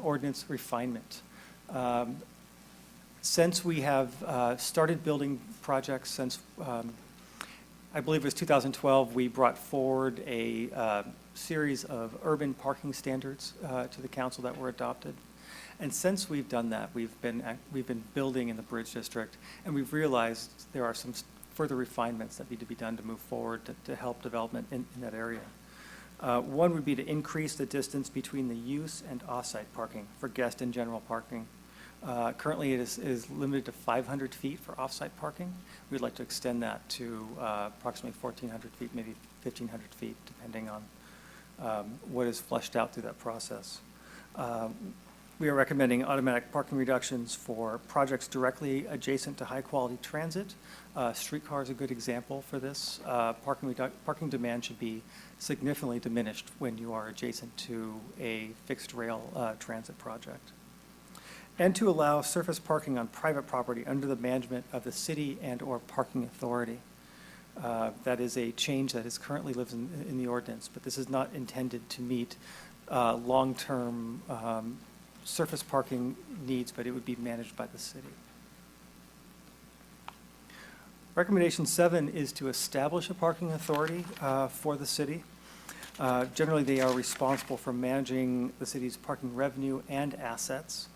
ordinance refinement. Since we have started building projects since, I believe it was 2012, we brought forward a series of urban parking standards to the council that were adopted. And since we've done that, we've been building in the Bridge District, and we've realized there are some further refinements that need to be done to move forward to help development in that area. One would be to increase the distance between the use and off-site parking for guest and general parking. Currently, it is limited to 500 feet for off-site parking. We'd like to extend that to approximately 1,400 feet, maybe 1,500 feet, depending on what is fleshed out through that process. We are recommending automatic parking reductions for projects directly adjacent to high-quality transit. Streetcar is a good example for this. Parking demand should be significantly diminished when you are adjacent to a fixed rail transit project. And to allow surface parking on private property under the management of the city and/or parking authority. That is a change that is currently lives in the ordinance, but this is not intended to meet long-term surface parking needs, but it would be managed by the city. Recommendation 7 is to establish a parking authority for the city. Generally, they are responsible for managing the city's parking revenue and assets.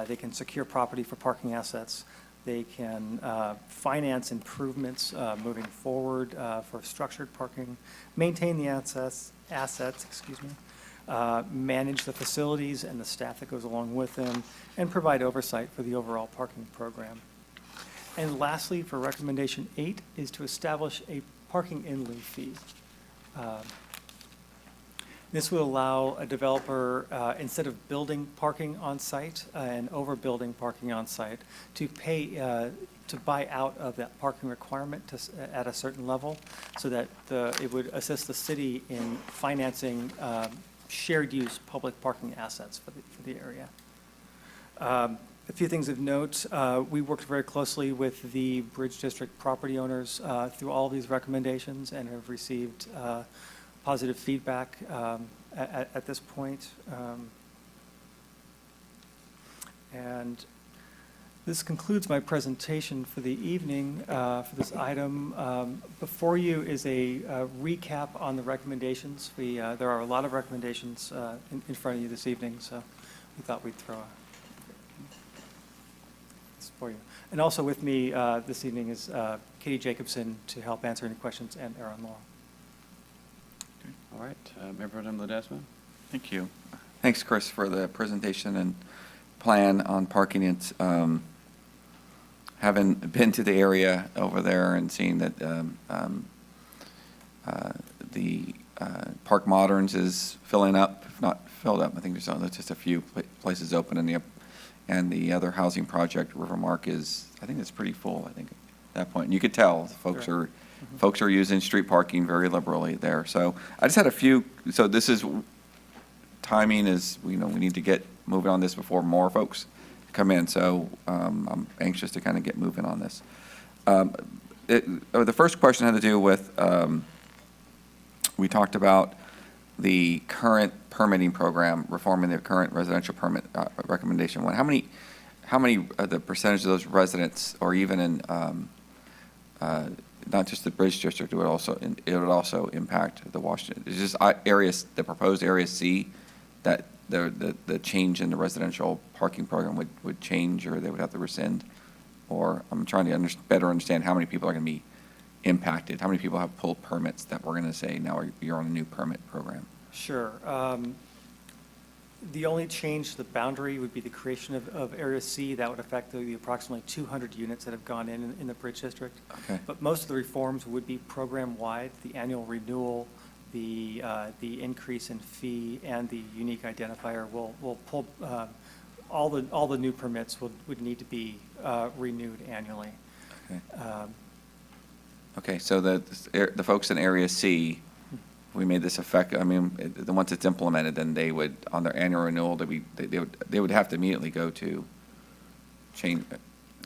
They can secure property for parking assets. They can finance improvements moving forward for structured parking, maintain the assets, manage the facilities and the staff that goes along with them, and provide oversight for the overall parking program. And lastly, for recommendation 8, is to establish a parking in lieu fee. This will allow a developer, instead of building parking on site and overbuilding parking on site, to pay, to buy out of that parking requirement at a certain level, so that it would assist the city in financing shared use public parking assets for the area. A few things of note, we worked very closely with the Bridge District property owners through all of these recommendations and have received positive feedback at this point. And this concludes my presentation for the evening for this item. Before you is a recap on the recommendations. There are a lot of recommendations in front of you this evening, so we thought we'd throw this for you. And also with me this evening is Katie Jacobson to help answer any questions, and Aaron Law. All right, Mayor Pro Tem Ledesma. Thank you. Thanks, Chris, for the presentation and plan on parking. It's, having been to the area over there and seeing that the Park Moderns is filling up, if not filled up. I think there's just a few places open and the other housing project, Rivermark, is, I think it's pretty full, I think, at that point. And you could tell folks are folks are using street parking very liberally there. So I just had a few, so this is, timing is, we need to get moving on this before more folks come in. So I'm anxious to kind of get moving on this. The first question had to do with, we talked about the current permitting program, reforming the current residential permit recommendation one. How many of the percentage of those residents, or even in not just the Bridge District, it would also impact the Washington. It's just areas, the proposed Area C, that the change in the residential parking program would change, or they would have to rescind. Or I'm trying to better understand how many people are going to be impacted. How many people have pulled permits that we're going to say now you're on a new permit program? Sure. The only change to the boundary would be the creation of Area C. That would affect the approximately 200 units that have gone in the Bridge District. Okay. But most of the reforms would be program-wide, the annual renewal, the increase in fee, and the unique identifier will pull, all the new permits would need to be renewed annually. Okay. Okay, so the folks in Area C, we made this effective. I mean, the once it's implemented, then they would, on their annual renewal, they would have to immediately go to change.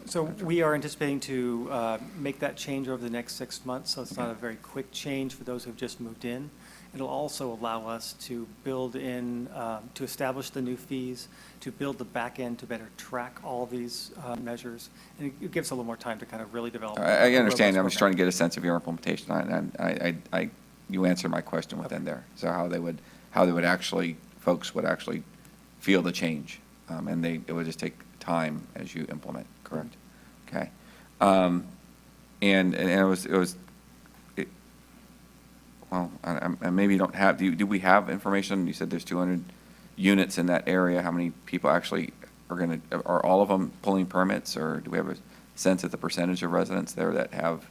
So we are anticipating to make that change over the next 6 months, so it's not a very quick change for those who've just moved in. It'll also allow us to build in, to establish the new fees, to build the back end to better track all of these measures. And it gives a little more time to kind of really develop. I understand. I'm just trying to get a sense of your implementation. And you answered my question within there. So how they would actually, folks would actually feel the change, and it would just take time as you implement. Correct. Okay. And well, and maybe you don't have, do we have information? You said there's 200 units in that area. How many people actually are all of them pulling permits, or do we have a sense of the percentage of residents there that have?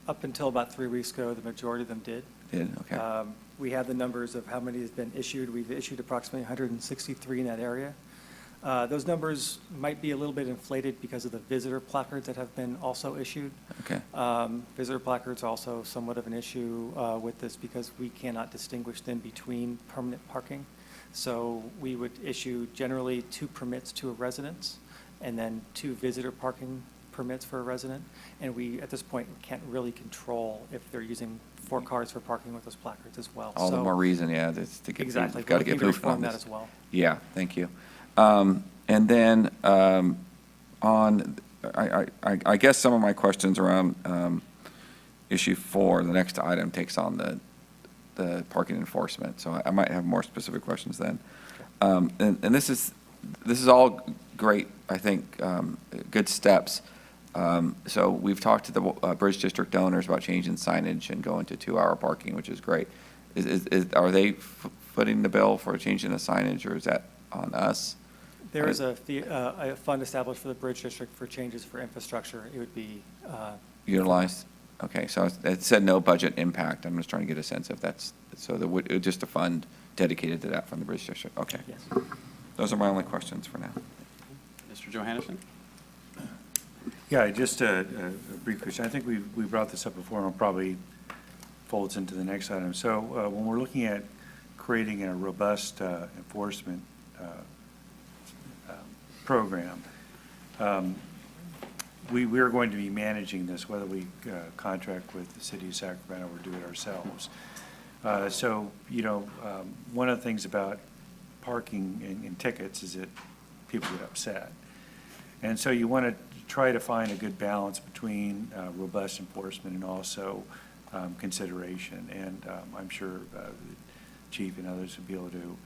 Up until about 3 weeks ago, the majority of them did. Okay. We have the numbers of how many has been issued. We've issued approximately 163 in that area. Those numbers might be a little bit inflated because of the visitor placards that have been also issued. Okay. Visitor placards are also somewhat of an issue with this because we cannot distinguish them between permanent parking. So we would issue generally 2 permits to a residence and then 2 visitor parking permits for a resident. And we, at this point, can't really control if they're using 4 cars for parking with those placards as well. All the more reason, yeah, that's to get, Exactly. got to get We're looking to moving on reform that this. as well. Yeah, thank you. And then on, I guess some of my questions around issue 4, the next item takes on the parking enforcement, so I might have more specific questions then. And this is all great, I think, good steps. So we've talked to the Bridge District owners about changing signage and going to 2-hour parking, which is great. Are they footing the bill for changing the signage, or is that on us? There is a fund established for the Bridge District for changes for infrastructure. It would be Utilized? Okay, so it said no budget impact. I'm just trying to get a sense if that's, so there would, just a fund dedicated to that from the Bridge District? Okay. Yes. Those are my only questions for now. Mr. Johannesson? Yeah, just a brief question. I think we brought this up before, and it probably folds into the next item. So when we're looking at creating a robust enforcement program, we are going to be managing this, whether we contract with the city of Sacramento or do it ourselves. So, one of the things about parking and tickets is that people get upset. And so you want to try to find a good balance between robust enforcement and also consideration. And I'm sure the chief and others will be able to,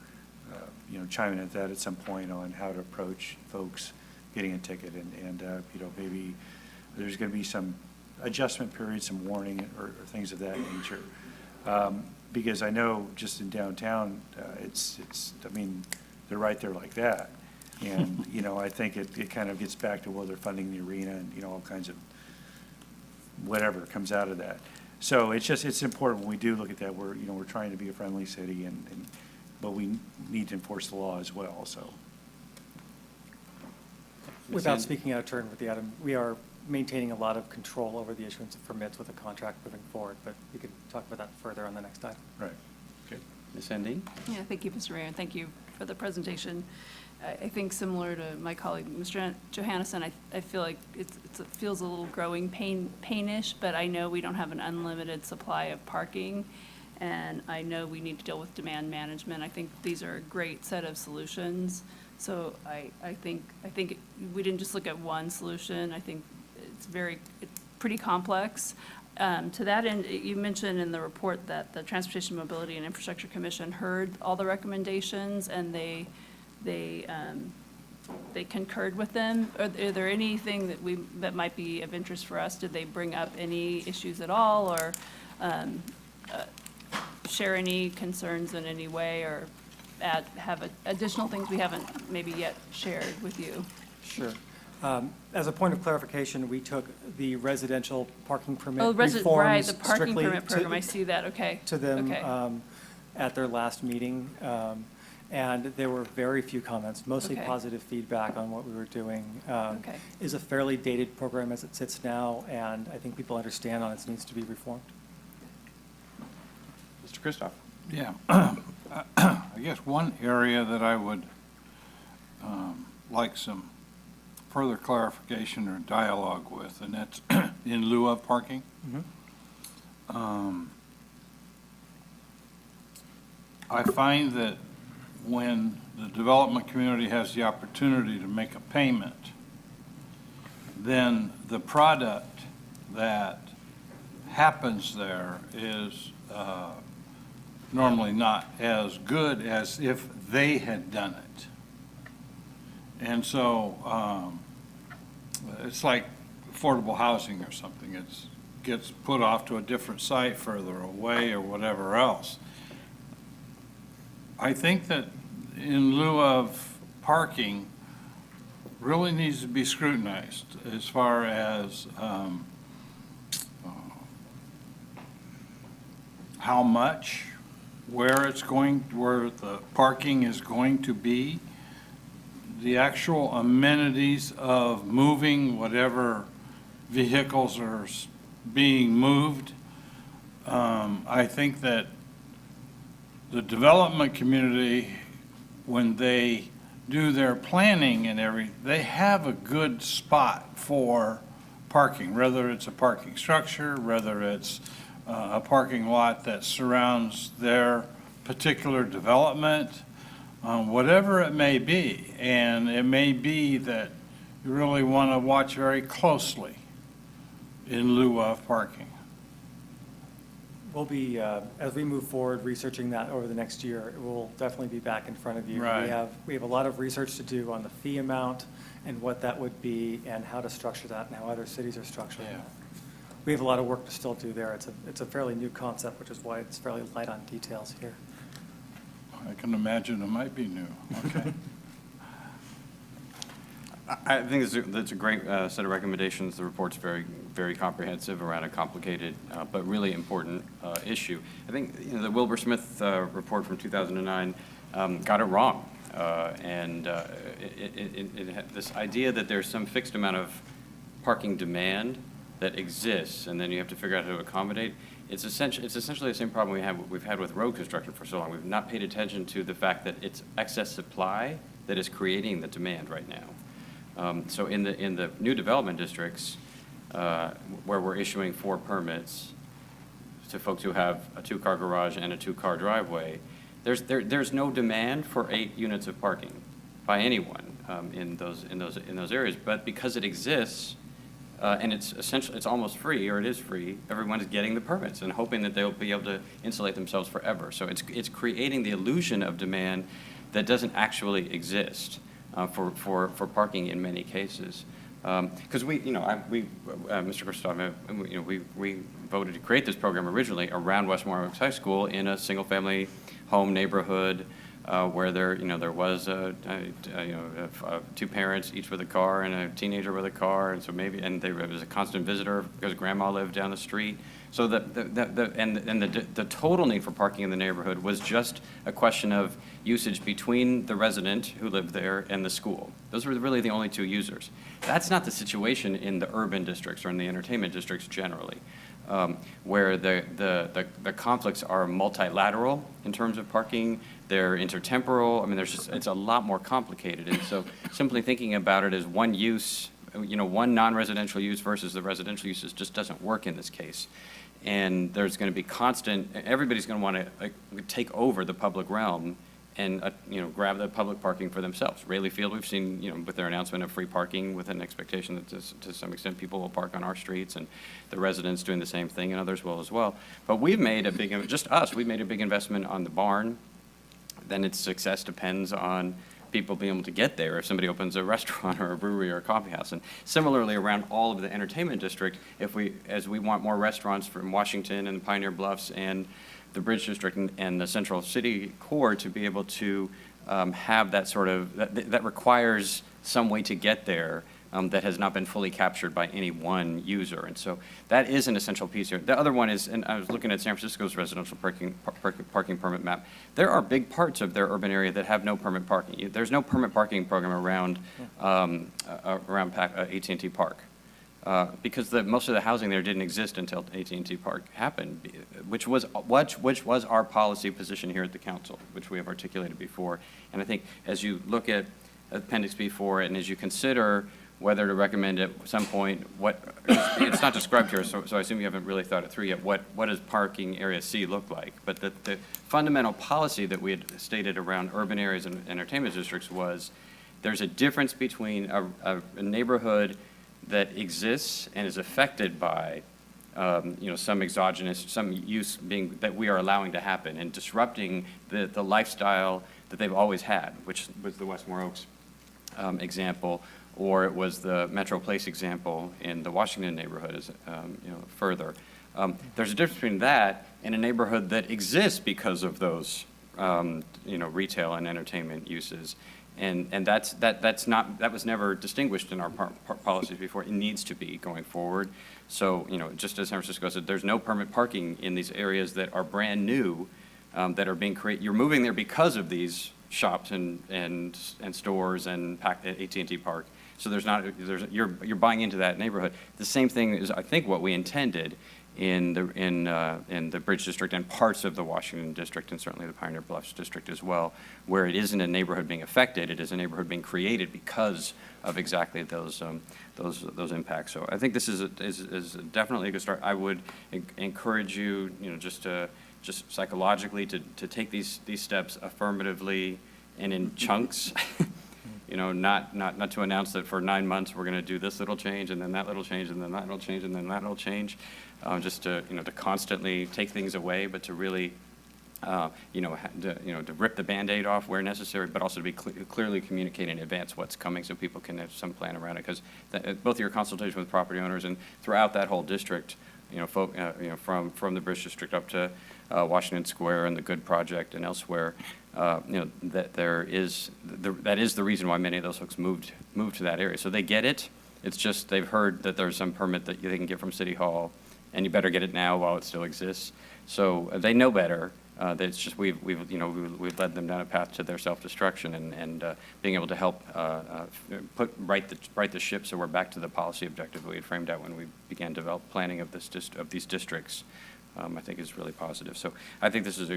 chime in at that at some point on how to approach folks getting a ticket. And maybe there's going to be some adjustment periods, some warning or things of that nature. Because I know just in downtown, they're right there like that. And, I think it kind of gets back to, well, they're funding the arena and, all kinds of whatever comes out of that. So it's important when we do look at that, we're trying to be a friendly city but we need to enforce the law as well, so. Without speaking out of turn with the item, we are maintaining a lot of control over the issuance of permits with the contract moving forward, but we could talk about that further on the next item. Right. Okay. Ms. Endine? Yeah, thank you, Mr. Mayor, and thank you for the presentation. I think similar to my colleague, Mr. Johannesson, I feel like it feels a little growing painish, but I know we don't have an unlimited supply of parking, and I know we need to deal with demand management. I think these are a great set of solutions. So I think we didn't just look at one solution. I think it's pretty complex. To that end, you mentioned in the report that the Transportation, Mobility, and Infrastructure Commission heard all the recommendations and they concurred with them. Are there anything that might be of interest for us? Did they bring up any issues at all, or share any concerns in any way, or have additional things we haven't maybe yet shared with you? Sure. As a point of clarification, we took the residential parking permit Oh, right, reforms the parking strictly permit program, I see that, okay. to them Okay. At their last meeting. And there were very few comments, mostly Okay. positive feedback on what we were doing. Okay. Is a fairly dated program as it sits now, and I think people understand on its needs to be reformed. Mr. Kristoff? Yeah. I guess one area that I would like some further clarification or dialogue with, and that's in lieu of parking. I find that when the development community has the opportunity to make a payment, then the product that happens there is normally not as good as if they had done it. And so it's like affordable housing or something. gets put off to a different site further away or whatever else. I think that in lieu of parking really needs to be scrutinized as far as how much, where the parking is going to be, the actual amenities of moving whatever vehicles are being moved. I think that the development community, when they do their planning and they have a good spot for parking, whether it's a parking structure, whether it's a parking lot that surrounds their particular development, whatever it may be. And it may be that you really want to watch very closely in lieu of parking. We'll be, as we move forward, researching that over the next year. It will definitely be back in front of you. Right. We have a lot of research to do on the fee amount and what that would be and how to structure that and how other cities are structuring Yeah. that. We have a lot of work to still do there. It's a fairly new concept, which is why it's fairly light on details here. I can imagine it might be new. Okay. I think that's a great set of recommendations. The report's very, very comprehensive around a complicated but really important issue. I think the Wilbur Smith report from 2009 got it wrong. It had this idea that there's some fixed amount of parking demand that exists, and then you have to figure out how to accommodate. It's essentially the same problem we've had with road construction for so long. We've not paid attention to the fact that it's excess supply that is creating the demand right now. So in the new development districts, where we're issuing 4 permits to folks who have a 2-car garage and a 2-car driveway, there's no demand for 8 units of parking by anyone in those areas. But because it exists, and it's almost free, or it is free, everyone is getting the permits and hoping that they'll be able to insulate themselves forever. So it's creating the illusion of demand that doesn't actually exist. For parking in many cases, because Mr. Christoph, we voted to create this program originally around Westmore Oaks High School in a single-family home neighborhood where there was 2 parents, each with a car, and a teenager with a car, and so there was a constant visitor because grandma lived down the street. So the total need for parking in the neighborhood was just a question of usage between the resident who lived there and the school. Those were really the only 2 users. That's not the situation in the urban districts or in the entertainment districts generally, where the conflicts are multilateral in terms of parking. They're intertemporal. I mean, it's a lot more complicated. And so simply thinking about it as one use, one non-residential use versus the residential uses just doesn't work in this case. And there's going to be everybody's going to want to take over the public realm and, grab the public parking for themselves. Rayleigh Field, we've seen, with their announcement of free parking with an expectation that to some extent people will park on our streets, and the residents doing the same thing, and others will as well. But we've made a big investment on the barn. Then its success depends on people being able to get there if somebody opens a restaurant or a brewery or a coffee house. And similarly, around all of the entertainment district, as we want more restaurants from Washington and the Pioneer Bluffs and the Bridge District and the Central City core to be able to have that that requires some way to get there that has not been fully captured by any one user. And so that is an essential piece here. The other one is, and I was looking at San Francisco's residential parking permit map. There are big parts of their urban area that have no permit parking. There's no permit parking program around AT&T Park. Because most of the housing there didn't exist until AT&T Park happened, which was our policy position here at the council, which we have articulated before. And I think as you look at Appendix B4 and as you consider whether to recommend at some point it's not described here, so I assume you haven't really thought it through yet, what does parking area C look like? But the fundamental policy that we had stated around urban areas and entertainment districts was there's a difference between a neighborhood that exists and is affected by some exogenous, some use that we are allowing to happen and disrupting the lifestyle that they've always had, which was the Westmore Oaks example, or it was the Metro Place example in the Washington neighborhood, as further. There's a difference between that and a neighborhood that exists because of those, retail and entertainment uses. And that was never distinguished in our policies before. It needs to be going forward. So, just as San Francisco said, there's no permit parking in these areas that are brand new, that are being created. You're moving there because of these shops and stores and AT&T Park. So you're buying into that neighborhood. The same thing is, I think, what we intended in the Bridge District and parts of the Washington District, and certainly the Pioneer Bluffs District as well, where it isn't a neighborhood being affected, it is a neighborhood being created because of exactly those impacts. So I think this is definitely a good start. I would encourage you, just psychologically to take these steps affirmatively and in chunks. Not to announce that for 9 months we're going to do this little change and then that little change and then that little change and then that little change. Just to constantly take things away, but to really to rip the Band-Aid off where necessary, but also to be clearly communicate in advance what's coming so people can have some plan around it. Because both your consultation with property owners and throughout that whole district, from the Bridge District up to Washington Square and the Good Project and elsewhere, that that is the reason why many of those folks moved to that area. So they get it. It's just they've heard that there's some permit that they can get from City Hall, and you better get it now while it still exists. So they know better. That it's just we've led them down a path to their self-destruction, and being able to help right the ship, so we're back to the policy objective that we had framed out when we began planning of these districts. I think is really positive. So I think this is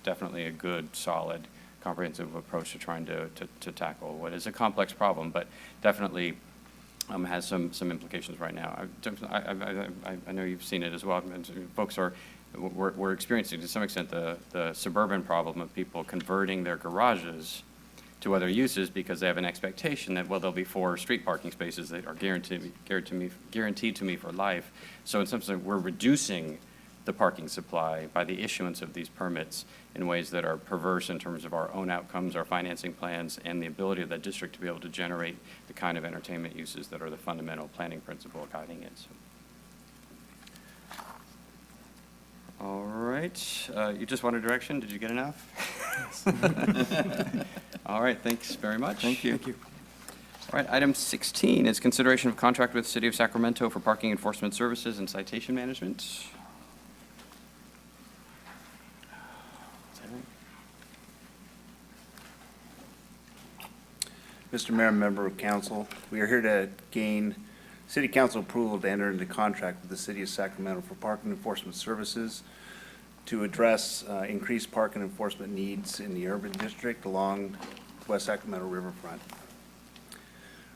definitely a good, solid, comprehensive approach to trying to tackle what is a complex problem, but definitely has some implications right now. I know you've seen it as well. Folks we're experiencing to some extent the suburban problem of people converting their garages to other uses because they have an expectation that, well, there'll be 4 street parking spaces that are guaranteed to me for life. So in some sense, we're reducing the parking supply by the issuance of these permits in ways that are perverse in terms of our own outcomes, our financing plans, and the ability of that district to be able to generate the kind of entertainment uses that are the fundamental planning principle guiding it. So. All right, you just wanted direction. Did you get enough? All right, thanks very much. Thank you. Thank you. All right, item 16 is consideration of contract with the City of Sacramento for parking enforcement services and citation management. Mr. Mayor, member of council, we are here to gain city council approval to enter into contract with the City of Sacramento for parking enforcement services to address increased parking enforcement needs in the urban district along West Sacramento riverfront.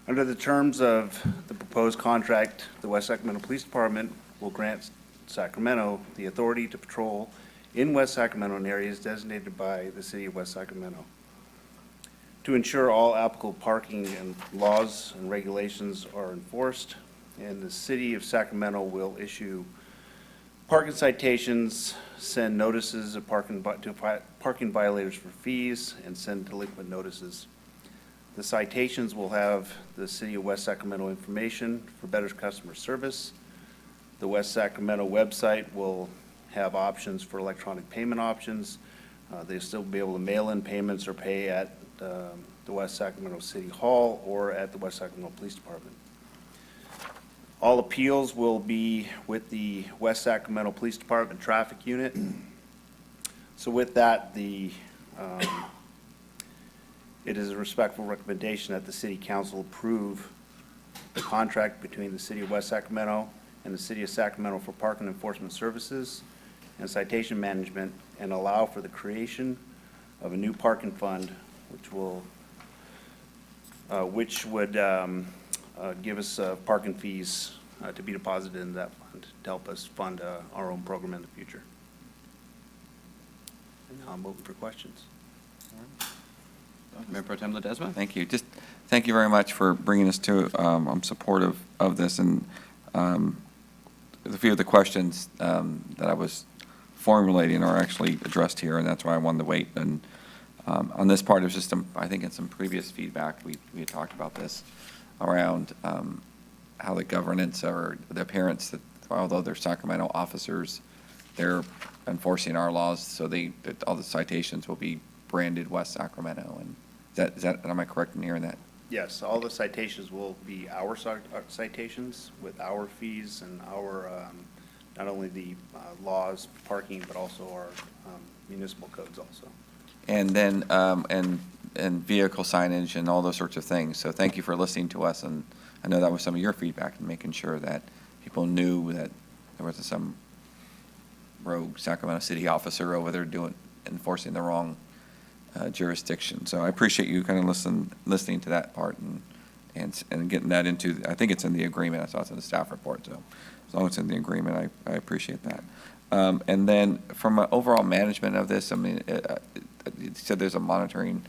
Under the terms of the proposed contract, the West Sacramento Police Department will grant Sacramento the authority to patrol in West Sacramento in areas designated by the City of West Sacramento. To ensure all applicable parking and laws and regulations are enforced, and the City of Sacramento will issue parking citations, send notices of parking violators for fees, and send delinquent notices. The citations will have the City of West Sacramento information for better customer service. The West Sacramento website will have options for electronic payment options. They'll still be able to mail in payments or pay at the West Sacramento City Hall or at the West Sacramento Police Department. All appeals will be with the West Sacramento Police Department Traffic Unit. So with that, it is a respectful recommendation that the City Council approve the contract between the City of West Sacramento and the City of Sacramento for parking enforcement services and citation management, and allow for the creation of a new parking fund which would give us parking fees to be deposited in that fund to help us fund our own program in the future. And now I'm open for questions. Mayor Pro Tem Ledesma? Thank you. Just thank you very much for bringing us to. I'm supportive of this, and a few of the questions that I was formulating are actually addressed here, and that's why I wanted to wait. And on this part, it was just, I think in some previous feedback, we had talked about this. around how the governance or the appearance that, although they're Sacramento officers, they're enforcing our laws, so that all the citations will be branded West Sacramento. And am I correct in hearing that? Yes, all the citations will be our citations with our fees and our, not only the laws, parking, but also our municipal codes also. And then, and vehicle signage and all those sorts of things. So thank you for listening to us, and I know that was some of your feedback and making sure that people knew that there wasn't some rogue Sacramento City officer over there enforcing the wrong jurisdiction. So I appreciate you kind of listening to that part and getting that into, I think it's in the agreement. I saw it's in the staff report, so as long as it's in the agreement, I appreciate that. And then from an overall management of this, I mean, you said there's a monitoring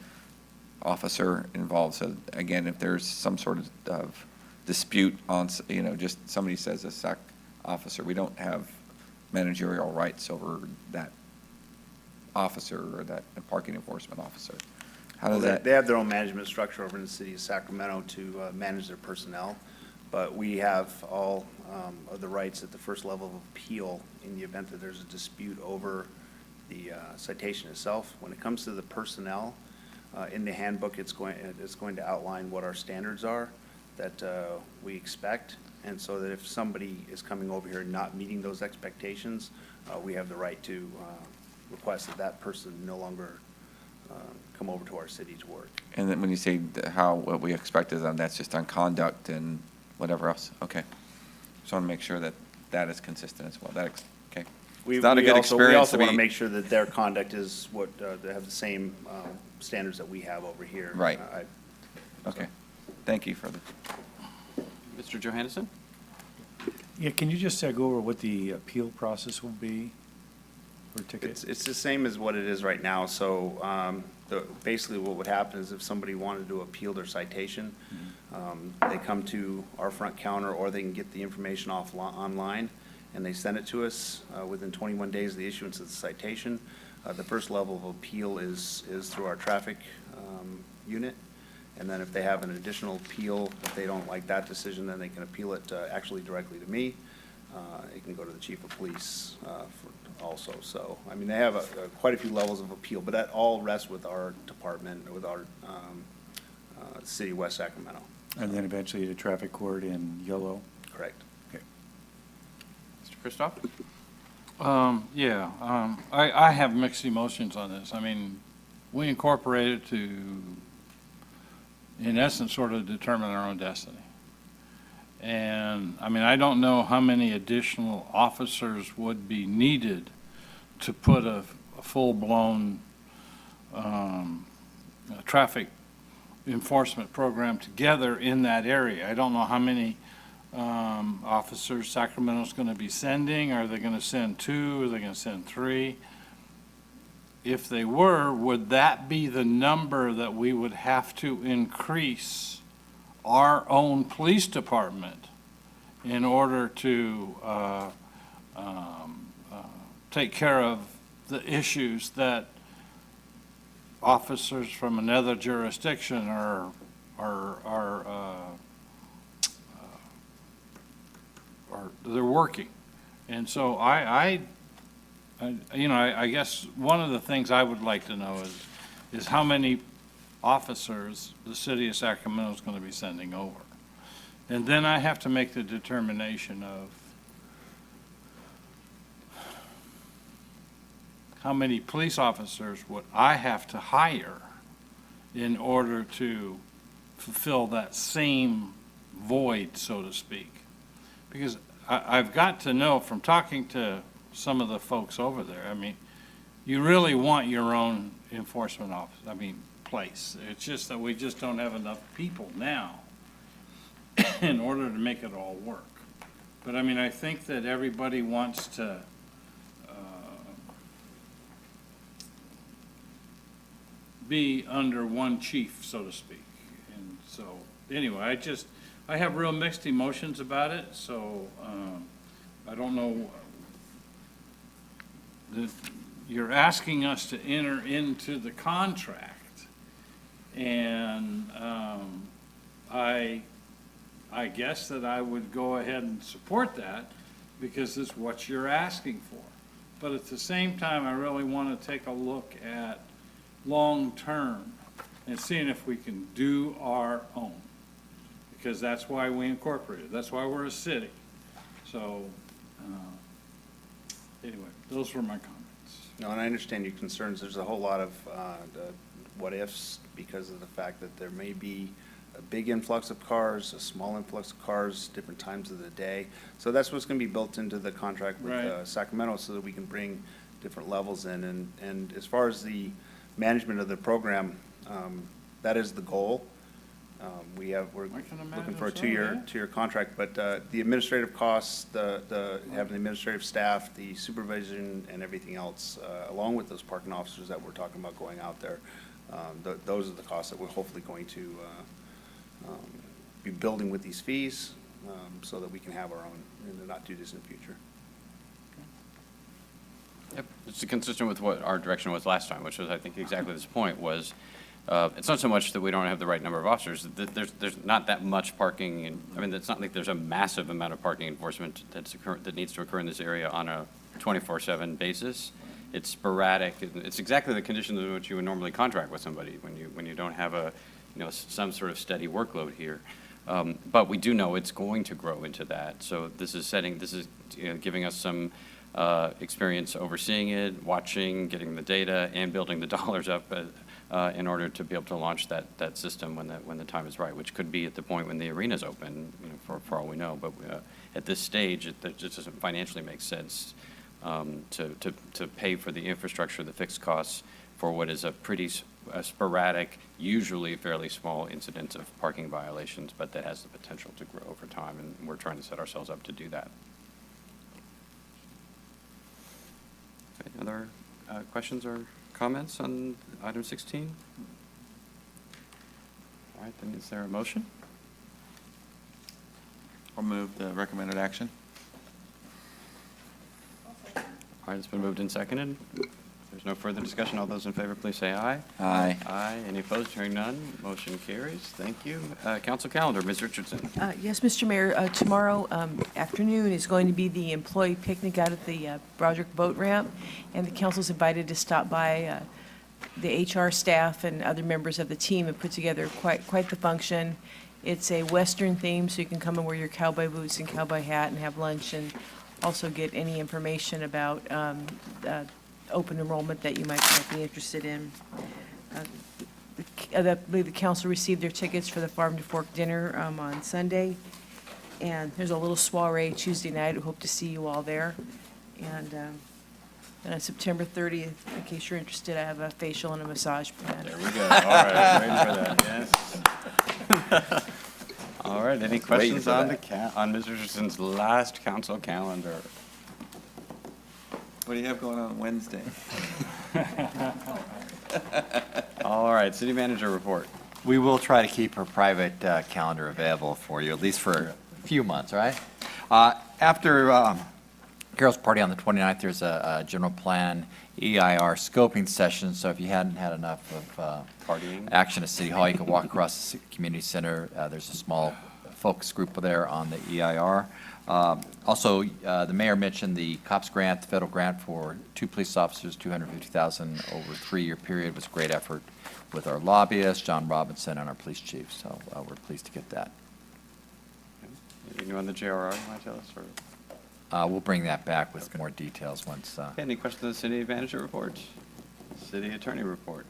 officer involved. So again, if there's some sort of dispute on, just somebody says a SAC officer, we don't have managerial rights over that officer or that parking enforcement officer. How does that? They have their own management structure over in the city of Sacramento to manage their personnel, but we have all of the rights at the first level of appeal in the event that there's a dispute over the citation itself. When it comes to the personnel, in the handbook, it's going to outline what our standards are that we expect, and so that if somebody is coming over here and not meeting those expectations, we have the right to request that that person no longer come over to our city to work. And then when you say what we expect of them, that's just on conduct and whatever else? Okay. Just want to make sure that that is consistent as well. Okay. It's not a good experience. We also want to make sure that their conduct is what, they have the same standards that we have over here. Right. Okay. Thank you for the. Mr. Johannesson? Yeah, can you just go over what the appeal process will be for tickets? It's the same as what it is right now. So basically what would happen is if somebody wanted to appeal their citation, they come to our front counter, or they can get the information online, and they send it to us within 21 days of the issuance of the citation. The first level of appeal is through our traffic unit. And then if they have an additional appeal, if they don't like that decision, then they can appeal it actually directly to me. It can go to the chief of police also. So, I mean, they have quite a few levels of appeal, but that all rests with our department, with our city of West Sacramento. And then eventually the traffic court in Yolo? Correct. Okay. Mr. Christoph? I have mixed emotions on this. I mean, we incorporated to, in essence, sort of determine our own destiny. And, I mean, I don't know how many additional officers would be needed to put a full-blown traffic enforcement program together in that area. I don't know how many officers Sacramento's going to be sending. Are they going to send 2? Are they going to send 3? If they were, would that be the number that we would have to increase our own police department in order to take care of the issues that officers from another jurisdiction they're working? And so I guess one of the things I would like to know is how many officers the city of Sacramento is going to be sending over. And then I have to make the determination of how many police officers would I have to hire in order to fulfill that same void, so to speak. Because I've got to know from talking to some of the folks over there, I mean, you really want your own enforcement office, place. It's just that we just don't have enough people now in order to make it all work. But I mean, I think that everybody wants to be under one chief, so to speak. And so, anyway, I have real mixed emotions about it, so I don't know. You're asking us to enter into the contract, and I I guess that I would go ahead and support that because it's what you're asking for. But at the same time, I really want to take a look at long-term and seeing if we can do our own. Because that's why we incorporated, that's why we're a city. So, anyway, those were my comments. No, and I understand your concerns. There's a whole lot of the what-ifs because of the fact that there may be a big influx of cars, a small influx of cars, different times of the day. So that's what's going to be built into the contract with Right. Sacramento so that we can bring different levels in. And as far as the management of the program, that is the goal. We're I can looking imagine for a so, two-year contract, but the administrative costs, having the administrative staff, the supervision, and everything else, along with those parking officers that we're talking about going out there, those are the costs that we're hopefully going to be building with these fees, so that we can have our own in the not-too-distant future. Yep, it's consistent with what our direction was last time, which was, I think, exactly this point, was it's not so much that we don't have the right number of officers. There's not that much parking, and I mean, it's not like there's a massive amount of parking enforcement that needs to occur in this area on a 24/7 basis. It's sporadic. It's exactly the conditions in which you would normally contract with somebody when you don't have some sort of steady workload here. But we do know it's going to grow into that. So this is giving us some experience overseeing it, watching, getting the data, and building the dollars up in order to be able to launch that system when the time is right, which could be at the point when the arena's open, for all we know. But at this stage, it just doesn't financially make sense to pay for the infrastructure, the fixed costs, for what is a pretty sporadic, usually fairly small incidence of parking violations, but that has the potential to grow over time, and we're trying to set ourselves up to do that. Any other questions or comments on item 16? All right, then is there a motion? I'll move the recommended action. All right, it's been moved and seconded. There's no further discussion. All those in favor, please say aye. Aye. Aye. Any opposed? Hearing none, motion carries. Thank you. Council calendar, Ms. Richardson. Yes, Mr. Mayor, tomorrow afternoon is going to be the employee picnic out at the Broderick Boat Ramp, and the council's invited to stop by. The HR staff and other members of the team have put together quite the function. It's a Western theme, so you can come and wear your cowboy boots and cowboy hat and have lunch, and also get any information about open enrollment that you might be interested in. I believe the council received their tickets for the Farm to Fork dinner on Sunday, and there's a little soiree Tuesday night. We hope to see you all there. And on September 30th, in case you're interested, I have a facial and a massage planned. There we go. All right, waiting for that, yes. All right, any questions on Ms. Richardson's last council calendar? What do you have going on Wednesday? All right, city manager report. We will try to keep her private calendar available for you, at least for a few months, right? After Carol's party on the 29th, there's a general plan EIR scoping session, so if you hadn't had enough of Partying. action at City Hall, you can walk across the community center. There's a small focus group there on the EIR. Also, the mayor mentioned the COPS grant, the federal grant for 2 police officers, $250,000 over a 3-year period. Was a great effort with our lobbyist, John Robinson, and our police chief, so we're pleased to get that. Anything on the JRR you want to tell us? Or? We'll bring that back with more details once. Okay, any questions on the city manager report? City attorney report?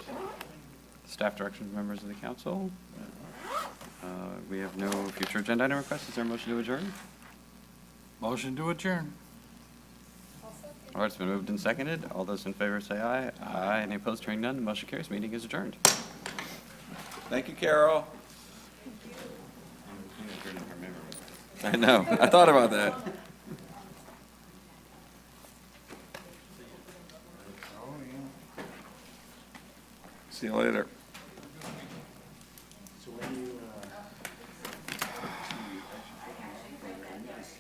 Staff directions, members of the council? We have no future agenda item requests. Is there a motion to adjourn? Motion to adjourn. All right, it's been moved and seconded. All those in favor say aye. Aye. Any opposed? Hearing none, the motion carries. Meeting is adjourned. Thank you, Carol. I know. I thought about that. See you later.